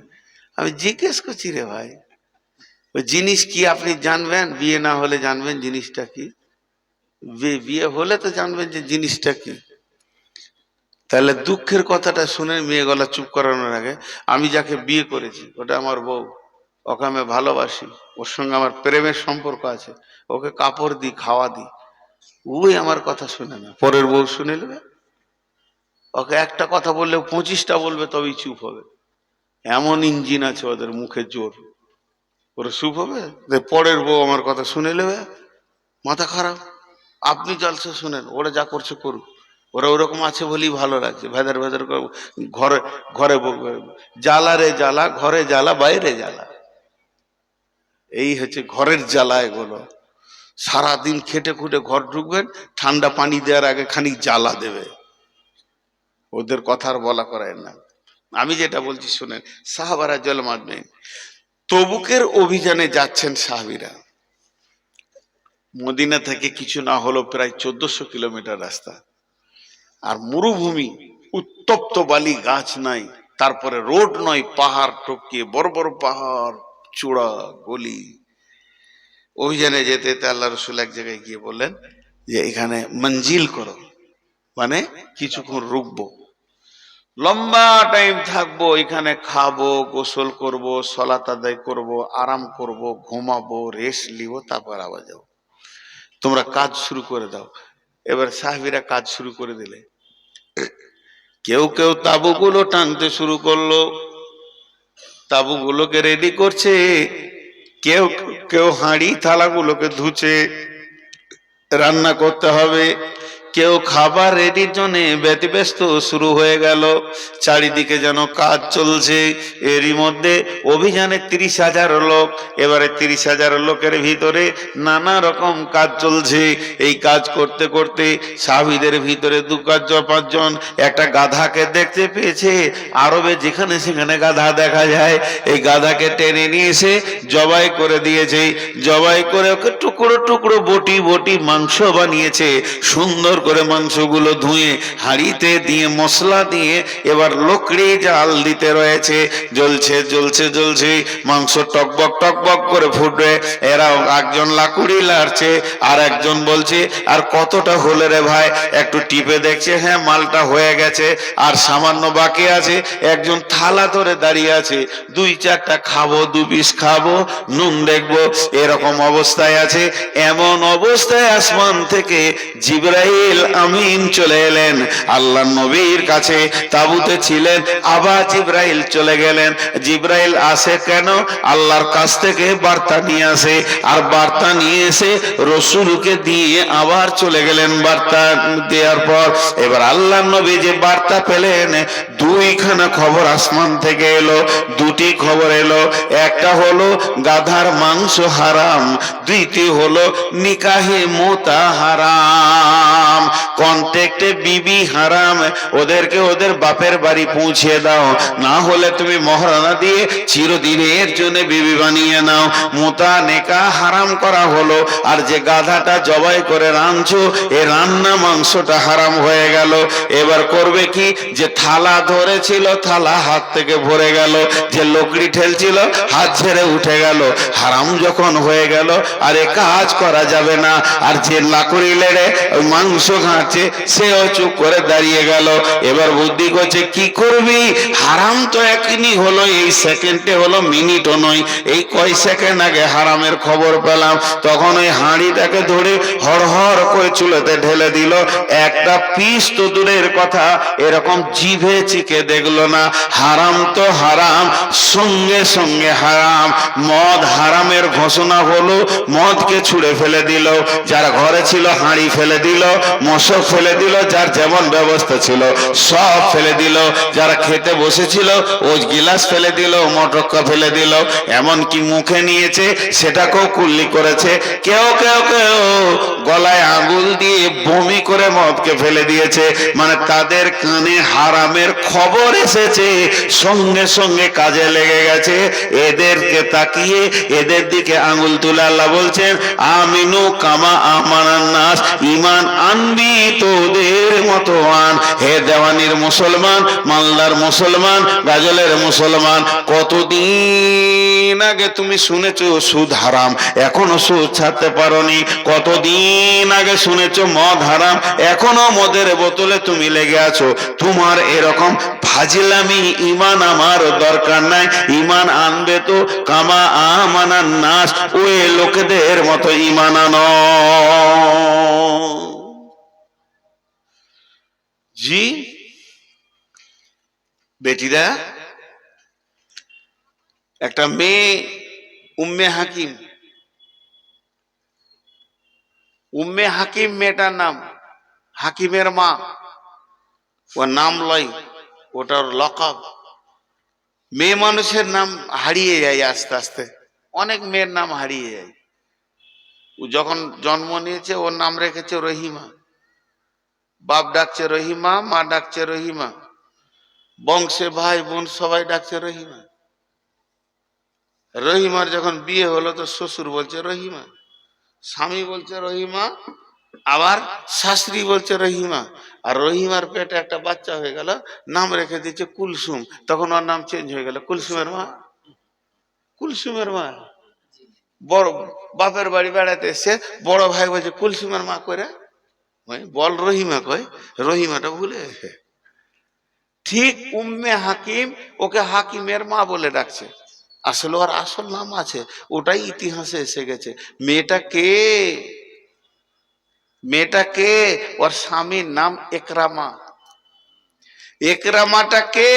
Speaker 2: আমি জিজ্ঞেস করছি, রে ভাই ওই জিনিস কি আপনি জানবেন? বিয়ে না হলে জানবেন জিনিসটা কি? বিয়ে হলে তো জানবেন যে জিনিসটা কি। তাহলে দুঃখের কথাটা শুনে মেয়ে গলা চুপ করানোর আগে, আমি যাকে বিয়ে করেছি ওটা আমার বউ, ওকে আমি ভালোবাসি, ওর সঙ্গে আমার প্রেমের সম্পর্ক আছে, ওকে কাপড় দিই, খাওয়া দিই, ওই আমার কথা শুনে না, পরের বউ শুনে নেবে। ওকে একটা কথা বললে 25টা বলবে, তবেই চুপ হবে। এমন ইঞ্জিন আছে ওদের, মুখে জোর, ওরা চুপ হবে। পরের বউ আমার কথা শুনে নেবে, মাথা খারাপ। আপনি জলসা শুনেন, ওরা যা করছে করুক, ওরা ওরকম আছে বলেই ভালো লাগছে। ভেদার ভেদার ঘরে ঘরে জ্বালা রে জ্বালা, ঘরে জ্বালা, বাইরে জ্বালা। এই হচ্ছে ঘরের জ্বালা এগুলো। সারাদিন খেটে খুটে ঘর ঢুকবেন, ঠান্ডা পানি দেওয়ার আগে খানিক জ্বালা দেবে। ওদের কথা আর বলা করায় না। আমি যেটা বলছি শুনেন, সাহাবারা জলমাজমাইন তবুকের অভিযানে যাচ্ছেন সাহাবীরা। মদিনা থেকে কিছু না হলো প্রায় 1400 কিলোমিটার রাস্তা।
Speaker 1: আর মরুভূমি, উত্তপ্ত বালি, গাছ নাই, তারপরে রোড নয়, পাহাড় টপকিয়ে বড় বড় পাহাড়, চূড়া গলি। অভিযানে যেতে যেতে আল্লাহ রসুল এক জায়গায় গিয়ে বললেন যে এখানে মঞ্জিল করো, মানে কিছুক্ষণ রুকবো, লম্বা টাইম থাকবো এখানে, খাবো, গোসল করব, সলাত আদায় করব, আরাম করব, ঘুমাবো, রেস্ট নিব, তারপর আবার যাবো, তোমরা কাজ শুরু করে দাও। এবার সাহাবীরা কাজ শুরু করে দিলে। কেউ কেউ তাঁবুগুলো টানতে শুরু করলো, তাঁবুগুলোকে রেডি করছে, কেউ কেউ হাঁড়ি থালাগুলোকে ধুচ্ছে, রান্না করতে হবে, কেউ খাবার রেডির জন্য ব্যতিব্যস্ত শুরু হয়ে গেল। চারিদিকে যেন কাজ চলছে। এরই মধ্যে অভিযানে 30,000 লোক, এবারে 30,000 লোকের ভিতরে নানা রকম কাজ চলছে। এই কাজ করতে করতে সাহাবীদের ভিতরে 2-4-5 জন একটা গাধাকে দেখতে পেয়েছে। আরবে যেখানে সেখানে গাধা দেখা যায়, এই গাধাকে টেনে নিয়ে এসে জবাই করে দিয়েছে। জবাই করে ওকে টুকরো টুকরো বটি বটি মাংস বানিয়েছে। সুন্দর করে মাংসগুলো ধুয়ে হাঁড়িতে দিয়ে মশলা দিয়ে এবার লকড়ি জাল দিতে রয়েছে। জ্বলছে জ্বলছে জ্বলছে, মাংস টকবক টকবক করে ফুটবে। এরা একজন লাকুড়ি লাড়ছে, আর একজন বলছে আর কতটা হলে রে ভাই, একটু টিপে দেখছে, হ্যাঁ মালটা হয়ে গেছে, আর সামান্য বাকি আছে। একজন থালা ধরে দাঁড়িয়ে আছে, 2-4টা খাবো, 2 পিস খাবো, নুন দেখবো, এরকম অবস্থায় আছে। এমন অবস্থায় আসমান থেকে জিবরাইল আমিন চলে এলেন আল্লাহ নবীর কাছে। তাবুতে ছিলেন, আবার জিবরাইল চলে গেলেন। জিবরাইল আসে কেন? আল্লাহর কাছ থেকে বার্তা নিয়ে আসে, আর বার্তা নিয়ে এসে রসুলকে দিয়ে আবার চলে গেলেন। বার্তা দেওয়ার পর এবার আল্লাহ নবী যে বার্তা পেলেন, 2খানা খবর আসমান থেকে এলো। 2টি খবর এলো, একটা হলো গাধার মাংস হারাম, দ্বিতীয় হলো নিকাহে মোতা হারাম, কন্ট্যাক্টে বিবি হারাম, ওদেরকে ওদের বাপের বাড়ি পৌঁছে দাও, না হলে তুমি মহারণা দিয়ে চিরদিনের জন্য বিবি বানিয়ে নাও। মোতা নেকা হারাম করা হলো, আর যে গাধাটা জবাই করে রাঁধছো, এ রান্না মাংসটা হারাম হয়ে গেল। এবার করবে কি? যে থালা ধরেছিল, থালা হাত থেকে ভরে গেল, যে লকড়ি ঠেলছিল হাত ছেড়ে উঠে গেল। হারাম যখন হয়ে গেল আর এ কাজ করা যাবে না। আর যে লাকড়ি লেড়ে ওই মাংস ঘাঁটছে, সেও চুপ করে দাঁড়িয়ে গেল। এবার বুদ্ধি করছে কি করবি, হারাম তো এখনই হলো, এই সেকেন্ডে হলো, মিনিটও নয়, এই কয় সেকেন্ড আগে হারামের খবর পেলাম। তখন ওই হাঁড়িটাকে ধরে হড়হড় করে চুলোতে ঢেলে দিল। একটা পিস তো দূরের কথা, এরকম জিভে চিকে দেখলো না। হারাম তো হারাম, সঙ্গে সঙ্গে হারাম। মদ হারামের ঘোষণা হলো, মদকে ছুঁড়ে ফেলে দিল। যার ঘরে ছিল হাঁড়ি ফেলে দিল, মশক ফেলে দিল, যার যেমন ব্যবস্থা ছিল সব ফেলে দিল। যারা খেতে বসেছিল ও গিলাস ফেলে দিল, মটকা ফেলে দিল, এমনকি মুখে নিয়েছে সেটাকেও কুল্লি করেছে। কেউ কেউ কেউ গলায় আঙুল দিয়ে বমি করে মদকে ফেলে দিয়েছে। মানে তাদের কানে হারামের খবর এসেছে, সঙ্গে সঙ্গে কাজে লেগে গেছে। এদেরকে তাকিয়ে এদের দিকে আঙুল তুলে আল্লাহ বলছেন, আমিনু কামা আমানান নাস, ঈমান আনবি তোদের মতো আন। হে দেওয়ানির মুসলমান, মালদার মুসলমান, গাজলের মুসলমান, কতদিন আগে তুমি শুনেছো সুদ হারাম, এখনো সুদ ছাড়তে পারোনি। কতদিন আগে শুনেছো মদ হারাম, এখনো মদের বোতলে তুমি লেগে আছো। তোমার এরকম ফাজিলামি ঈমান আমার দরকার নাই। ঈমান আনবে তো কামা আমানান নাস, ওই লোকেদের মতো ঈমান আনো। জি বেটিরা, একটা মেয়ে উম্মে হাকিম, উম্মে হাকিম মেয়েটার নাম, হাকিমের মা, ওর নাম লয়, ওটার লকব। মেয়ে মানুষের নাম হারিয়ে যায় আস্তে আস্তে, অনেক মেয়ের নাম হারিয়ে যায়। ও যখন জন্ম নিয়েছে ওর নাম রেখেছে রহিমা, বাপ ডাকছে রহিমা, মা ডাকছে রহিমা, বংশে ভাই বোন সবাই ডাকছে রহিমা। রহিমার যখন বিয়ে হলো তো শ্বশুর বলছে রহিমা, স্বামী বলছে রহিমা, আবার শাস্ত্রী বলছে রহিমা, আর রহিমার পেটে একটা বাচ্চা হয়ে গেল, নাম রেখে দিচ্ছে কুলসুম। তখন ওর নাম চেঞ্জ হয়ে গেল কুলসুমের মা। কুলসুমের মা বড় বাপের বাড়ি বেড়াতে এসছে, বড় ভাই বলছে কুলসুমের মা করে বল রহিমা কয়, রহিমাটা ভুলে গেছে। ঠিক উম্মে হাকিম, ওকে হাকিমের মা বলে ডাকছে, আসলে ওর আসল নাম আছে, ওটাই ইতিহাসে এসে গেছে। মেয়েটা কে? মেয়েটা কে? ওর স্বামীর নাম একরামা। একরামাটা কে?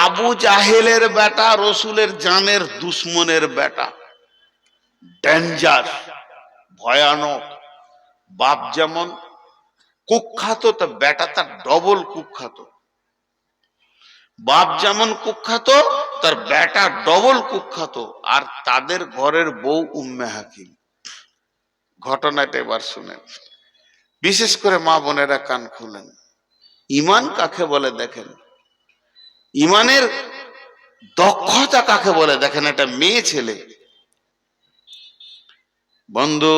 Speaker 1: আবু জাহেলের বেটা, রসুলের জানের দুশ্মনের বেটা, ডেঞ্জার, ভয়ানক। বাপ যেমন কুখ্যাত, তা বেটা তার ডবল কুখ্যাত। বাপ যেমন কুখ্যাত, তার বেটা ডবল কুখ্যাত। আর তাদের ঘরের বউ উম্মে হাকিম। ঘটনাটা এবার শুনেন, বিশেষ করে মা বোনেরা কান খুলেন। ইমান কাকে বলে দেখেন, ইমানের দক্ষতা কাকে বলে দেখেন। একটা মেয়ে ছেলে, বন্ধু,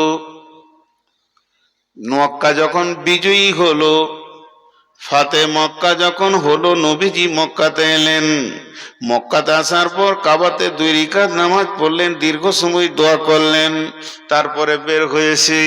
Speaker 1: মক্কা যখন বিজয়ী হলো, ফাতে মক্কা যখন হলো, নবীজি মক্কাতে এলেন। মক্কাতে আসার পর কাবাতে 2 রাকাত নামাজ পড়লেন, দীর্ঘ সময় দোয়া করলেন। তারপরে বের হয়েছে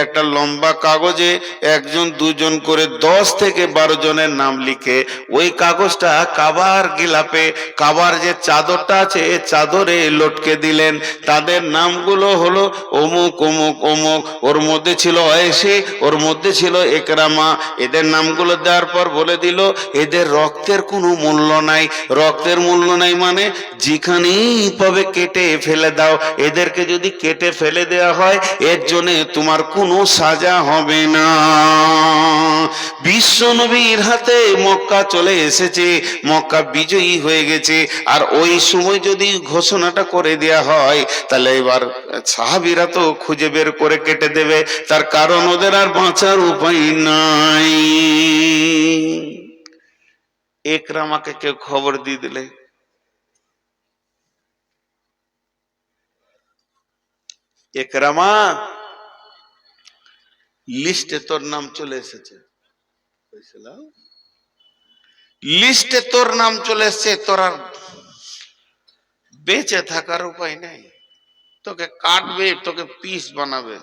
Speaker 1: একটা লম্বা কাগজে একজন দুজন করে 10 থেকে 12 জনের নাম লিখে ওই কাগজটা কাবার গিলাপে, কাবার যে চাদরটা আছে এই চাদরে লটকে দিলেন। তাদের নামগুলো হলো অমুক অমুক অমুক। ওর মধ্যে ছিল আয়েশা, ওর মধ্যে ছিল একরামা। এদের নামগুলো দেওয়ার পর বলে দিল এদের রক্তের কোনো মূল্য নাই। রক্তের মূল্য নাই মানে যেখানেই পাবে কেটে ফেলে দাও। এদেরকে যদি কেটে ফেলে দেওয়া হয় এর জন্য তোমার কোনো সাজা হবে না। বিশ্ব নবীর হাতে মক্কা চলে এসেছে, মক্কা বিজয়ী হয়ে গেছে। আর ওই সময় যদি ঘোষণাটা করে দেয়া হয় তাহলে এবার সাহাবীরা তো খুঁজে বের করে কেটে দেবে, তার কারণ ওদের আর বাঁচার উপায় নাই। একরামাকে কেউ খবর দিয়ে দিলে, একরামা লিস্টে তোর নাম চলে এসেছে, লিস্টে তোর নাম চলে এসেছে, তোর আর বেঁচে থাকার উপায় নেই, তোকে কাটবে, তোকে পিস বানাবে।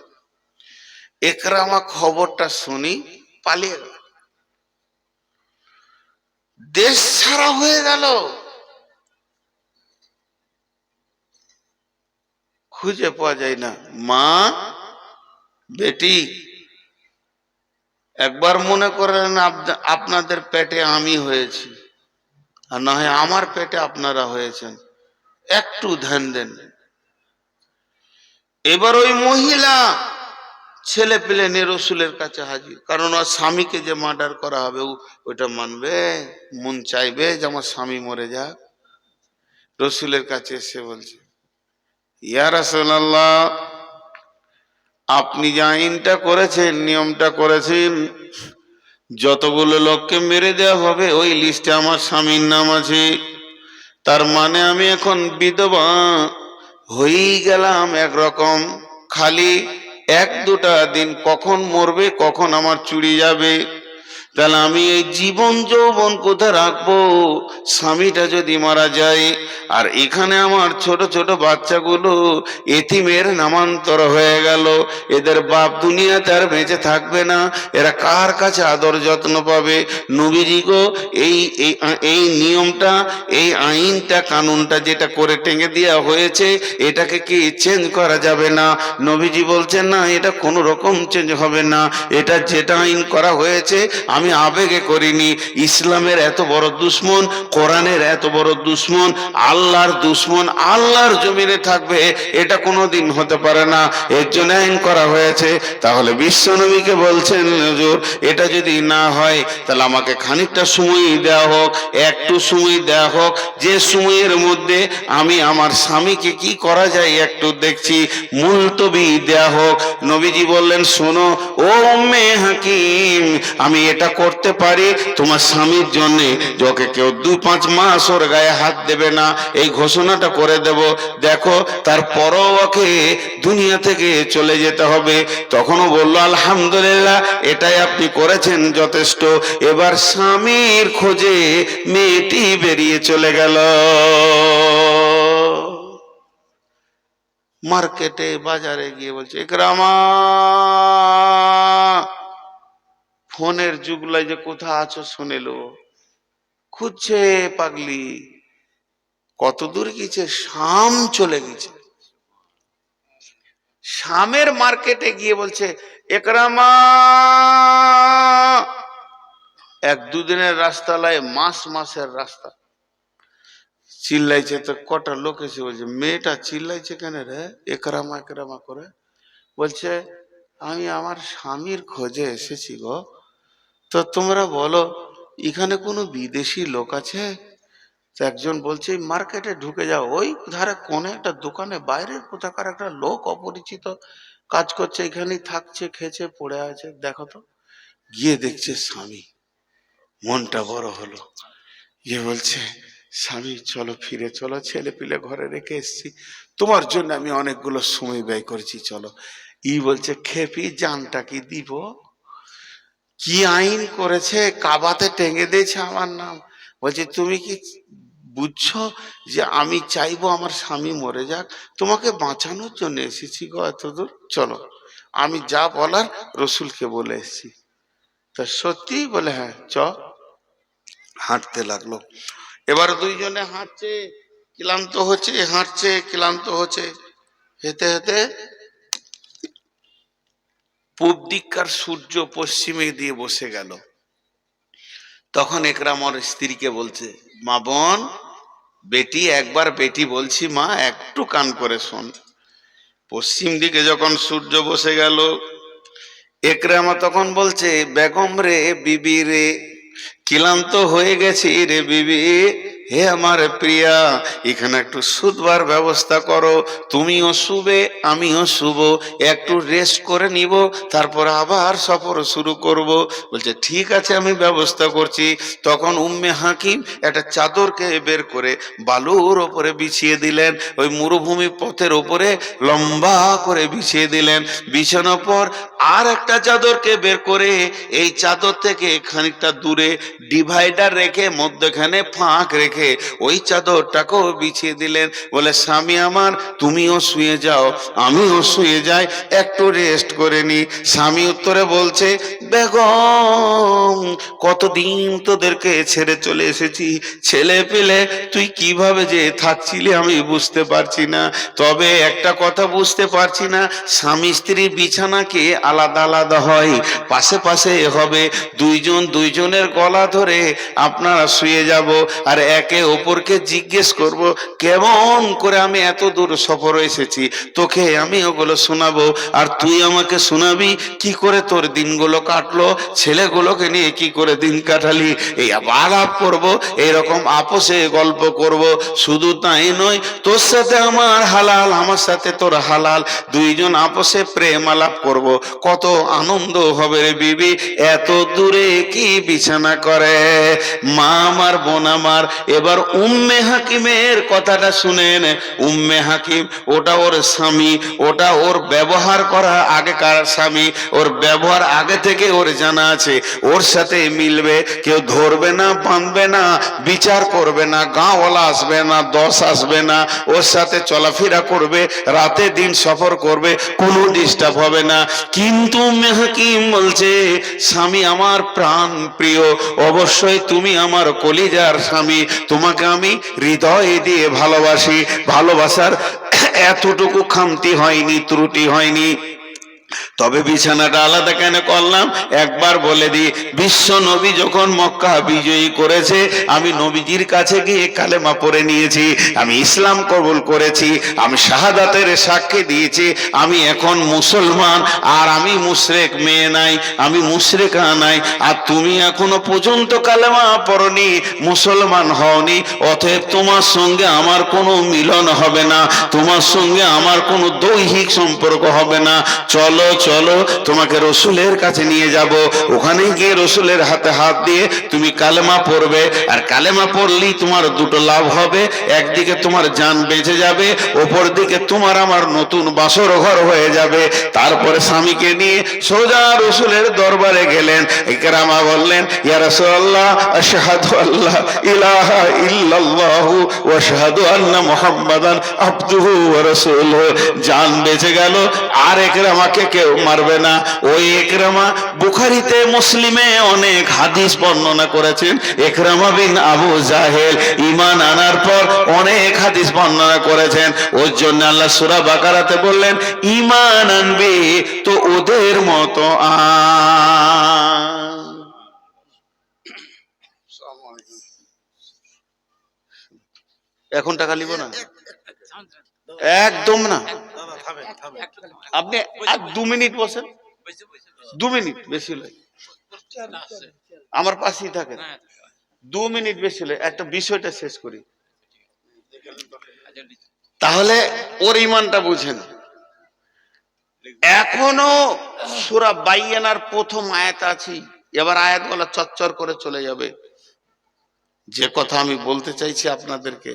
Speaker 1: একরামা খবরটা শুনি পালিয়ে গেল, দেশ ছাড়া হয়ে গেল। খুঁজে পাওয়া যায় না। মা, বেটি, একবার মনে করেন আপনাদের পেটে আমি হয়েছি, আর না হয় আমার পেটে আপনারা হয়েছেন, একটু ধ্যান দেন। এবার ওই মহিলা ছেলে পেলে নিয়ে রসুলের কাছে হাজির, কারণ ওর স্বামীকে যে মার্ডার করা হবে ওইটা মানবে, মন চাইবে যে আমার স্বামী মরে যাক। রসুলের কাছে এসে বলছে, ইয়া রাসূলুল্লাহ, আপনি যে আইনটা করেছেন, নিয়মটা করেছেন, যতগুলো লোককে মেরে দেওয়া হবে ওই লিস্টে আমার স্বামীর নাম আছে। তার মানে আমি এখন বিধবা হয়েই গেলাম একরকম, খালি 1-2টা দিন কখন মরবে কখন আমার চুরি যাবে। তাহলে আমি এই জীবন যৌবন কোথায় রাখবো? স্বামীটা যদি মারা যায় আর এখানে আমার ছোট ছোট বাচ্চাগুলো এতিমের নামান্তর হয়ে গেল, এদের বাপ দুনিয়াতে আর বেঁচে থাকবে না, এরা কার কাছে আদর যত্ন পাবে? নবীজি গো, এই নিয়মটা, এই আইনটা, কানুনটা যেটা করে টেঙে দেওয়া হয়েছে এটাকে কি চেঞ্জ করা যাবে না? নবীজি বলছেন না, এটা কোনো রকম চেঞ্জ হবে না। এটা যেটা আইন করা হয়েছে আমি আবেগে করিনি। ইসলামের এত বড় দুশ্মন, কোরআনের এত বড় দুশ্মন, আল্লাহর দুশ্মন আল্লাহর জমিনে থাকবে এটা কোনোদিন হতে পারে না, এর জন্য আইন করা হয়েছে। তাহলে বিশ্ব নবীকে বলছেন হুজুর এটা যদি না হয় তাহলে আমাকে খানিকটা সময় দেওয়া হোক, একটু সময় দেওয়া হোক, যে সময়ের মধ্যে আমি আমার স্বামীকে কি করা যায় একটু দেখছি, মুলতবি দেওয়া হোক। নবীজি বললেন শোনো ও উম্মে হাকিম, আমি এটা
Speaker 2: করতে পারি তোমার স্বামীর জন্যে, যে ওকে কেউ 2-5 মাস ওর গায়ে হাত দেবে না, এই ঘোষণাটা করে দেব। দেখো তারপরও ওকে দুনিয়া থেকে চলে যেতে হবে। তখনও বলল আলহামদুলিল্লাহ, এটাই আপনি করেছেন যথেষ্ট। এবার স্বামীর খোঁজে মেয়েটি বেরিয়ে চলে গেল। মার্কেটে বাজারে গিয়ে বলছে একরামা, ফোনের যুগলাই যে কোথা আছো শুনেলো, খুঁজছে পাগলি। কত দূর গেছে? শাম চলে গেছে। শামের মার্কেটে গিয়ে বলছে একরামা। 1-2 দিনের রাস্তা লয়, মাসের রাস্তা। চিল্লাইছে তো কটা লোক এসে বলছে মেয়েটা চিল্লাইছে কেন রে একরামা একরামা করে? বলছে আমি আমার স্বামীর খোঁজে এসেছি গো, তো তোমরা বলো এখানে কোনো বিদেশি লোক আছে? তো একজন বলছে মার্কেটে ঢুকে যাও, ওই ধারে কোনে একটা দোকানে বাইরে কোথাকার একটা লোক অপরিচিত কাজ করছে, এখানেই থাকছে, খেছে পড়ে আছে, দেখো তো। গিয়ে দেখছে স্বামী। মনটা বড় হলো। গিয়ে বলছে স্বামী চলো ফিরে চলো, ছেলে পিলে ঘরে রেখে এসছি, তোমার জন্য আমি অনেকগুলো সময় ব্যয় করেছি, চলো। ই বলছে খেপি জানটা কি দিব? কি আইন করেছে, কাবাতে টেঙে দিয়েছে আমার নাম। বলছে তুমি কি বুঝছো যে আমি চাইবো আমার স্বামী মরে যাক? তোমাকে বাঁচানোর জন্য এসেছি গো এতদূর, চলো। আমি যা বলার রসুলকে বলে এসেছি। তা সত্যি? বলে হ্যাঁ চ। হাঁটতে লাগলো। এবার দুইজনে হাঁটছে, ক্লান্ত হচ্ছে, হাঁটছে ক্লান্ত হচ্ছে। হেঁটে হেঁটে পূব দিককার সূর্য পশ্চিমে দিয়ে বসে গেল। তখন একরামর স্ত্রীকে বলছে মা বোন, বেটি একবার বেটি বলছি মা, একটু কান করে শোন। পশ্চিম দিকে যখন সূর্য বসে গেল, একরামা তখন বলছে বেগম রে, বিবি রে, ক্লান্ত হয়ে গেছি রে বিবি, হে আমার প্রিয়া, এখানে একটু শুধবার ব্যবস্থা করো, তুমিও শুবে আমিও শুব, একটু রেস্ট করে নিব, তারপর আবার সফর শুরু করব। বলছে ঠিক আছে আমি ব্যবস্থা করছি। তখন উম্মে হাকিম একটা চাদরকে বের করে বালুর ওপরে বিছিয়ে দিলেন, ওই মরুভূমি পথের ওপরে লম্বা করে বিছিয়ে দিলেন। বিছানোর পর আর একটা চাদরকে বের করে এই চাদর থেকে খানিকটা দূরে ডিভাইডার রেখে মধ্যখানে ফাঁক রেখে ওই চাদরটাকেও বিছিয়ে দিলেন। বলে স্বামী আমার তুমিও শুয়ে যাও আমিও শুয়ে যাই, একটু রেস্ট করে নি। স্বামী উত্তরে বলছে বেগম, কতদিন তোদেরকে ছেড়ে চলে এসেছি, ছেলে পেলে তুই কিভাবে যে থাকছিলি আমি বুঝতে পারছি না। তবে একটা কথা বুঝতে পারছি না, স্বামী স্ত্রীর বিছানা কি আলাদা আলাদা হয়? পাশে পাশে হবে, দুইজন দুইজনের গলা ধরে আপনারা শুয়ে যাব, আর একে অপরকে জিজ্ঞেস করব কেমন করে আমি এত দূর সফর এসেছি, তোকে আমি ওগুলো শোনাবো আর তুই আমাকে শোনাবি কি করে তোর দিনগুলো কাটলো, ছেলেগুলোকে নিয়ে কি করে দিন কাটালি। এই আলাপ করব, এইরকম আপোষে গল্প করব। শুধু তাই নয়, তোর সাথে আমার হালাল, আমার সাথে তোর হালাল, দুইজন আপোষে প্রেম আলাপ করব, কত আনন্দ হবে রে বিবি। এত দূরে কি বিছানা করে? মা আমার, বোন আমার, এবার উম্মে হাকিমের কথাটা শুনেন। উম্মে হাকিম ওটা ওর স্বামী, ওটা ওর ব্যবহার করা আগেকার স্বামী, ওর ব্যবহার আগে থেকে ওর জানা আছে, ওর সাথে মিলবে, কেউ ধরবে না, বাঁধবে না, বিচার করবে না, গাঁওয়ালা আসবে না, দশ আসবে না, ওর সাথে চলাফেরা করবে, রাতে দিন সফর করবে, কোনো ডিস্টার্ব হবে না। কিন্তু উম্মে হাকিম বলছে স্বামী আমার প্রাণ প্রিয়, অবশ্যই তুমি আমার কলিজার স্বামী, তোমাকে আমি হৃদয় দিয়ে ভালোবাসি, ভালোবাসার এতটুকু খামতি হয়নি, ত্রুটি হয়নি। তবে বিছানাটা আলাদা কেন করলাম একবার বলে দিই। বিশ্ব নবী যখন মক্কা বিজয়ী করেছে, আমি নবীজির কাছে গিয়ে কালেমা পড়ে নিয়েছি, আমি ইসলাম কবুল করেছি, আমি শাহাদাতের সাক্ষী দিয়েছি, আমি এখন মুসলমান, আর আমি মুশরিক মেয়ে নাই, আমি মুশরিকা নাই। আর তুমি এখনো পর্যন্ত কালেমা পড়নি, মুসলমান হওনি, অতএব তোমার সঙ্গে আমার কোনো মিলন হবে না, তোমার সঙ্গে আমার কোনো দৈহিক সম্পর্ক হবে না। চলো চলো তোমাকে রসুলের কাছে নিয়ে যাব, ওখানে গিয়ে রসুলের হাতে হাত দিয়ে তুমি কালেমা পড়বে, আর কালেমা পড়লেই তোমার দুটো লাভ হবে, একদিকে তোমার জান বেঁচে যাবে, অপর দিকে তোমার আমার নতুন বাসর ঘর হয়ে যাবে। তারপরে স্বামীকে নিয়ে সোজা রসুলের দরবারে গেলেন। ইকরামা বললেন, ইয়া রাসূলুল্লাহ, আশহাদু আল্লা ইলাহা ইল্লাল্লাহু ওয়া আশহাদু আন্না মুহাম্মাদান আবদুহু ওয়া রাসূলুহু। জান বেঁচে গেল, আর ইকরামাকে কেউ মারবে না। ওই ইকরামা বুখারীতে মুসলিমে অনেক হাদিস বর্ণনা করেছেন। ইকরামা বিন আবু জাহেল ঈমান আনার পর অনেক হাদিস বর্ণনা করেছেন। ওর জন্য আল্লাহ সূরা বাকারাতে বললেন, ঈমান আনবে তো ওদের মতো এখন টাকা নিব না, একদম না। আপনি আর 2 মিনিট বসেন, 2 মিনিট বেশি হলে আমার পাশেই থাকেন, 2 মিনিট বেশি হলে একটা বিষয়টা শেষ করি, তাহলে ওর ইমানটা বুঝেন। এখনো সূরা বাইয়ানার প্রথম আয়াত আছে, এবার আয়াতগুলো চচ্চর করে চলে যাবে। যে কথা আমি বলতে চাইছি আপনাদেরকে,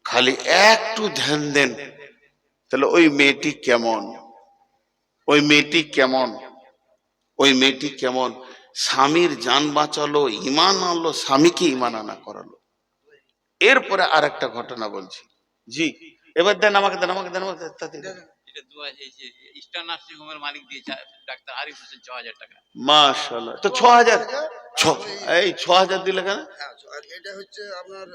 Speaker 2: খালি একটু ধ্যান দেন, তাহলে ওই মেয়েটি কেমন, ওই মেয়েটি কেমন, ওই মেয়েটি কেমন স্বামীর জান বাঁচালো, ঈমান আনলো, স্বামীকে ঈমান আনা করালো। এরপরে আর একটা ঘটনা বলছি। জি, এবার দেন আমাকে, দেন আমাকে, দেন আমাকে, তাতে দেন। মাশাআল্লাহ, তো 6000, এই 6000 দিলে কেন?
Speaker 3: এটা হচ্ছে আপনার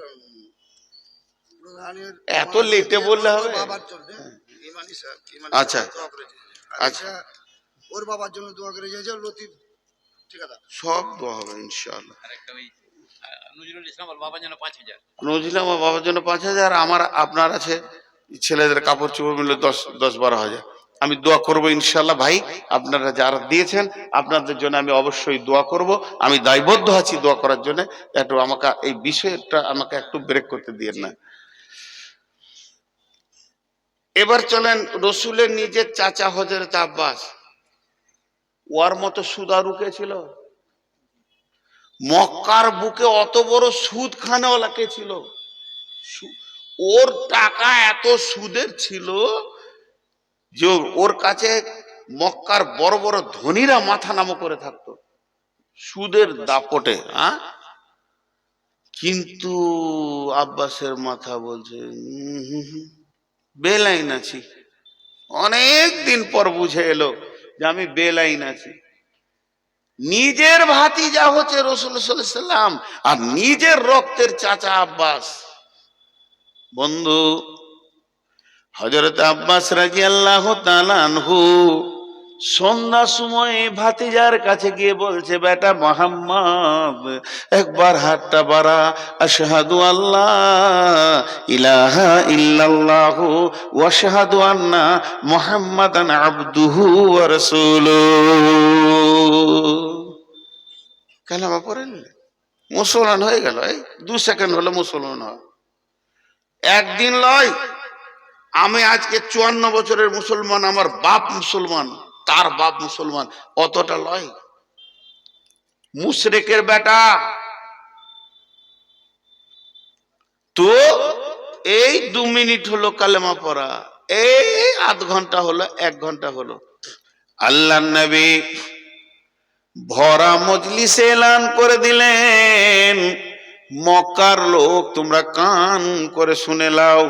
Speaker 2: এত লেটে বললে হবে?
Speaker 3: বাবার জন্য ইমানি স্যার,
Speaker 2: আচ্ছা আচ্ছা,
Speaker 3: ওর বাবার জন্য দোয়া করে যে লতিফ ঠিকাদার
Speaker 2: সব দোয়া হবে ইনশাআল্লাহ।
Speaker 4: আরেকটা ওই নজরুল ইসলাম ওর বাবার জন্য 5000,
Speaker 2: নজরুল আমার বাবার জন্য 5000, আমার আপনার আছে ছেলেদের কাপড় চোপড় মিলে 10-12 হাজার। আমি দোয়া করব ইনশাআল্লাহ। ভাই আপনারা যারা দিয়েছেন আপনাদের জন্য আমি অবশ্যই দোয়া করব, আমি দায়বদ্ধ আছি দোয়া করার জন্য। একটু আমাকে এই বিষয়টা আমাকে একটু ব্রেক করতে দিয়েন না। এবার চলেন, রসুলের নিজের চাচা হযরত আব্বাস, ওর মতো সুদারু কে ছিল? মক্কার বুকে অত বড় সুদ খানেওয়ালা কে ছিল? ওর টাকা এত সুদের ছিল যে ওর কাছে মক্কার বড় বড় ধনীরা মাথা নামো করে থাকতো সুদের দাপটে। কিন্তু আব্বাসের মাথা বলছে বেলাইন আছি। অনেক দিন পর বুঝে এলো যে আমি বেলাইন আছি। নিজের ভাতিজা হচ্ছে রাসূল সাল্লাল্লাহু আলাইহি সাল্লাম, আর নিজের রক্তের চাচা আব্বাস। বন্ধু, হযরত আব্বাস রাদিয়াল্লাহু তাআলা আনহু সন্ধ্যার সময় ভাতিজার কাছে গিয়ে বলছে, বেটা মুহাম্মদ একবার হাতটা বাড়া, আশহাদু আল্লাহ ইলাহা ইল্লাল্লাহু ওয়া আশহাদু আন্না মুহাম্মাদান আবদুহু ওয়া রাসূলুহু। কালেমা পড়ে নিলে মুসলমান হয়ে গেল। এই 2 সেকেন্ড হলো মুসলমান হয়, একদিন লয়। আমি আজকে 54 বছরের মুসলমান, আমার বাপ মুসলমান, তার বাপ মুসলমান, অতটা লয়। মুশরিকের বেটা তো এই 2 মিনিট হলো কালেমা পড়া, এই আধ ঘন্টা হলো, 1 ঘন্টা হলো। আল্লাহর নবী ভরা মজলিসে এলান করে দিলেন, মক্কার লোক তোমরা কান করে শুনে লাও,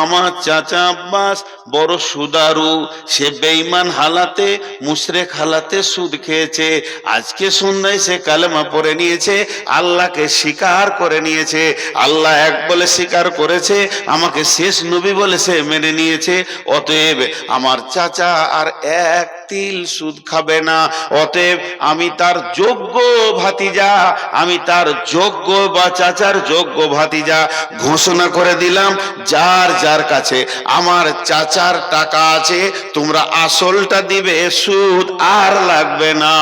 Speaker 2: আমার চাচা আব্বাস বড় সুদারু, সে বেঈমান হালাতে মুশরিক হালাতে সুদ খেয়েছে। আজকে সন্ধ্যায় সে কালেমা পড়ে নিয়েছে, আল্লাহকে স্বীকার করে নিয়েছে। আল্লাহ এক বলে স্বীকার করেছে, আমাকে শেষ নবী বলে সে মেনে নিয়েছে। অতএব আমার চাচা আর এক তিল সুদ খাবে না। অতএব আমি তার যোগ্য ভাতিজা, আমি তার যোগ্য বা চাচার যোগ্য ভাতিজা। ঘোষণা করে দিলাম, যার যার কাছে আমার চাচার টাকা আছে তোমরা আসলটা দিবে, সুদ আর লাগবে না।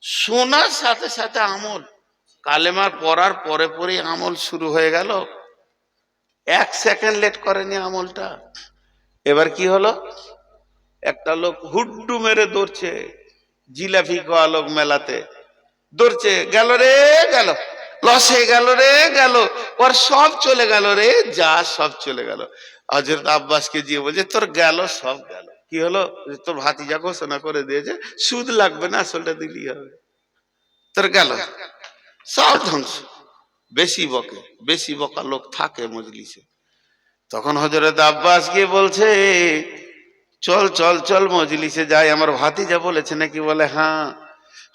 Speaker 2: শোনার সাথে সাথে আমল, কালেমার পড়ার পরে পরেই আমল শুরু হয়ে গেল। 1 সেকেন্ড লেট করেনি আমলটা।
Speaker 1: এবার কি হলো, একটা লোক হুড্ডু মেরে দৌড়ছে, জিলাপি খাওয়া লোক মেলাতে দৌড়ছে, গেল রে গেল, লস হয়ে গেল রে গেল, ওর সব চলে গেল রে, যা সব চলে গেল। হযরত আব্বাসকে গিয়ে বলছে তোর গেল সব গেল। কি হলো, তোর ভাতিজা ঘোষণা করে দিয়েছে সুদ লাগবে না, আসলটা দিলেই হবে, তোর গেল সব ধ্বংস। বেশি বকে, বেশি বকা লোক থাকে মজলিসে। তখন হযরত আব্বাস গিয়ে বলছে চল চল চল মজলিসে যাই, আমার ভাতিজা বলেছে নাকি? বলে হ্যাঁ।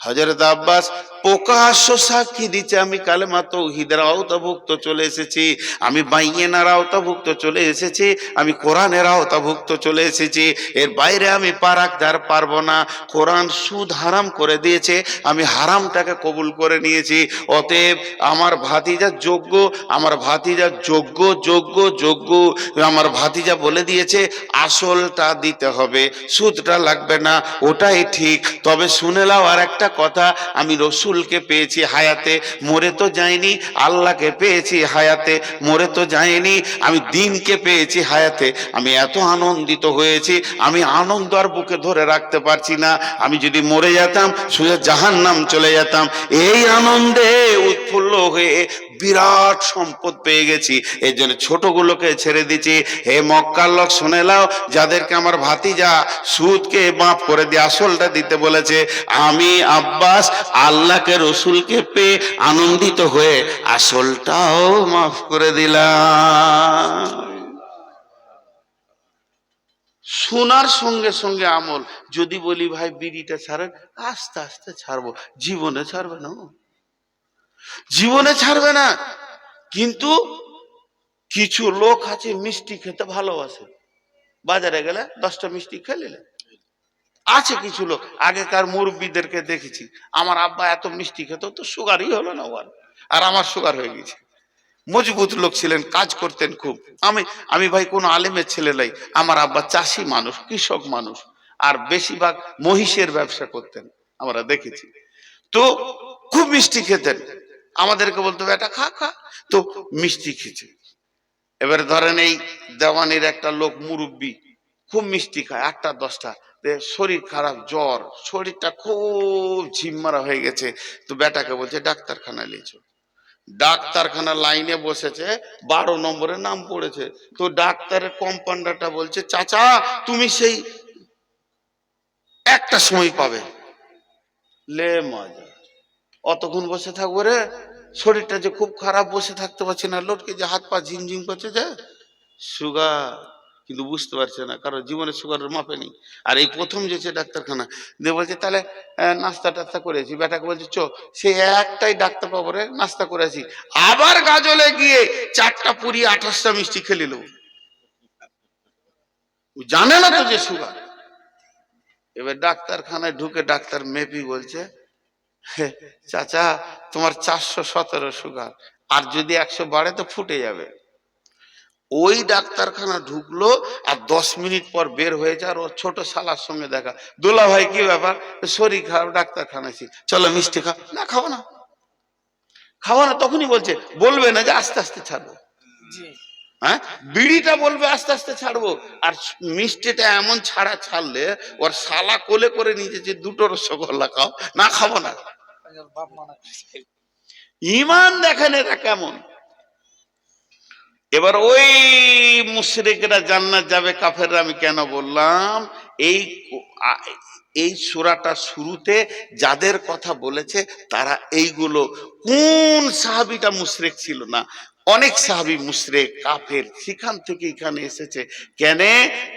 Speaker 1: হযরত আব্বাস প্রকাশ্য সাক্ষী দিচ্ছে আমি কালেমা তাওহীদের আওতাভুক্ত চলে এসেছি, আমি বাইয়েনার আওতাভুক্ত চলে এসেছি, আমি কোরআনের আওতাভুক্ত চলে এসেছি, এর বাইরে আমি পা রাখতে আর পারবো না। কোরআন সুদ হারাম করে দিয়েছে, আমি হারামটাকে কবুল করে নিয়েছি। অতএব আমার ভাতিজা যোগ্য, আমার ভাতিজা যোগ্য যোগ্য যোগ্য। আমার ভাতিজা বলে দিয়েছে আসলটা দিতে হবে, সুদটা লাগবে না, ওটাই ঠিক। তবে শুনে নাও আর একটা কথা, আমি রসুলকে পেয়েছি হায়াতে, মরে তো যাইনি, আল্লাহকে পেয়েছি হায়াতে, মরে তো যাইনি, আমি দিনকে পেয়েছি হায়াতে। আমি এত আনন্দিত হয়েছি, আমি আনন্দ আর বুকে ধরে রাখতে পারছি না। আমি যদি মরে যেতাম সোজা জাহান্নাম চলে যেতাম। এই আনন্দে উৎফুল্ল হয়ে বিরাট সম্পদ পেয়ে গেছি, এই জন্য ছোটগুলোকে ছেড়ে দিচ্ছি। হে মক্কার লোক শুনে নাও, যাদেরকে আমার ভাতিজা সুদকে মাফ করে দিয়ে আসলটা দিতে বলেছে, আমি আব্বাস আল্লাহকে রসুলকে পেয়ে আনন্দিত হয়ে আসলটাও মাফ করে দিলাম। শোনার সঙ্গে সঙ্গে আমল। যদি বলি ভাই বিড়িটা ছাড়েন, আস্তে আস্তে ছাড়বো, জীবনে ছাড়বে না, জীবনে ছাড়বে না। কিন্তু কিছু লোক আছে মিষ্টি খেতে ভালোবাসে, বাজারে গেলে 10টা মিষ্টি খেলে আছে কিছু লোক। আগেকার মুরব্বীদেরকে দেখেছি, আমার আব্বা এত মিষ্টি খেত তো সুগারই হলো না ওর, আর আমার সুগার হয়ে গেছে। মজবুত লোক ছিলেন, কাজ করতেন খুব। আমি ভাই কোনো আলেমের ছেলে নাই, আমার আব্বা চাষি মানুষ, কৃষক মানুষ, আর বেশিরভাগ মহিষের ব্যবসা করতেন, আমরা দেখেছি। তো খুব মিষ্টি খেতেন, আমাদেরকে বলতো বেটা খা খা, তো মিষ্টি খেয়েছে। এবারে ধরেন এই দেওয়ানির একটা লোক মুরব্বী খুব মিষ্টি খায়, 8টা 10টা, শরীর খারাপ, জ্বর, শরীরটা খুব ঝিমমারা হয়ে গেছে। তো বেটাকে বলছে ডাক্তারখানা নিয়েছো। ডাক্তারখানা লাইনে বসেছে, 12 নম্বরে নাম পড়েছে। তো ডাক্তারের কম্পাউন্ডারটা বলছে চাচা তুমি সেই একটা সময় পাবে। লে মজা, অতক্ষণ বসে থাকবো রে, শরীরটা যে খুব খারাপ, বসে থাকতে পারছে না, লটকে যে হাত পা ঝিমঝিম করছে, যে সুগার, কিন্তু বুঝতে পারছে না, কারণ জীবনে সুগারের মাপে নেই। আর এই প্রথম যেছে ডাক্তারখানা দিয়ে বলছে তাহলে নাস্তা টাস্তা করেছি। বেটাকে বলছে চো, সে একটাই ডাক্তার পাবো রে, নাস্তা করেছি। আবার গাজলে গিয়ে 4টা পুরি 28টা মিষ্টি খেলিল, জানে না তো যে সুগার। এবার ডাক্তারখানায় ঢুকে ডাক্তার মেপি বলছে চাচা তোমার 417 সুগার, আর যদি 100 বাড়ে তো ফুটে যাবে। ওই ডাক্তারখানা ঢুকলো, আর 10 মিনিট পর বের হয়ে যায়, আর ওর ছোট শালার সঙ্গে দেখা। দুলা ভাই কি ব্যাপার? শরীর খারাপ, ডাক্তারখানায় চলো মিষ্টি খা। না খাবো না, খাবো না। তখনই বলছে বলবে না যে আস্তে আস্তে ছাড়বো, হ্যাঁ বিড়িটা বলবে আস্তে আস্তে ছাড়বো, আর মিষ্টিটা এমন ছাড়লে ওর শালা কোলে করে নিয়ে যে 2টো রসগোল্লা খাও, না খাবো না। ইমান দেখেন এটা কেমন। এবার ওই মুশরিকরা জান্নাত যাবে, কাফেররা। আমি কেন বললাম, এই সূরাটা শুরুতে যাদের কথা বলেছে তারা এইগুলো, কোন সাহাবীটা মুশরিক ছিল না? অনেক সাহাবী মুশরিক, কাফের, সেখান থেকে এখানে এসেছে। কেন?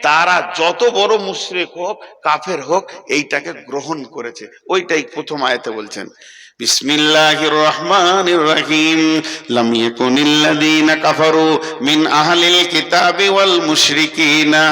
Speaker 1: তারা যত বড় মুশরিক হোক, কাফের হোক, এইটাকে গ্রহণ করেছে। ওইটাই প্রথম আয়াতে বলছেন, বিসমিল্লাহির রহমানির রহিম, লাম ইয়াকুনিল্লাযীনা কাফারু মিন আহলিল কিতাবি ওয়াল মুশরিকিনা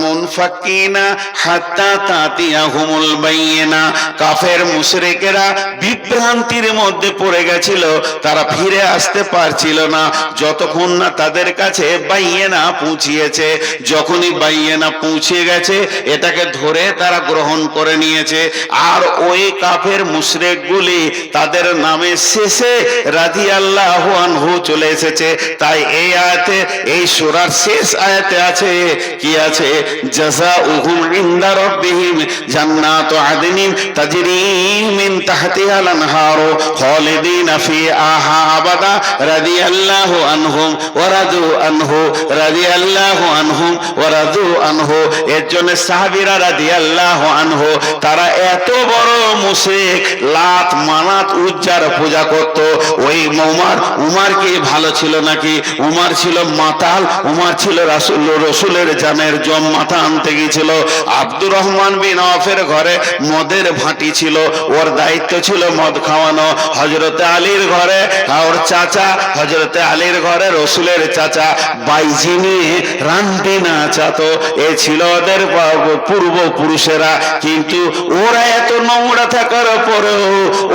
Speaker 1: মুনফাকিনা হাত্তা তাতিয়াহুমুল বাইয়িনা। কাফের মুশরিকেরা বিভ্রান্তির মধ্যে পড়ে গেছিল, তারা ফিরে আসতে পারছিল না।
Speaker 2: যতক্ষণ না তাদের কাছে বাইয়েনা পৌঁছিয়েছে। যখনই বাইয়েনা পৌঁছে গেছে এটাকে ধরে তারা গ্রহণ করে নিয়েছে। আর ওই কাফের মুশরিকগুলি তাদের নামে শেষে রাদিয়াল্লাহু আনহু চলে এসেছে। তাই এই আয়াতে, এই সূরার শেষ আয়াতে আছে কি আছে, জাযাউহুম ইনদা রাব্বিহিম জান্নাতু আদনিন তাজরি মিন তাহতিহাল আনহারু খালিদিনা ফিহা আবাদা রাদিয়াল্লাহু আনহুম ওয়া রাদু আনহু রাদিয়াল্লাহু আনহুম ওয়া রাদু আনহু। এর জন্য সাহাবীরা রাদিয়াল্লাহু আনহু তারা এত বড় মুশরিক, লাত মানাত উজ্জার পূজা করত। ওই উমার কি ভালো ছিল নাকি? উমার ছিল মাতাল, উমার ছিল রসুলের জানের জম মাথা আনতে গিয়েছিল। আব্দুর রহমান বিন আওফের ঘরে মদের ভাঁটি ছিল, ওর দায়িত্ব ছিল মদ খাওয়ানো। হযরতে আলীর ঘরে ওর চাচা, হযরতে আলীর ঘরে রসুলের চাচা বাইজি নিয়ে রান্তি নাচাতো। এ ছিল ওদের পূর্বপুরুষেরা। কিন্তু ওরা এত নোংরা থাকার পরেও,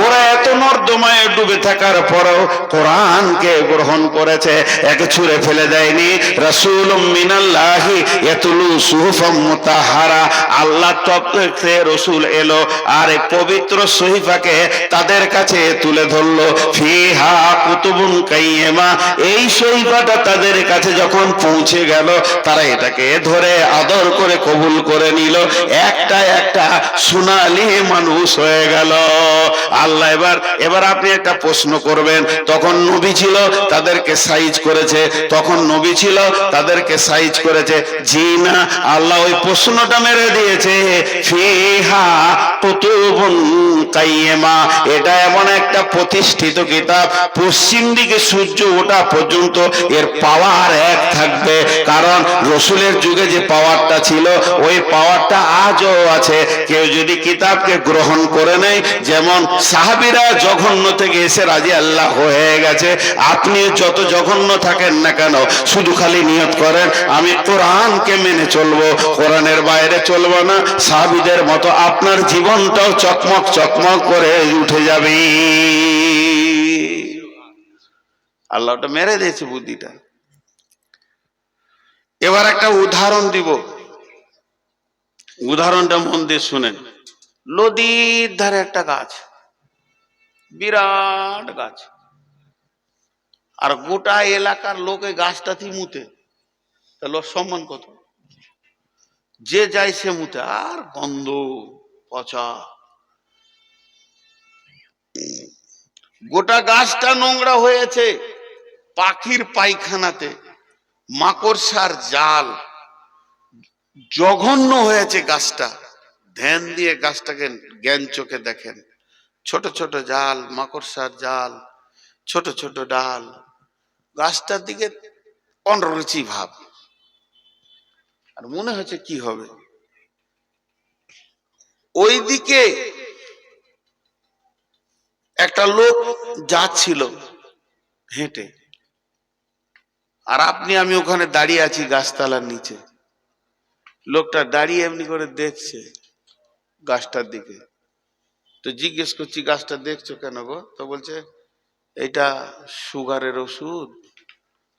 Speaker 2: ওরা এত নর্দমায় ডুবে থাকার পরেও কোরআনকে গ্রহণ করেছে, একে ছুঁড়ে ফেলে দেয়নি। রাসূলুম মিনাল্লাহি ইয়াতলু সুহুফাম মুতাহহারা, আল্লাহ তরফে রসুল এলো আর এই পবিত্র সহিফাকে তাদের কাছে তুলে ধরলো। ফিহা কুতুবুন কাইয়্যিমা, এই সহিফাটা তাদের কাছে যখন পৌঁছে গেল তারা এটাকে ধরে আদর করে কবুল করে নিল। একটা একটা সোনালি মানুষ হয়ে গেল। আল্লাহ এবার আপনি একটা প্রশ্ন করবেন, তখন নবী ছিল তাদেরকে সাইজ করেছে, তখন নবী ছিল তাদেরকে সাইজ করেছে? জি না, আল্লাহ ওই প্রশ্নটা মেরে দিয়েছে। ফিহা কুতুবুন কাইয়্যিমা, এটা এমন একটা প্রতিষ্ঠিত কিতাব, পশ্চিম দিকে সূর্য ওঠা পর্যন্ত এর পাওয়ার এক থাকবে। কারণ রসুলের যুগে যে পাওয়ারটা ছিল ওই পাওয়ারটা আজও আছে। কেউ যদি কিতাবকে গ্রহণ করে নেয়, যেমন সাহাবীরা জঘন্য থেকে এসে রাদিয়াল্লাহু হয়ে গেছে, আপনি যত জঘন্য থাকেন না কেন শুধু খালি নিয়ত করেন আমি কোরআনকে মেনে চলবো, কোরআনের বাইরে চলবো না, সাহাবীদের মতো আপনার জীবনটাও চকমক চকমক করে উঠে যাবে। আল্লাহ ওটা মেরে দিয়েছে বুদ্ধিটা। এবার একটা উদাহরণ দিব, উদাহরণটা মন দিয়ে শুনেন। নদীর ধারে একটা গাছ, বিরাট গাছ, আর গোটা এলাকার লোক এই গাছটাতেই মুতে, তাহলে ওর সম্মান কত? যে যায় সে মুতে, আর গন্ধ পচা, গোটা গাছটা নোংরা হয়েছে পাখির পায়খানাতে, মাকড়সার জাল, জঘন্য হয়েছে গাছটা। ধ্যান দিয়ে গাছটাকে জ্ঞান চোখে দেখেন, ছোট ছোট জাল, মাকড়সার জাল, ছোট ছোট ডাল, গাছটার দিকে অনরুচি ভাব, আর মনে হচ্ছে কি হবে। ওইদিকে একটা লোক যাচ্ছিল হেঁটে, আর আপনি আমি ওখানে দাঁড়িয়ে আছি গাছতলার নিচে। লোকটা দাঁড়িয়ে এমনি করে দেখছে গাছটার দিকে। তো জিজ্ঞেস করছি গাছটা দেখছো কেন গো? তো বলছে এটা সুগারের ওষুধ।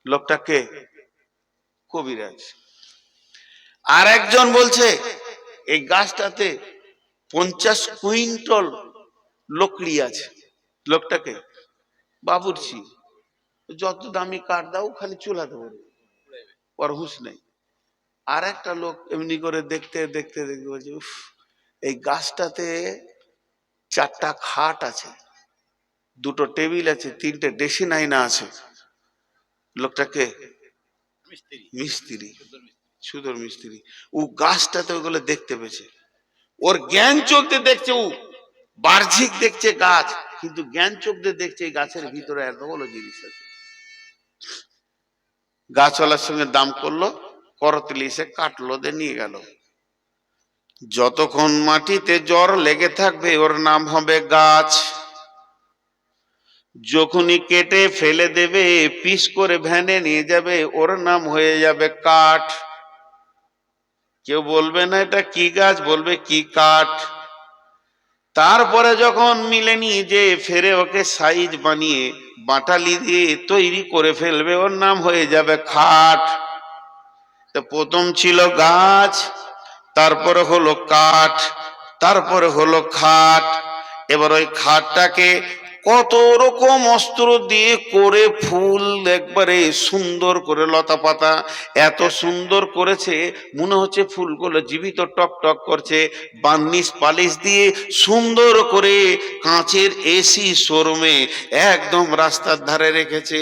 Speaker 2: লোকটা কে? কবিরাজ। আর একজন বলছে এই গাছটাতে 50 কুইন্টাল লকড়ি আছে। লোকটাকে বাবুর্চি, যত দামি কাঠ দাও খালি চুলা দেবো, ওর হুঁশ নেই। আর একটা লোক এমনি করে দেখতে দেখতে দেখতে বলছে উফ, এই গাছটাতে 4টা খাট আছে, 2টো টেবিল আছে, 3টে ড্রেসিং আয়না আছে। লোকটাকে মিস্ত্রি, সুদর মিস্ত্রি। ও গাছটাতে ওগুলো দেখতে পেয়েছে, ওর জ্ঞান চোখ দিয়ে দেখছে, ও বাহ্যিক দেখছে গাছ, কিন্তু জ্ঞান চোখ দিয়ে দেখছে এই গাছের ভিতরে এত বড় জিনিস আছে। গাছওয়ালার সঙ্গে দাম করলো, করতলি এসে কাটলো, দিয়ে নিয়ে গেল। যতক্ষণ মাটিতে জ্বর লেগে থাকবে ওর নাম হবে গাছ। যখনই কেটে ফেলে দেবে, পিস করে ভ্যানে নিয়ে যাবে, ওর নাম হয়ে যাবে কাঠ। কেউ বলবে না এটা কি গাছ, বলবে কি কাঠ।
Speaker 1: তারপরে যখন মিলেনি যে ফেরে ওকে সাইজ বানিয়ে বাটালি দিয়ে তৈরি করে ফেলবে, ওর নাম হয়ে যাবে খাট। তো প্রথম ছিল গাছ, তারপরে হলো কাঠ, তারপরে হলো খাট। এবার ওই খাটটাকে কত রকম অস্ত্র দিয়ে করে ফুল একবারে সুন্দর করে লতা পাতা এত সুন্দর করেছে, মনে হচ্ছে ফুলগুলো জীবিত টক টক করছে। বার্নিশ পালিশ দিয়ে সুন্দর করে কাঁচের এসি শোরুমে একদম রাস্তার ধারে রেখেছে।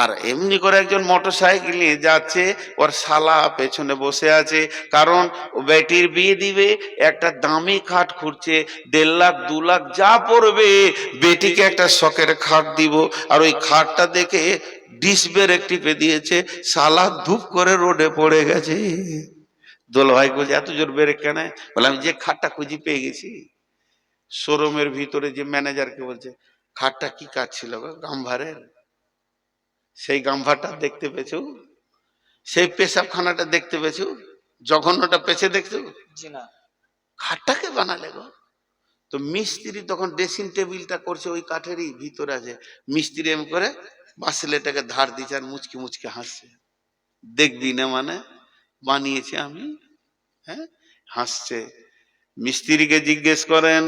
Speaker 1: আর এমনি করে একজন মোটর সাইকেল নিয়ে যাচ্ছে, ওর শালা পেছনে বসে আছে, কারণ ও বেটির বিয়ে দিবে, একটা দামি খাট খুঁজছে। 1.5 লাখ 2 লাখ যা পড়বে, বেটিকে একটা শখের খাট দিব। আর ওই খাটটা দেখে ডিস ব্রেক টিপে দিয়েছে, শালা ধূপ করে রোডে পড়ে গেছে। দোল ভাই বলছে এত জোর ব্রেক কেন? বলে আমি যে খাটটা খুঁজি পেয়ে গেছি। শোরুমের ভিতরে যে ম্যানেজারকে বলছে খাটটা কি কাজ ছিল গো? গাম্ভারের। সেই গাম্ভারটা দেখতে পেয়েছো? সেই পেশাবখানাটা দেখতে পেয়েছো? জঘন্যটা পেছে দেখছো? খাটটাকে বানালে গো। তো মিস্ত্রি তখন ড্রেসিং টেবিলটা করছে ওই কাঠেরই ভিতরে আছে, মিস্ত্রি এম করে বাসলেটাকে ধার দিচ্ছে আর মুচকি মুচকি হাসছে। দেখবি না মানে বানিয়েছি আমি, হ্যাঁ, হাসছে। মিস্ত্রিকে জিজ্ঞেস করেন,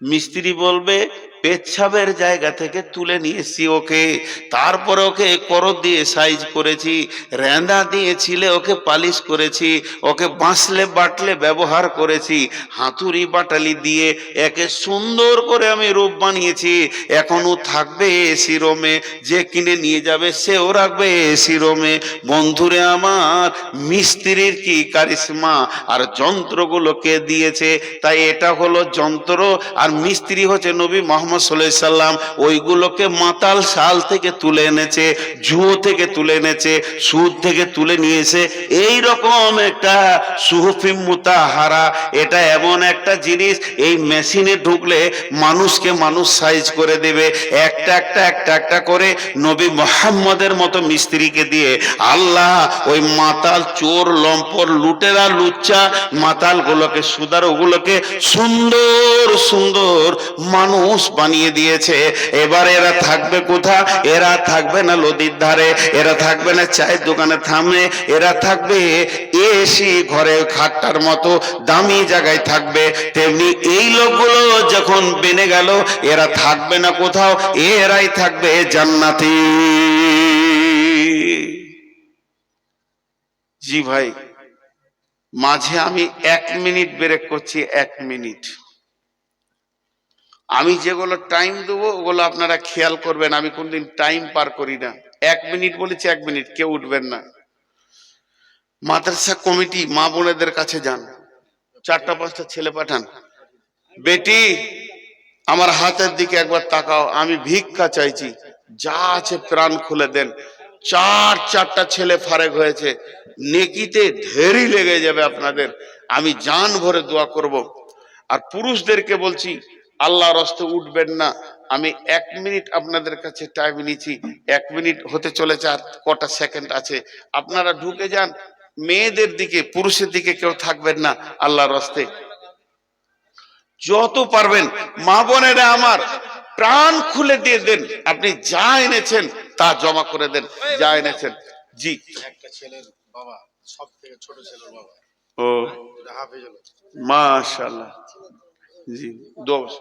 Speaker 1: মিস্ত্রি বলবে পেচ্ছাবের জায়গা থেকে তুলে নিয়েছি ওকে, তারপরে ওকে করদ দিয়ে সাইজ করেছি, রেঁদা দিয়ে ছিলে ওকে পালিশ করেছি, ওকে বাঁশলে বাটলে ব্যবহার করেছি, হাতুড়ি বাটালি দিয়ে একে সুন্দর করে আমি রূপ বানিয়েছি। এখনো থাকবে এসি রুমে, যে কিনে নিয়ে যাবে সেও রাখবে এসি রুমে। বন্ধুরে আমার, মিস্ত্রির কি কারিশমা, আর যন্ত্রগুলো কে দিয়েছে? তাই এটা হলো যন্ত্র, আর মিস্ত্রি হচ্ছে নবী মুহাম্মদ সাল্লাল্লাহু আলাইহি সাল্লাম। ওইগুলোকে মাতাল শাল থেকে তুলে এনেছে, জুয়ো থেকে তুলে এনেছে, সুদ থেকে তুলে নিয়েছে। এই রকম একটা সুহফি মুতাহারা, এটা এমন একটা জিনিস, এই মেশিনে ঢুকলে মানুষকে মানুষ সাইজ করে দেবে। একটা একটা একটা একটা করে নবী মুহাম্মদের মতো মিস্ত্রিকে দিয়ে আল্লাহ ওই মাতাল চোর লম্পট লুটেরা লুচ্চা মাতাল গুলোকে সুদার ওগুলোকে সুন্দর সুন্দর মানুষ বানিয়ে দিয়েছে। এবার এরা থাকবে কোথা? এরা থাকবে না নদীর ধারে, এরা থাকবে না চায়ের দোকানে থামে, এরা থাকবে এসি ঘরে খাটটার মতো দামি জায়গায় থাকবে। তেমনি এই লোকগুলো যখন বেনে গেল, এরা থাকবে না কোথাও, এরাই থাকবে জান্নাতি। জি ভাই, মাঝে আমি 1 মিনিট ব্রেক করছি, 1 মিনিট। আমি যেগুলো টাইম দেবো ওগুলো আপনারা খেয়াল করবেন, আমি কোনদিন টাইম পার করি না। 1 মিনিট বলেছি, 1 মিনিট, কেউ উঠবেন না। মাদ্রাসা কমিটি মা বোনেদের কাছে যান, 4টা-5টা ছেলে পাঠান, বেটি আমার হাতের দিকে একবার তাকাও, আমি ভিক্ষা চাইছি, যা আছে প্রাণ খুলে দেন। 4টা ছেলে ফারেক হয়েছে, নেকিতে ঢেরি লেগে যাবে আপনাদের, আমি জান ভরে দোয়া করব। আর পুরুষদেরকে বলছি আল্লাহর রাস্তে উঠবেন না। আমি 1 মিনিট আপনাদের কাছে টাইম নিচ্ছি, 1 মিনিট হতে চলেছে, আর কটা সেকেন্ড আছে, আপনারা ঢুকে যান। মেয়েদের দিকে, পুরুষের দিকে কেউ থাকবেন না আল্লাহর রাস্তে। যত পারবেন মা বোনেরা আমার, প্রাণ খুলে দিয়ে দেন। আপনি যা এনেছেন তা জমা করে দেন, যা এনেছেন। জি,
Speaker 3: একটা ছেলের বাবা, সব থেকে ছোট ছেলের বাবা,
Speaker 1: ও
Speaker 3: হাফেজ হলো।
Speaker 1: মাশাআল্লাহ, জি, দোষ।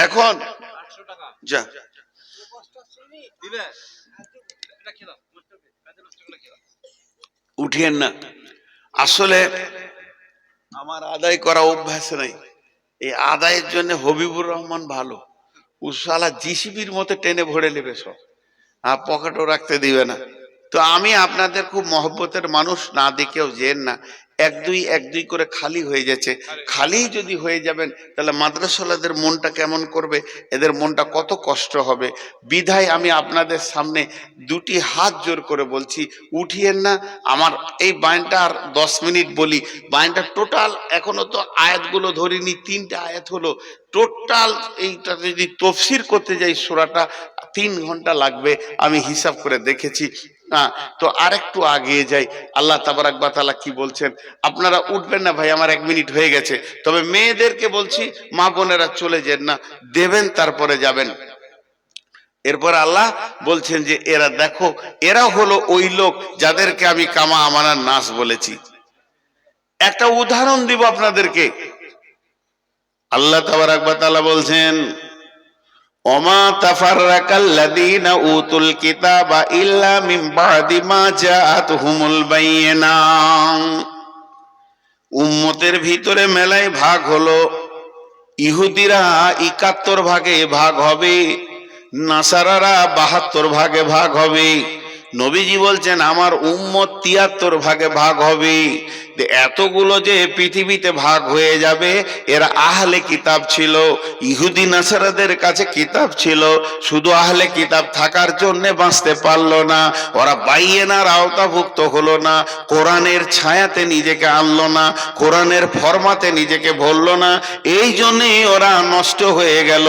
Speaker 1: এখন
Speaker 4: 800 টাকা
Speaker 1: যা
Speaker 4: দিবে, এটা খেলা নষ্ট হবে, কাজে নষ্ট করে খেলা।
Speaker 1: উঠিয়েন না, আসলে আমার আদায় করা অভ্যাস নাই। এই আদায়ের জন্য হবিবুর রহমান ভালো, উসালা জিসিবির মতো টেনে ভরে নেবে সব, আর পকেটও রাখতে দিবে না। তো আমি আপনাদের খুব মহব্বতের মানুষ, না দেখেও যেন না, 1-2 করে খালি হয়ে যাচ্ছে। খালি যদি হয়ে যাবেন তাহলে মাদ্রাসাওয়ালাদের মনটা কেমন করবে, এদের মনটা কত কষ্ট হবে। বিধায় আমি আপনাদের সামনে 2টি হাত জোর করে বলছি, উঠিয়েন না। আমার এই বায়ানটা আর 10 মিনিট বলি, বায়ানটা টোটাল এখনো তো আয়াতগুলো ধরিনি, 3টা আয়াত হলো টোটাল। এইটা যদি তফসির করতে যাই সূরাটা 3 ঘন্টা লাগবে, আমি হিসাব করে দেখেছি। না, তো আরেকটু আগিয়ে যাই। আল্লাহ তাবারাক ওয়া তাআলা কি বলছেন? আপনারা উঠবেন না ভাই, আমার 1 মিনিট হয়ে গেছে। তবে মেয়েদেরকে বলছি, মা বোনেরা চলে যেন না, দেবেন তারপরে যাবেন। এরপর আল্লাহ বলছেন যে এরা দেখো, এরা হলো ওই লোক যাদেরকে আমি কামা আমানার নাস বলেছি। একটা উদাহরণ দিব আপনাদেরকে। আল্লাহ তাবারাক ওয়া তাআলা বলছেন, ওমা তাফাররাকাল্লাযীনা উতুল কিতাবা ইল্লা মিন বাদি মা জাআতহুমুল বাইয়িনাহ। উম্মতের ভিতরে মেলায় ভাগ হলো। ইহুদিরা ৭১ ভাগে ভাগ হবে, নাসারারা ৭২ ভাগে ভাগ হবে। নবীজি বলছেন আমার উম্মত ৭৩ ভাগে ভাগ হবে। এতগুলো যে পৃথিবীতে ভাগ হয়ে যাবে, এরা আহলে কিতাব ছিল। ইহুদি নাসারাদের কাছে কিতাব ছিল, শুধু আহলে কিতাব থাকার জন্য বাঁচতে পারলো না। ওরা বাইয়েনার আওতাভুক্ত হলো না, কোরআনের ছায়াতে নিজেকে আনলো না, কোরআনের ফরমাতে নিজেকে ভরলো না। এই জন্যই ওরা নষ্ট হয়ে গেল।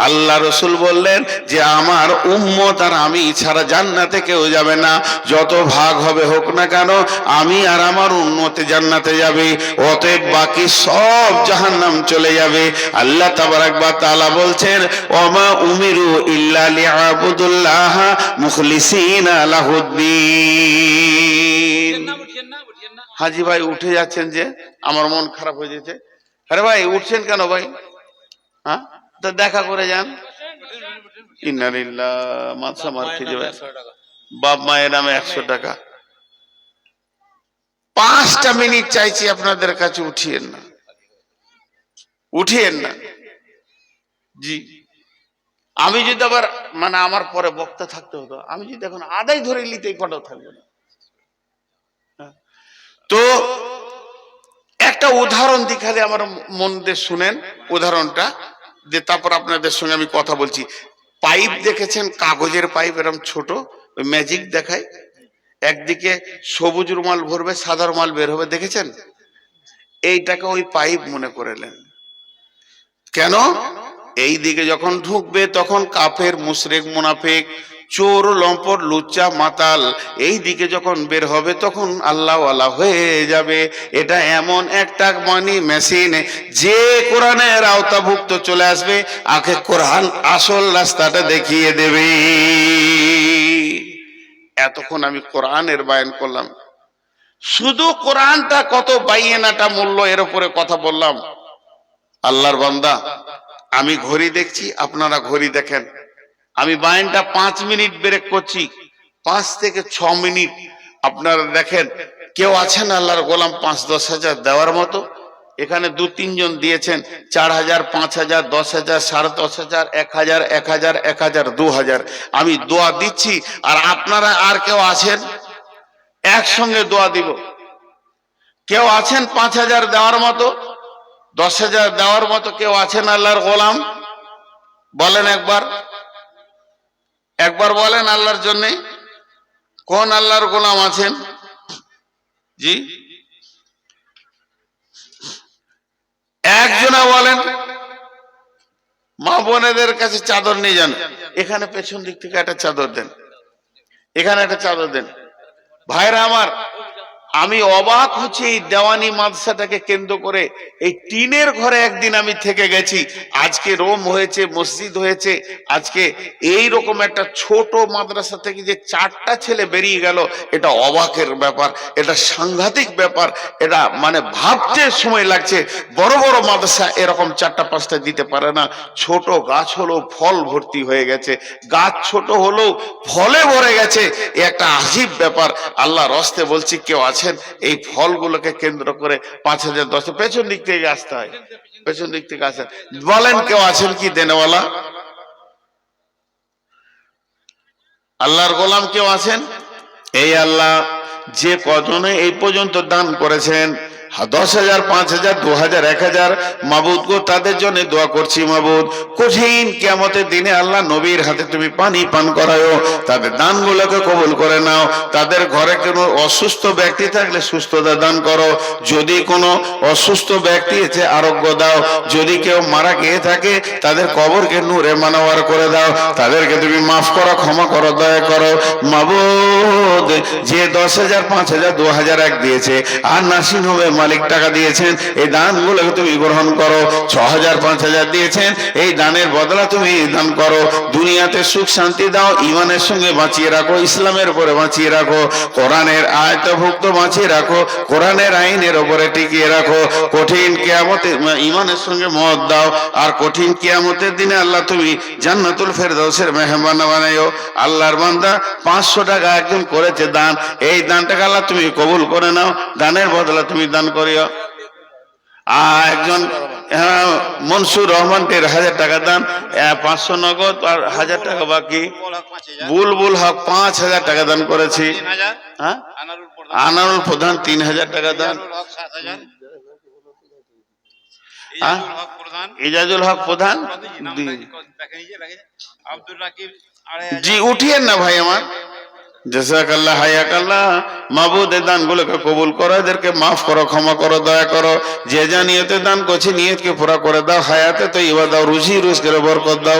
Speaker 1: আল্লাহ রসুল বললেন যে আমার উম্মত আর আমি ছাড়া জান্নাতে কেউ যাবে না। যত ভাগ হবে হোক না কেন, আমি আর আমার উম্মতে জান্নাতে যাবে। অতএব বাকি সব জাহান্নাম চলে যাবে। আল্লাহ তাবারাক ওয়া তাআলা বলছেন, ওমা উমিরু ইল্লা লিয়াবুদুল্লাহ মুখলিসিনা লাহুদ্দিন।
Speaker 4: উঠিয়েন না।
Speaker 1: হাজি ভাই উঠে যাচ্ছেন যে, আমার মন খারাপ হয়ে যেতে। আরে ভাই উঠছেন কেন ভাই? হ্যাঁ, তো দেখা করে যান। ইন্না লিল্লাহ, মাথা মার খেয়ে যাবে। বাপ মায়ের নামে 100 টাকা। 5টা মিনিট চাইছি আপনাদের কাছে, উঠিয়েন না, উঠিয়েন না। জি, আমি যদি আবার মানে আমার পরে বক্তা থাকতে হতো, আমি যদি এখন আদায় ধরে নিতে এই কটাও থাকবে না। তো একটা উদাহরণ দেখালে আমার মন দিয়ে শুনেন উদাহরণটা, যে তারপর আপনাদের সঙ্গে আমি কথা বলছি। পাইপ দেখেছেন, কাগজের পাইপ, এরকম ছোট, ম্যাজিক দেখায়। একদিকে সবুজ রুমাল ভরবে, সাদা রুমাল বের হবে, দেখেছেন? এইটাকে ওই পাইপ মনে করেলেন। কেন? এই দিকে যখন ঢুকবে তখন কাফের, মুশরিক, মুনাফিক, চোর, লম্পট, লুচ্চা, মাতাল, এই দিকে যখন বের হবে তখন আল্লাহওয়ালা হয়ে যাবে। এটা এমন একটা মানি মেশিন, যে কোরআনের আওতাভুক্ত চলে আসবে, আগে কোরআন আসল রাস্তাটা দেখিয়ে দেবে। এতক্ষণ আমি কোরআনের বায়ান করলাম, শুধু কোরআনটা কত বাইয়েনাটা মূল্য, এর উপরে কথা বললাম। আল্লাহর বান্দা, আমি ঘড়ি দেখছি, আপনারা ঘড়ি দেখেন। আমি বায়ানটা 5 মিনিট ব্রেক করছি, 5 থেকে 6 মিনিট আপনারা দেখেন। কেউ আছেন আল্লাহর গোলাম 5-10 হাজার দেওয়ার মতো? এখানে 2-3 জন দিয়েছেন 4,000, 5,000, 10,000, 10,500, 1,000, 1,000, 1,000, 2,000। আমি দোয়া দিচ্ছি, আর আপনারা আর কেউ আছেন একসঙ্গে দোয়া দিব? কেউ আছেন 5,000 দেওয়ার মতো, 10,000 দেওয়ার মতো? কেউ আছেন আল্লাহর গোলাম? বলেন একবার, একবার বলেন আল্লাহর জন্য। কোন আল্লাহর গোলাম আছেন? জি, একজনা বলেন। মা বোনেদের কাছে চাদর নিয়ে যান, এখানে পেছন দিক থেকে একটা চাদর দেন, এখানে একটা চাদর দেন। ভাইরা আমার, আমি অবাক হচ্ছি এই দেওয়ানি মাদ্রাসাটাকে কেন্দ্র করে। এই টিনের ঘরে একদিন আমি থেকে গেছি, আজকে রোম হয়েছে, মসজিদ হয়েছে। আজকে এই রকম একটা ছোট মাদ্রাসা থেকে যে 4টা ছেলে বেরিয়ে গেল, এটা অবাকের ব্যাপার, এটা সাংঘাতিক ব্যাপার। এটা মানে ভাবতে সময় লাগছে। বড় বড় মাদ্রাসা এরকম 4টা-5টা দিতে পারে না। ছোট গাছ হলো, ফল ভর্তি হয়ে গেছে। গাছ ছোট হলেও ফলে ভরে গেছে। এ একটা আজীব ব্যাপার। আল্লাহর রাস্তে বলছি, কেউ আছেন এই ফলগুলোকে কেন্দ্র করে 5,000, 10,000? পেছন দিক থেকে আসতে হয়, পেছন দিক থেকে আসেন। বলেন কেউ আছেন কি দেনেওয়ালা? আল্লাহর গোলাম কেউ আছেন? এই আল্লাহ যে কজনে এই পর্যন্ত দান করেছেন, 10,000, 5,000, 2,000, 1,000 মাবুদ গো, তাদের জন্য দোয়া করছি মাবুদ। কঠিন কিয়ামতের দিনে আল্লাহ নবীর হাতে তুমি পানি পান করায়ো, তাদের দানগুলোকে কবুল করে নাও। তাদের ঘরে কোনো অসুস্থ ব্যক্তি থাকলে সুস্থতা দান করো, যদি কোনো অসুস্থ ব্যক্তি আছে আরোগ্য দাও, যদি কেউ মারা গিয়ে থাকে তাদের কবরকে নূরে মানওয়ার করে দাও, তাদেরকে তুমি মাফ করো, ক্ষমা করো, দয়া করো মাবুদ। যে 10,000, 5,000, 2,000 দিয়েছে আর নার্সিং হোমের মালিক টাকা দিয়েছেন, এই দানগুলোকে তুমি গ্রহণ করো। 6,000, 5,000 দিয়েছেন, এই দানের বদলা তুমি দান করো। দুনিয়াতে সুখ শান্তি দাও, ইমানের সঙ্গে বাঁচিয়ে রাখো, ইসলামের উপরে বাঁচিয়ে রাখো, কোরআনের আয়াতভুক্ত বাঁচিয়ে রাখো, কোরআনের আইনের উপরে টিকিয়ে রাখো। কঠিন কিয়ামতে ইমানের সঙ্গে মত দাও, আর কঠিন কিয়ামতের দিনে আল্লাহ তুমি জান্নাতুল ফেরদাউসের মেহমান বানাইও। আল্লাহর বান্দা 500 টাকা একজন করেছে দান, এই দানটাকে আল্লাহ তুমি কবুল করে নাও, দানের বদলা তুমি দান করিও। একজন মনসুর রহমান 1,000 টাকা দান, 500 নগদ আর 1,000 টাকা বাকি। বুলবুল হক 5,000 টাকা দান করেছি।
Speaker 4: 3,000,
Speaker 1: হ্যাঁ,
Speaker 4: আনারুল প্রধান,
Speaker 1: আনারুল প্রধান 3,000 টাকা দান।
Speaker 4: ইজাজুল হক 7,000,
Speaker 1: হ্যাঁ?
Speaker 4: ইজাজুল হক প্রধান,
Speaker 1: ইজাজুল হক প্রধান
Speaker 4: দেখে নিজে লাগে, আব্দুল রাকিব 2,500,
Speaker 1: জি, উঠিয়েন না ভাই আমার। জাযাকাল্লাহ, হায়াকাল্লাহ। মাবুদ এই দানগুলোকে কবুল করো, এদেরকে মাফ করো, ক্ষমা করো, দয়া করো। যে যা নিয়তে দান করছে নিয়তকে পুরা করে দাও, হায়াতে তৈয়বা দাও, রুজি রুজকের বরকত দাও।